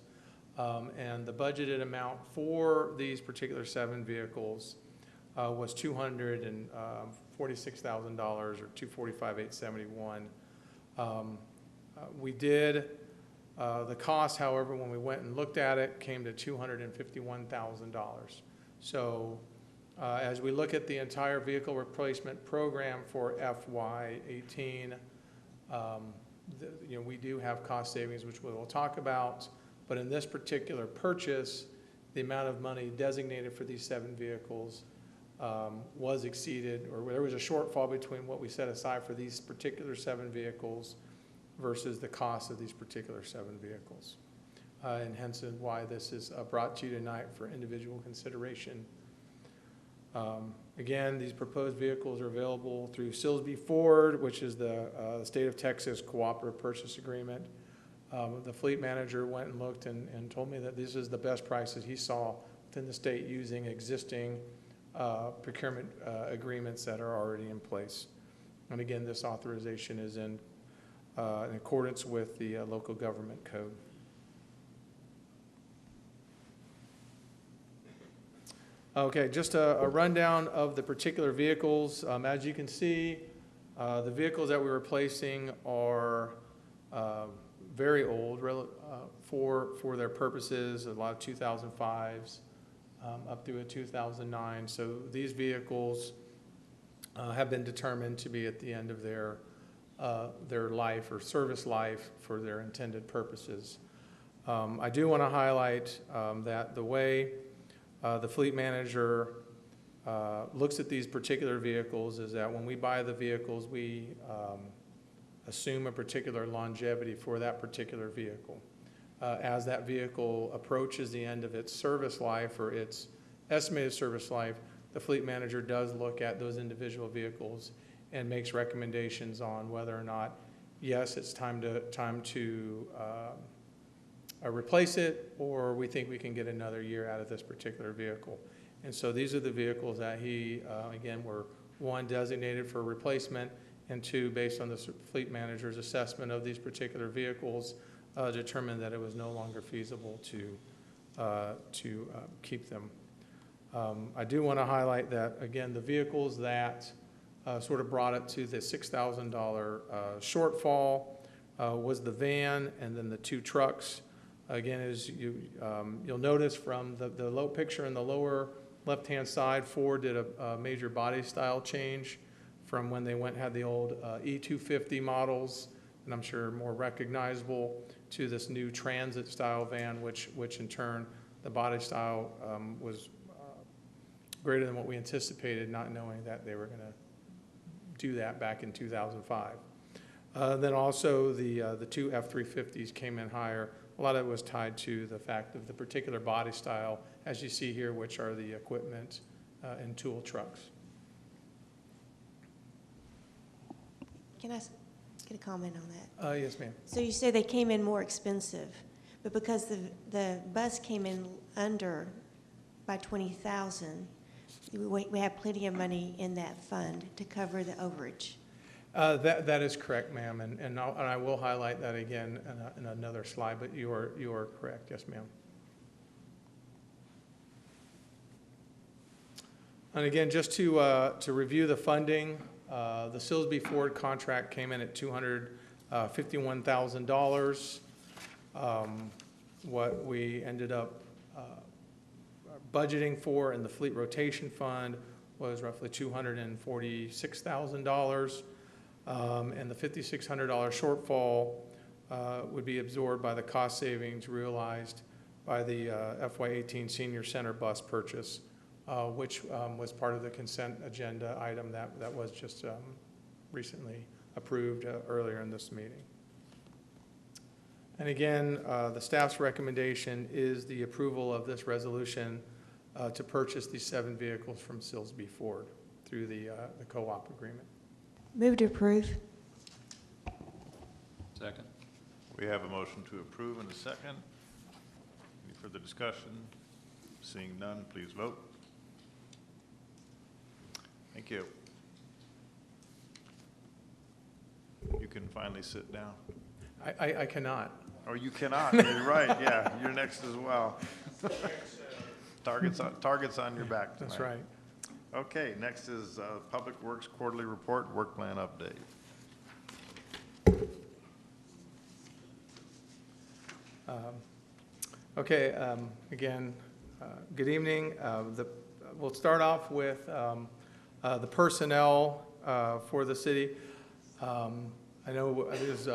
Speaker 10: and the budgeted amount for these particular 7 vehicles was $246,000 or $245,871. We did the cost, however, when we went and looked at it, came to $251,000. So as we look at the entire vehicle replacement program for FY18, we do have cost savings, which we will talk about. But in this particular purchase, the amount of money designated for these 7 vehicles was exceeded, or there was a shortfall between what we set aside for these particular 7 vehicles versus the cost of these particular 7 vehicles. And hence why this is brought to you tonight for individual consideration. Again, these proposed vehicles are available through Silsbee Ford, which is the state of Texas cooperative purchase agreement. The fleet manager went and looked and told me that this is the best prices he saw within the state using existing procurement agreements that are already in place. And again, this authorization is in accordance with the local government code. Okay, just a rundown of the particular vehicles. As you can see, the vehicles that we're replacing are very old for their purposes, a lot of 2005s up through a 2009. So these vehicles have been determined to be at the end of their life or service life for their intended purposes. I do want to highlight that the way the fleet manager looks at these particular vehicles is that when we buy the vehicles, we assume a particular longevity for that particular vehicle. As that vehicle approaches the end of its service life or its estimated service life, the fleet manager does look at those individual vehicles and makes recommendations on whether or not, yes, it's time to replace it, or we think we can get another year out of this particular vehicle. And so these are the vehicles that he, again, were 1, designated for replacement, and 2, based on the fleet manager's assessment of these particular vehicles, determined that it was no longer feasible to keep them. I do want to highlight that, again, the vehicles that sort of brought it to the $6,000 shortfall was the van and then the 2 trucks. Again, as you'll notice from the low picture in the lower left-hand side, Ford did a major body style change from when they had the old E250 models, and I'm sure more recognizable, to this new transit style van, which in turn the body style was greater than what we anticipated, not knowing that they were going to do that back in 2005. Then also the 2 F-350s came in higher. A lot of it was tied to the fact of the particular body style, as you see here, which are the equipment and tool trucks.
Speaker 3: Can I get a comment on that?
Speaker 10: Yes, ma'am.
Speaker 3: So you say they came in more expensive, but because the bus came in under by $20,000, we have plenty of money in that fund to cover the overage.
Speaker 10: That is correct, ma'am, and I will highlight that again in another slide, but you are correct. Yes, ma'am. And again, just to review the funding, the Silsbee Ford contract came in at $251,000. What we ended up budgeting for in the fleet rotation fund was roughly $246,000. And the $5,600 shortfall would be absorbed by the cost savings realized by the FY18 Senior Center bus purchase, which was part of the consent agenda item that was just recently approved earlier in this meeting. And again, the staff's recommendation is the approval of this resolution to purchase these 7 vehicles from Silsbee Ford through the co-op agreement.
Speaker 3: Move to approve.
Speaker 11: Second.
Speaker 1: We have a motion to approve and a second. Any further discussion? Seeing none, please vote. Thank you. You can finally sit down.
Speaker 10: I cannot.
Speaker 1: Oh, you cannot. You're right. Yeah, you're next as well. Targets on your back tonight.
Speaker 10: That's right.
Speaker 1: Okay, next is Public Works Quarterly Report, Work Plan Update.
Speaker 10: Again, good evening. We'll start off with the personnel for the city. I know there's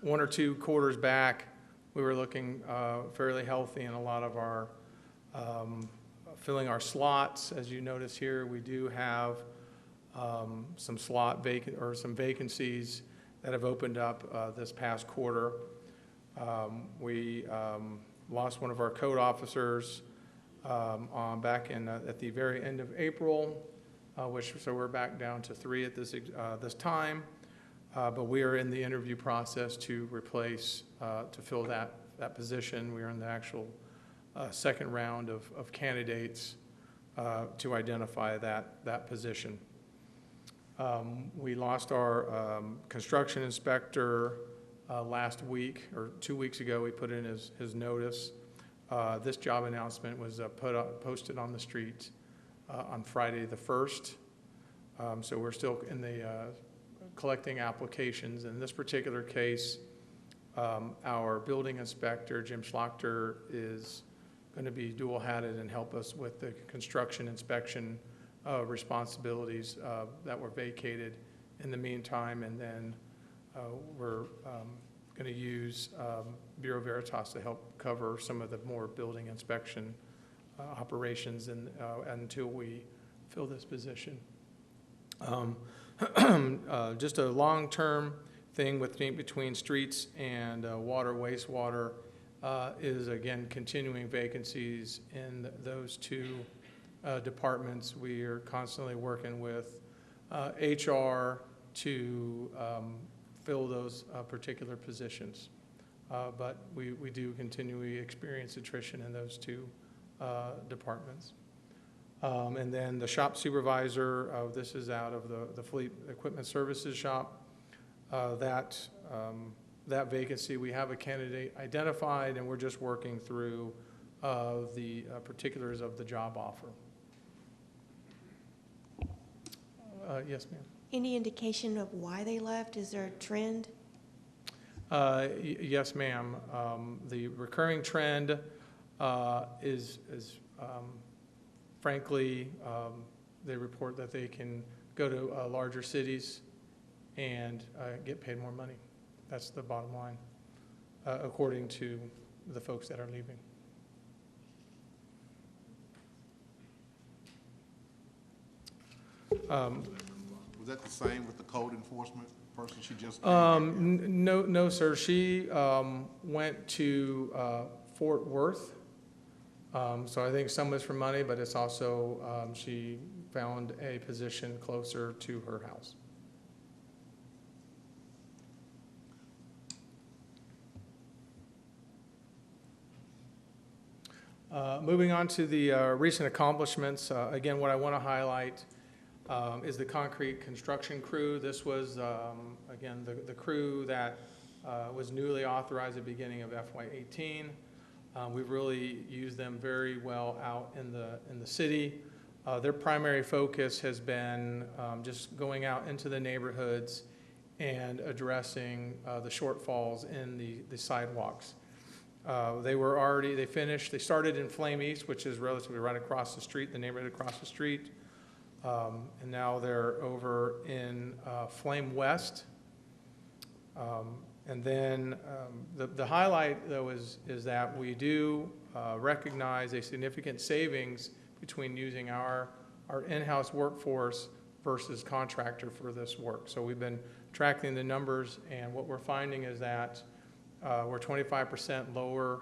Speaker 10: 1 or 2 quarters back, we were looking fairly healthy in a lot of our filling our slots. As you notice here, we do have some some vacancies that have opened up this past quarter. We lost one of our code officers back in at the very end of April, so we're back down to 3 at this time. But we are in the interview process to replace to fill that position. We are in the actual second round of candidates to identify that position. We lost our construction inspector last week, or 2 weeks ago. We put in his notice. This job announcement was posted on the street on Friday the 1st. So we're still in the collecting applications. In this particular case, our building inspector, Jim Schlachter, is going to be dual-hatted and help us with the construction inspection responsibilities that were vacated in the meantime. And then we're going to use Bureau Veritas to help cover some of the more building inspection operations until we fill this position. Just a long-term thing between streets and water, wastewater is, again, continuing vacancies in those 2 departments. We are constantly working with HR to fill those particular positions. But we do continually experience attrition in those 2 departments. And then the shop supervisor, this is out of the Fleet Equipment Services shop. That vacancy, we have a candidate identified, and we're just working through the particulars of the job offer. Yes, ma'am.
Speaker 3: Any indication of why they left? Is there a trend?
Speaker 10: Yes, ma'am. The recurring trend is frankly, they report that they can go to larger cities and get paid more money. That's the bottom line, according to the folks that are leaving.
Speaker 6: Was that the same with the code enforcement person she just?
Speaker 10: No, sir. She went to Fort Worth. So I think some was for money, but it's also she found a position closer to her house. Moving on to the recent accomplishments, again, what I want to highlight is the concrete construction crew. This was, again, the crew that was newly authorized at the beginning of FY18. We've really used them very well out in the city. Their primary focus has been just going out into the neighborhoods and addressing the shortfalls in the sidewalks. They started in Flame East, which is relatively right across the street, the neighborhood across the street. And now they're over in Flame West. And then the highlight, though, is that we do recognize a significant savings between using our in-house workforce versus contractor for this work. So we've been tracking the numbers, and what we're finding is that we're 25% lower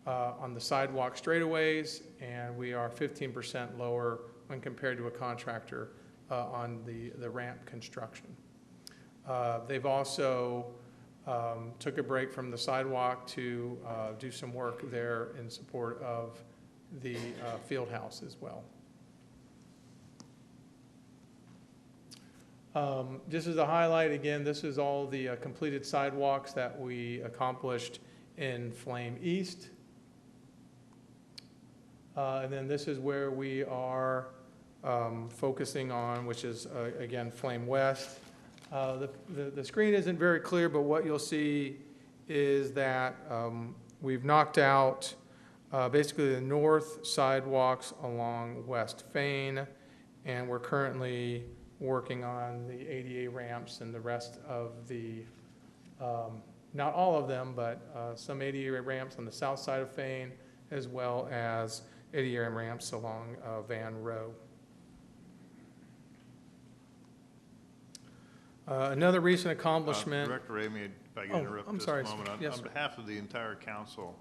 Speaker 10: on the sidewalk straightaways, and we are 15% lower when compared to a contractor on the ramp construction. They've also took a break from the sidewalk to do some work there in support of the field house as well. Just as a highlight, again, this is all the completed sidewalks that we accomplished in Flame East. And then this is where we are focusing on, which is, again, Flame West. The screen isn't very clear, but what you'll see is that we've knocked out basically the north sidewalks along West Fain, and we're currently working on the ADA ramps and the rest of the, not all of them, but some ADA ramps on the south side of Fain, as well as ADA ramps along Van Row. Another recent accomplishment.
Speaker 1: Director Amy, if I can interrupt
Speaker 10: I'm
Speaker 1: just
Speaker 10: sorry,
Speaker 1: a moment.
Speaker 10: yes,
Speaker 1: On
Speaker 10: sir.
Speaker 1: behalf of the entire council,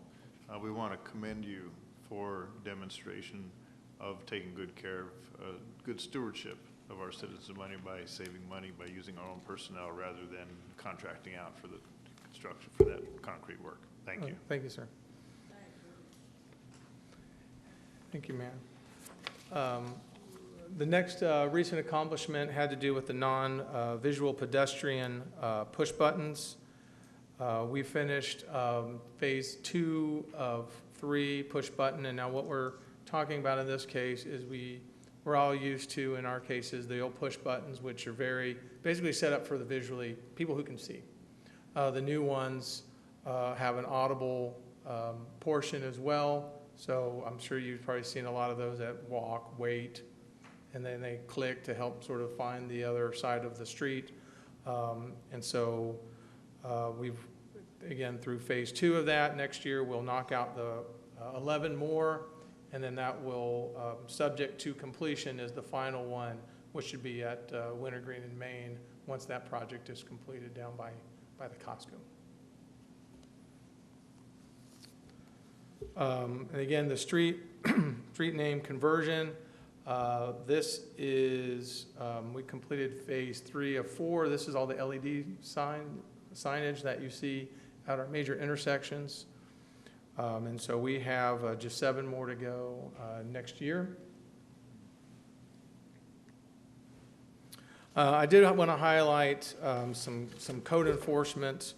Speaker 1: we want to commend you for demonstration of taking good care of, good stewardship of our citizens' money by saving money by using our own personnel rather than contracting out for the construction for that concrete work. Thank you.
Speaker 10: Thank you, sir. Thank you, ma'am. The next recent accomplishment had to do with the non-visual pedestrian push buttons. We finished phase 2 of 3 push button, and now what we're talking about in this case is we're all used to, in our cases, the old push buttons, which are basically set up for the visually, people who can see. The new ones have an audible portion as well, so I'm sure you've probably seen a lot of those that walk, wait, and then they click to help sort of find the other side of the street. And so we've, again, through phase 2 of that, next year we'll knock out the 11 more, and then that will, subject to completion, is the final one, which should be at Wintergreen in Maine once that project is completed down by the Costco. And again, the street name conversion. This is, we completed phase 3 of 4. This is all the LED signage that you see at our major intersections. And so we have just 7 more to go next year. I did want to highlight some code enforcement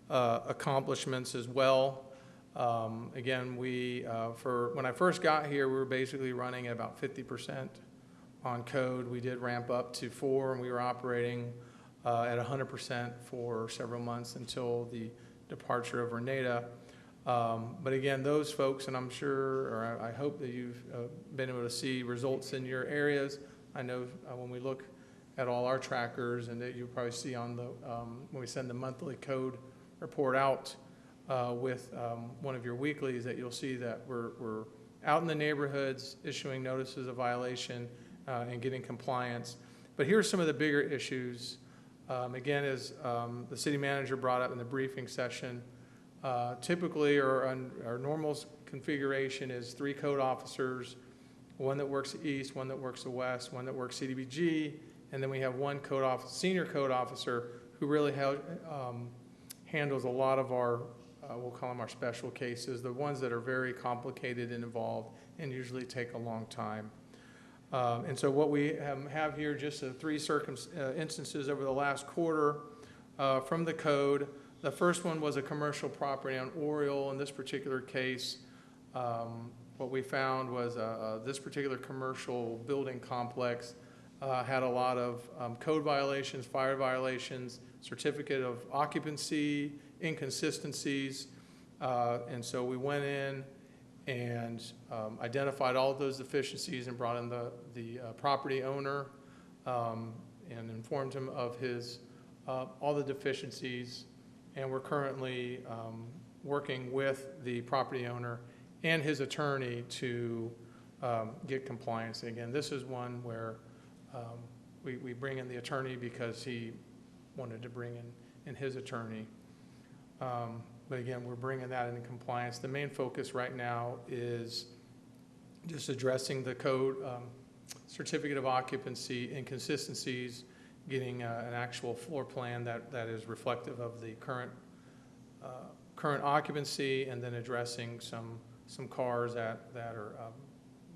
Speaker 10: accomplishments as well. Again, when I first got here, we were basically running at about 50% on code. We did ramp up to 4, and we were operating at 100% for several months until the departure of Renata. But again, those folks, and I'm sure, or I hope that you've been able to see results in your areas. I know when we look at all our trackers, and that you'll probably see on the, when we send the monthly code report out with one of your weeklies, that you'll see that we're out in the neighborhoods issuing notices of violation and getting compliance. But here's some of the bigger issues. Again, as the city manager brought up in the briefing session, typically our normal configuration is 3 code officers, one that works the east, one that works the west, one that works CDBG, and then we have one senior code officer who really handles a lot of our, we'll call them our special cases, the ones that are very complicated and involved and usually take a long time. And so what we have here, just 3 instances over the last quarter from the code. The first one was a commercial property on Oriole. In this particular case, what we found was this particular commercial building complex had a lot of code violations, fire violations, certificate of occupancy, inconsistencies. And so we went in and identified all of those deficiencies and brought in the property owner and informed him of his, all the deficiencies. And we're currently working with the property owner and his attorney to get compliance. And again, this is one where we bring in the attorney because he wanted to bring in his attorney. But again, we're bringing that into compliance. The main focus right now is just addressing the code, certificate of occupancy inconsistencies, getting an actual floor plan that is reflective of the current occupancy, and then addressing some cars that are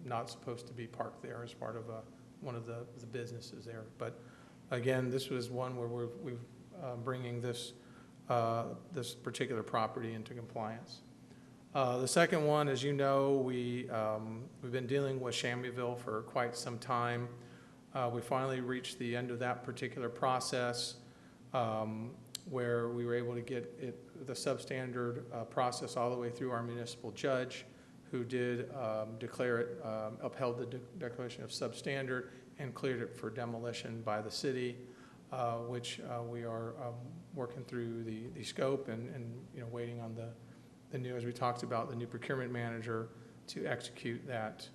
Speaker 10: not supposed to be parked there as part of one of the businesses there. But again, this was one where we're bringing this particular property into compliance. The second one, as you know, we've been dealing with Shambyville for quite some time. We finally reached the end of that particular process, where we were able to get the substandard process all the way through our municipal judge, who did declare it, upheld the declaration of substandard and cleared it for demolition by the city, which we are working through the scope and waiting on the new, as we talked about, the new procurement manager to execute that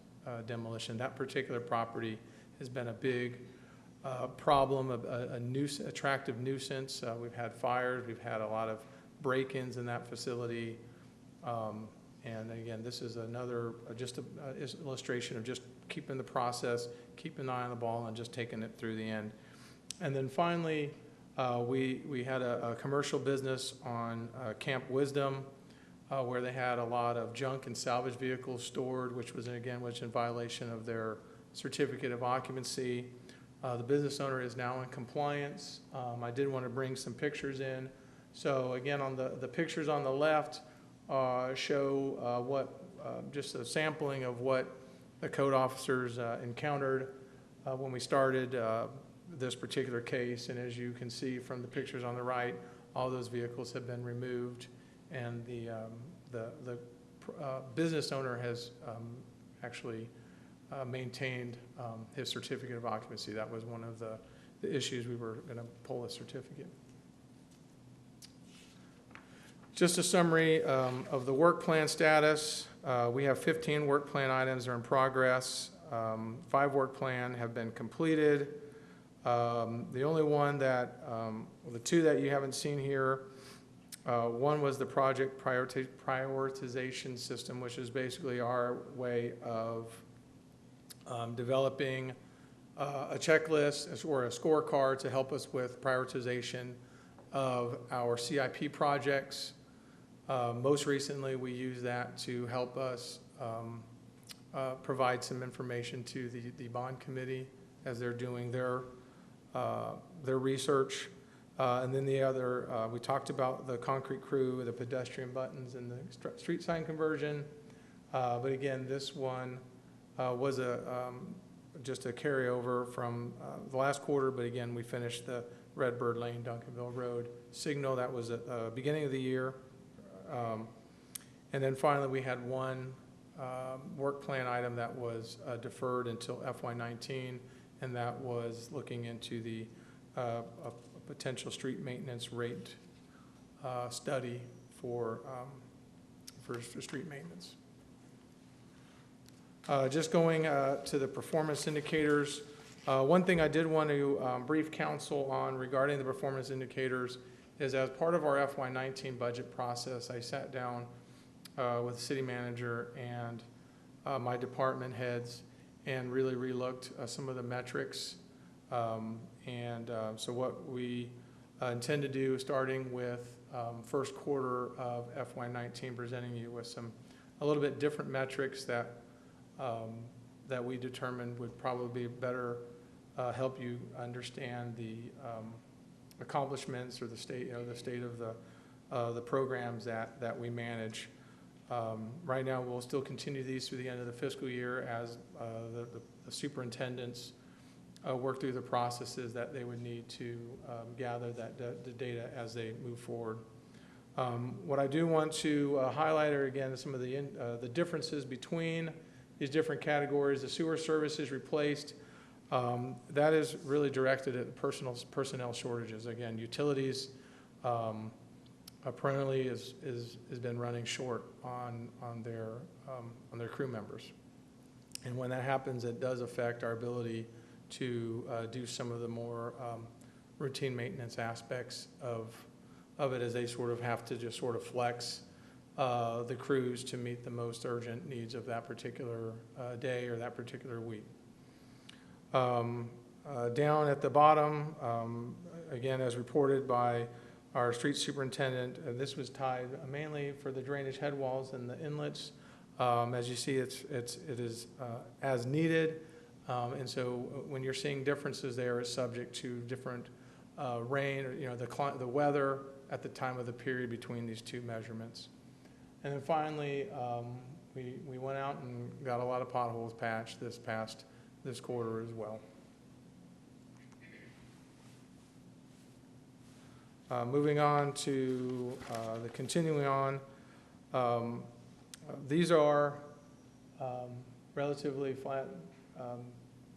Speaker 10: demolition. That particular property has been a big problem, a attractive nuisance. We've had fires, we've had a lot of break-ins in that facility. And again, this is another, just an illustration of just keeping the process, keeping an eye on the ball, and just taking it through the end. And then finally, we had a commercial business on Camp Wisdom, where they had a lot of junk and salvage vehicles stored, which was in violation of their certificate of occupancy. The business owner is now in compliance. I did want to bring some pictures in. So again, on the pictures on the left show just a sampling of what the code officers encountered when we started this particular case. And as you can see from the pictures on the right, all those vehicles have been removed, and the business owner has actually maintained his certificate of occupancy. That was one of the issues. We were going to pull a certificate. Just a summary of the work plan status. We have 15 work plan items that are in progress. 5 work plan have been completed. The only one that, the 2 that you haven't seen here, one was the project prioritization system, which is basically our way of developing a checklist or a scorecard to help us with prioritization of our CIP projects. Most recently, we use that to help us provide some information to the bond committee as they're doing their research. And then the other, we talked about the concrete crew, the pedestrian buttons, and the street sign conversion. But again, this one was just a carryover from the last quarter. But again, we finished the Redbird Lane, Duncanville Road signal. That was at the beginning of the year. And then finally, we had one work plan item that was deferred until FY19, and that was looking into the a potential street maintenance rate study for street maintenance. Just going to the performance indicators. One thing I did want to brief council on regarding the performance indicators is, as part of our FY19 budget process, I sat down with the city manager and my department heads and really relooked some of the metrics. So what we intend to do, starting with first quarter of FY19, presenting you with a little bit different metrics that we determined would probably better help you understand the accomplishments or the state of the programs that we manage. Right now, we'll still continue these through the end of the fiscal year as the superintendents work through the processes that they would need to gather the data as they move forward. What I do want to highlight are, again, some of the differences between these different categories. The sewer services replaced That is really directed at personnel shortages. Again, utilities perennially has been running short on their crew members. And when that happens, it does affect our ability to do some of the more routine maintenance aspects of it, as they sort of have to just sort of flex the crews to meet the most urgent needs of that particular day or that particular week. Down at the bottom, again, as reported by our street superintendent, this was tied mainly for the drainage head walls and the inlets. As you see, it is as needed, and so when you're seeing differences there, it's subject to different rain, or the weather at the time of the period between these two measurements. And then finally, we went out and got a lot of potholes patched this quarter as well. Moving on to the continuing on, these are relatively flat.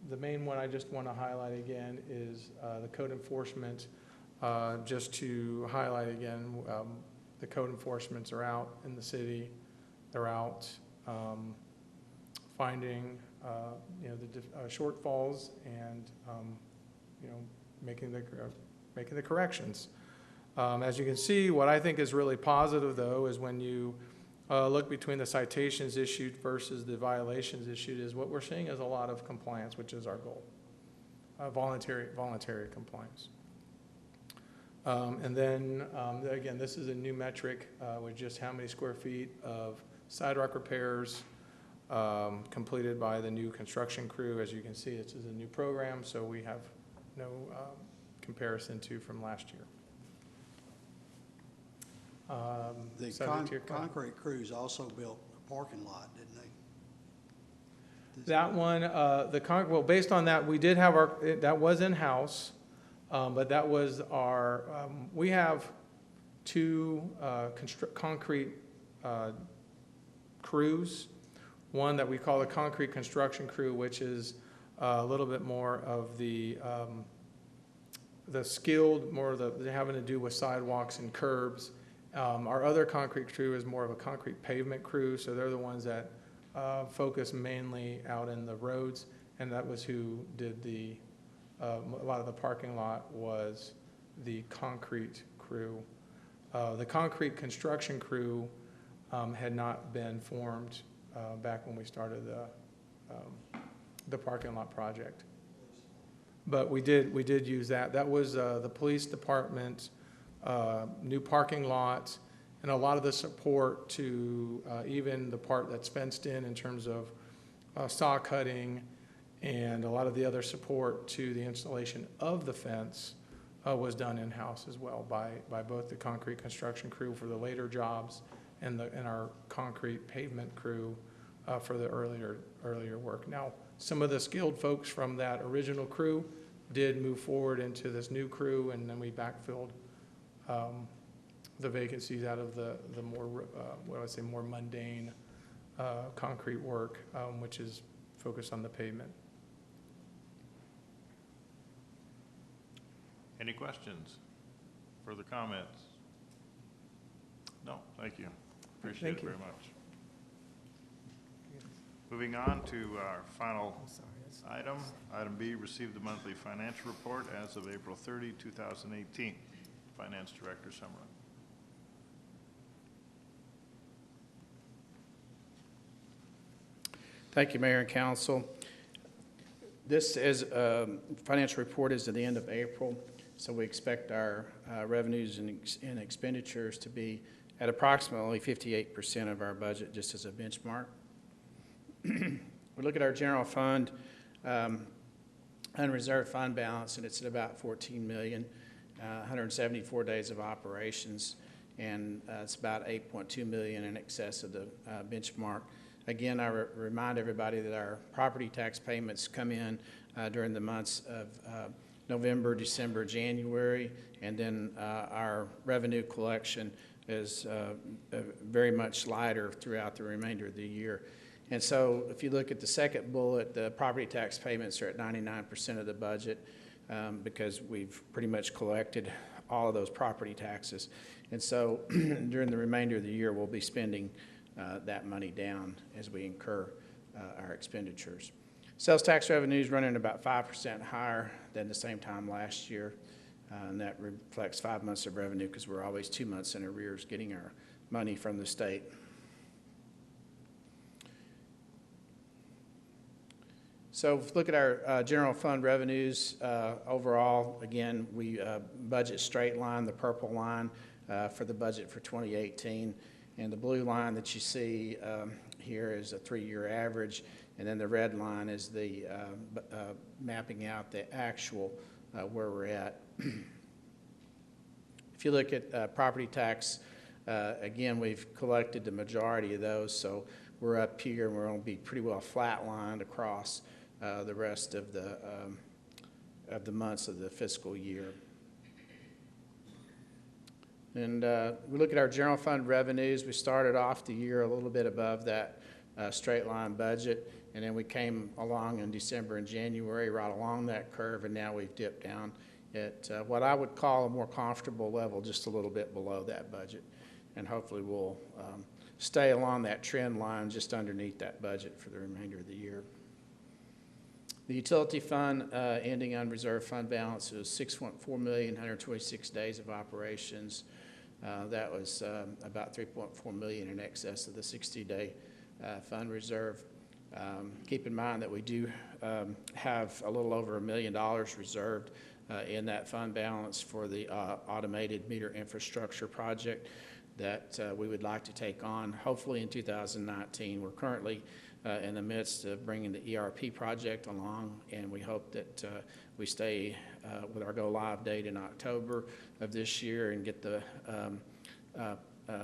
Speaker 10: The main one I just want to highlight again is the code enforcement. Just to highlight again, the code enforcements are out in the city. They're out finding the shortfalls and making the corrections. As you can see, what I think is really positive, though, is when you look between the citations issued versus the violations issued, is what we're seeing is a lot of compliance, which is our goal, voluntary compliance. And then, again, this is a new metric with just how many square feet of sidewalk repairs completed by the new construction crew. As you can see, this is a new program, so we have no comparison to from last year.
Speaker 9: The concrete crews also built a parking lot, didn't they?
Speaker 10: That one, well, based on that, we did have that was in-house, but that was our, we have two concrete crews. One that we call the concrete construction crew, which is a little bit more of the skilled, more of the having to do with sidewalks and curbs. Our other concrete crew is more of a concrete pavement crew, so they're the ones that focus mainly out in the roads, and that was who did a lot of the parking lot was the concrete crew. The concrete construction crew had not been formed back when we started the parking lot project. But we did use that. That was the police department, new parking lots, and a lot of the support to even the part that's fenced in terms of saw cutting, and a lot of the other support to the installation of the fence was done in-house as well by both the concrete construction crew for the later jobs and our concrete pavement crew for the earlier work. Now, some of the skilled folks from that original crew did move forward into this new crew, and then we backfilled the vacancies out of the more, what I would say, more mundane concrete work, which is focused on the pavement.
Speaker 1: Any questions? Further comments? No, thank you. Appreciate it very much. Moving on to our final item. Item B, receive the monthly financial report as of April 30, 2018. Finance Director Summerlin.
Speaker 19: Thank you, Mayor and Council. This is financial report is at the end of April, so we expect our revenues and expenditures to be at approximately 58% of our budget, just as a benchmark. We look at our general fund, unreserved fund balance, and it's at about $14 million, 174 days of operations, and it's about $8.2 million in excess of the benchmark. Again, I remind everybody that our property tax payments come in during the months of November, December, January, and then our revenue collection is very much lighter throughout the remainder of the year. And so if you look at the second bullet, the property tax payments are at 99% of the budget because we've pretty much collected all of those property taxes. And so during the remainder of the year, we'll be spending that money down as we incur our expenditures. Sales tax revenues running about 5% higher than the same time last year. And that reflects 5 months of revenue because we're always 2 months in arrears getting our money from the state. So if we look at our general fund revenues overall, again, we budget straight line, the purple line for the budget for 2018. And the blue line that you see here is a 3-year average. And then the red line is the mapping out the actual where we're at. If you look at property tax, again, we've collected the majority of those. So we're up here and we're going to be pretty well flatlined across the rest of the months of the fiscal year. And we look at our general fund revenues. We started off the year a little bit above that straight line budget, and then we came along in December and January right along that curve, and now we've dipped down at what I would call a more comfortable level, just a little bit below that budget. And hopefully we'll stay along that trend line just underneath that budget for the remainder of the year. The utility fund ending unreserved fund balance was $6.4 million, 126 days of operations. That was about $3.4 million in excess of the 60-day fund reserve. Keep in mind that we do have a little over $1 million reserved in that fund balance for the automated meter infrastructure project that we would like to take on, hopefully in 2019. We're currently in the midst of bringing the ERP project along, and we hope that we stay with our go-live date in October of this year and get the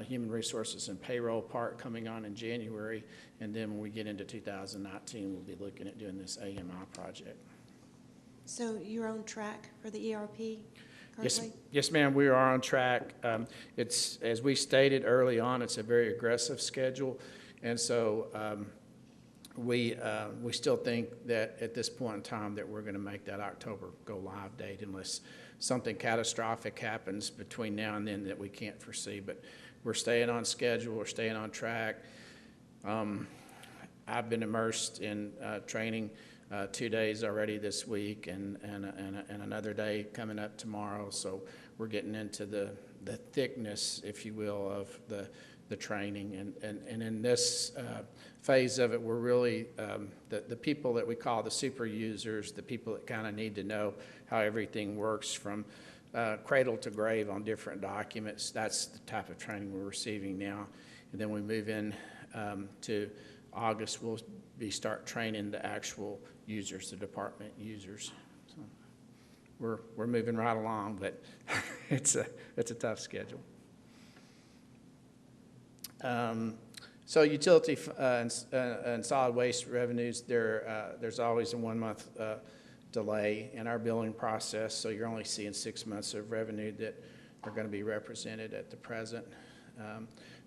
Speaker 19: human resources and payroll part coming on in January, and then when we get into 2019, we'll be looking at doing this AMI project.
Speaker 3: So you're on track for the ERP currently?
Speaker 19: Yes, ma'am, we are on track. It's, as we stated early on, it's a very aggressive schedule, and so we still think that at this point in time that we're going to make that October go-live date unless something catastrophic happens between now and then that we can't foresee. But we're staying on schedule, we're staying on track. I've been immersed in training 2 days already this week and another day coming up tomorrow. So we're getting into the thickness, if you will, of the training. And in this phase of it, we're really, the people that we call the super users, the people that kind of need to know how everything works from cradle to grave on different documents. That's the type of training we're receiving now. And then we move in to August, we'll start training the actual users, the department users. So we're moving right along, but it's a tough schedule. So utility and solid waste revenues, there's always a 1 month delay in our billing process, so you're only seeing 6 months of revenue that are going to be represented at the present.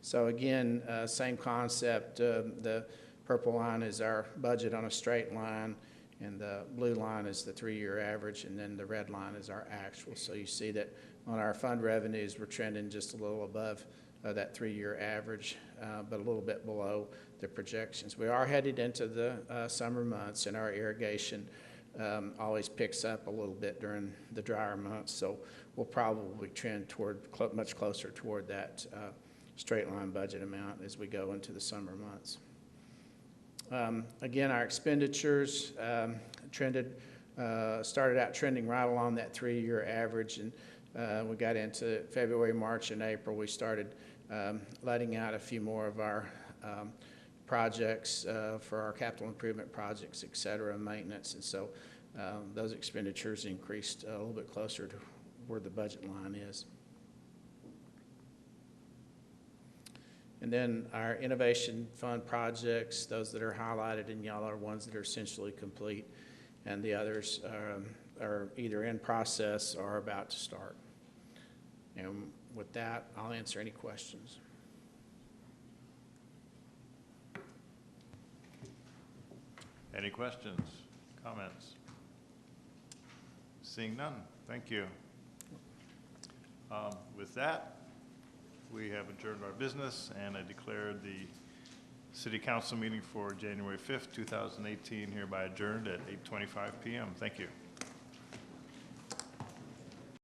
Speaker 19: So again, same concept. The purple line is our budget on a straight line, and the blue line is the 3-year average, and then the red line is our actual. So you see that on our fund revenues, we're trending just a little above that 3-year average, but a little bit below the projections. We are headed into the summer months, and our irrigation always picks up a little bit during the drier months, so we'll probably trend toward much closer toward that straight line budget amount as we go into the summer months. Again, our expenditures started out trending right along that 3-year average, and we got into February, March, and April. We started letting out a few more of our projects for our capital improvement projects, et cetera, and maintenance, and so those expenditures increased a little bit closer to where the budget line is. And then our innovation fund projects, those that are highlighted in yellow are ones that are essentially complete, and the others are either in process or about to start. And with that, I'll answer any questions.
Speaker 1: Any questions, comments? Seeing none, thank you. With that, we have adjourned our business, and I declare the City Council meeting for January 5th, 2018 hereby adjourned at 8:25 p.m. Thank you.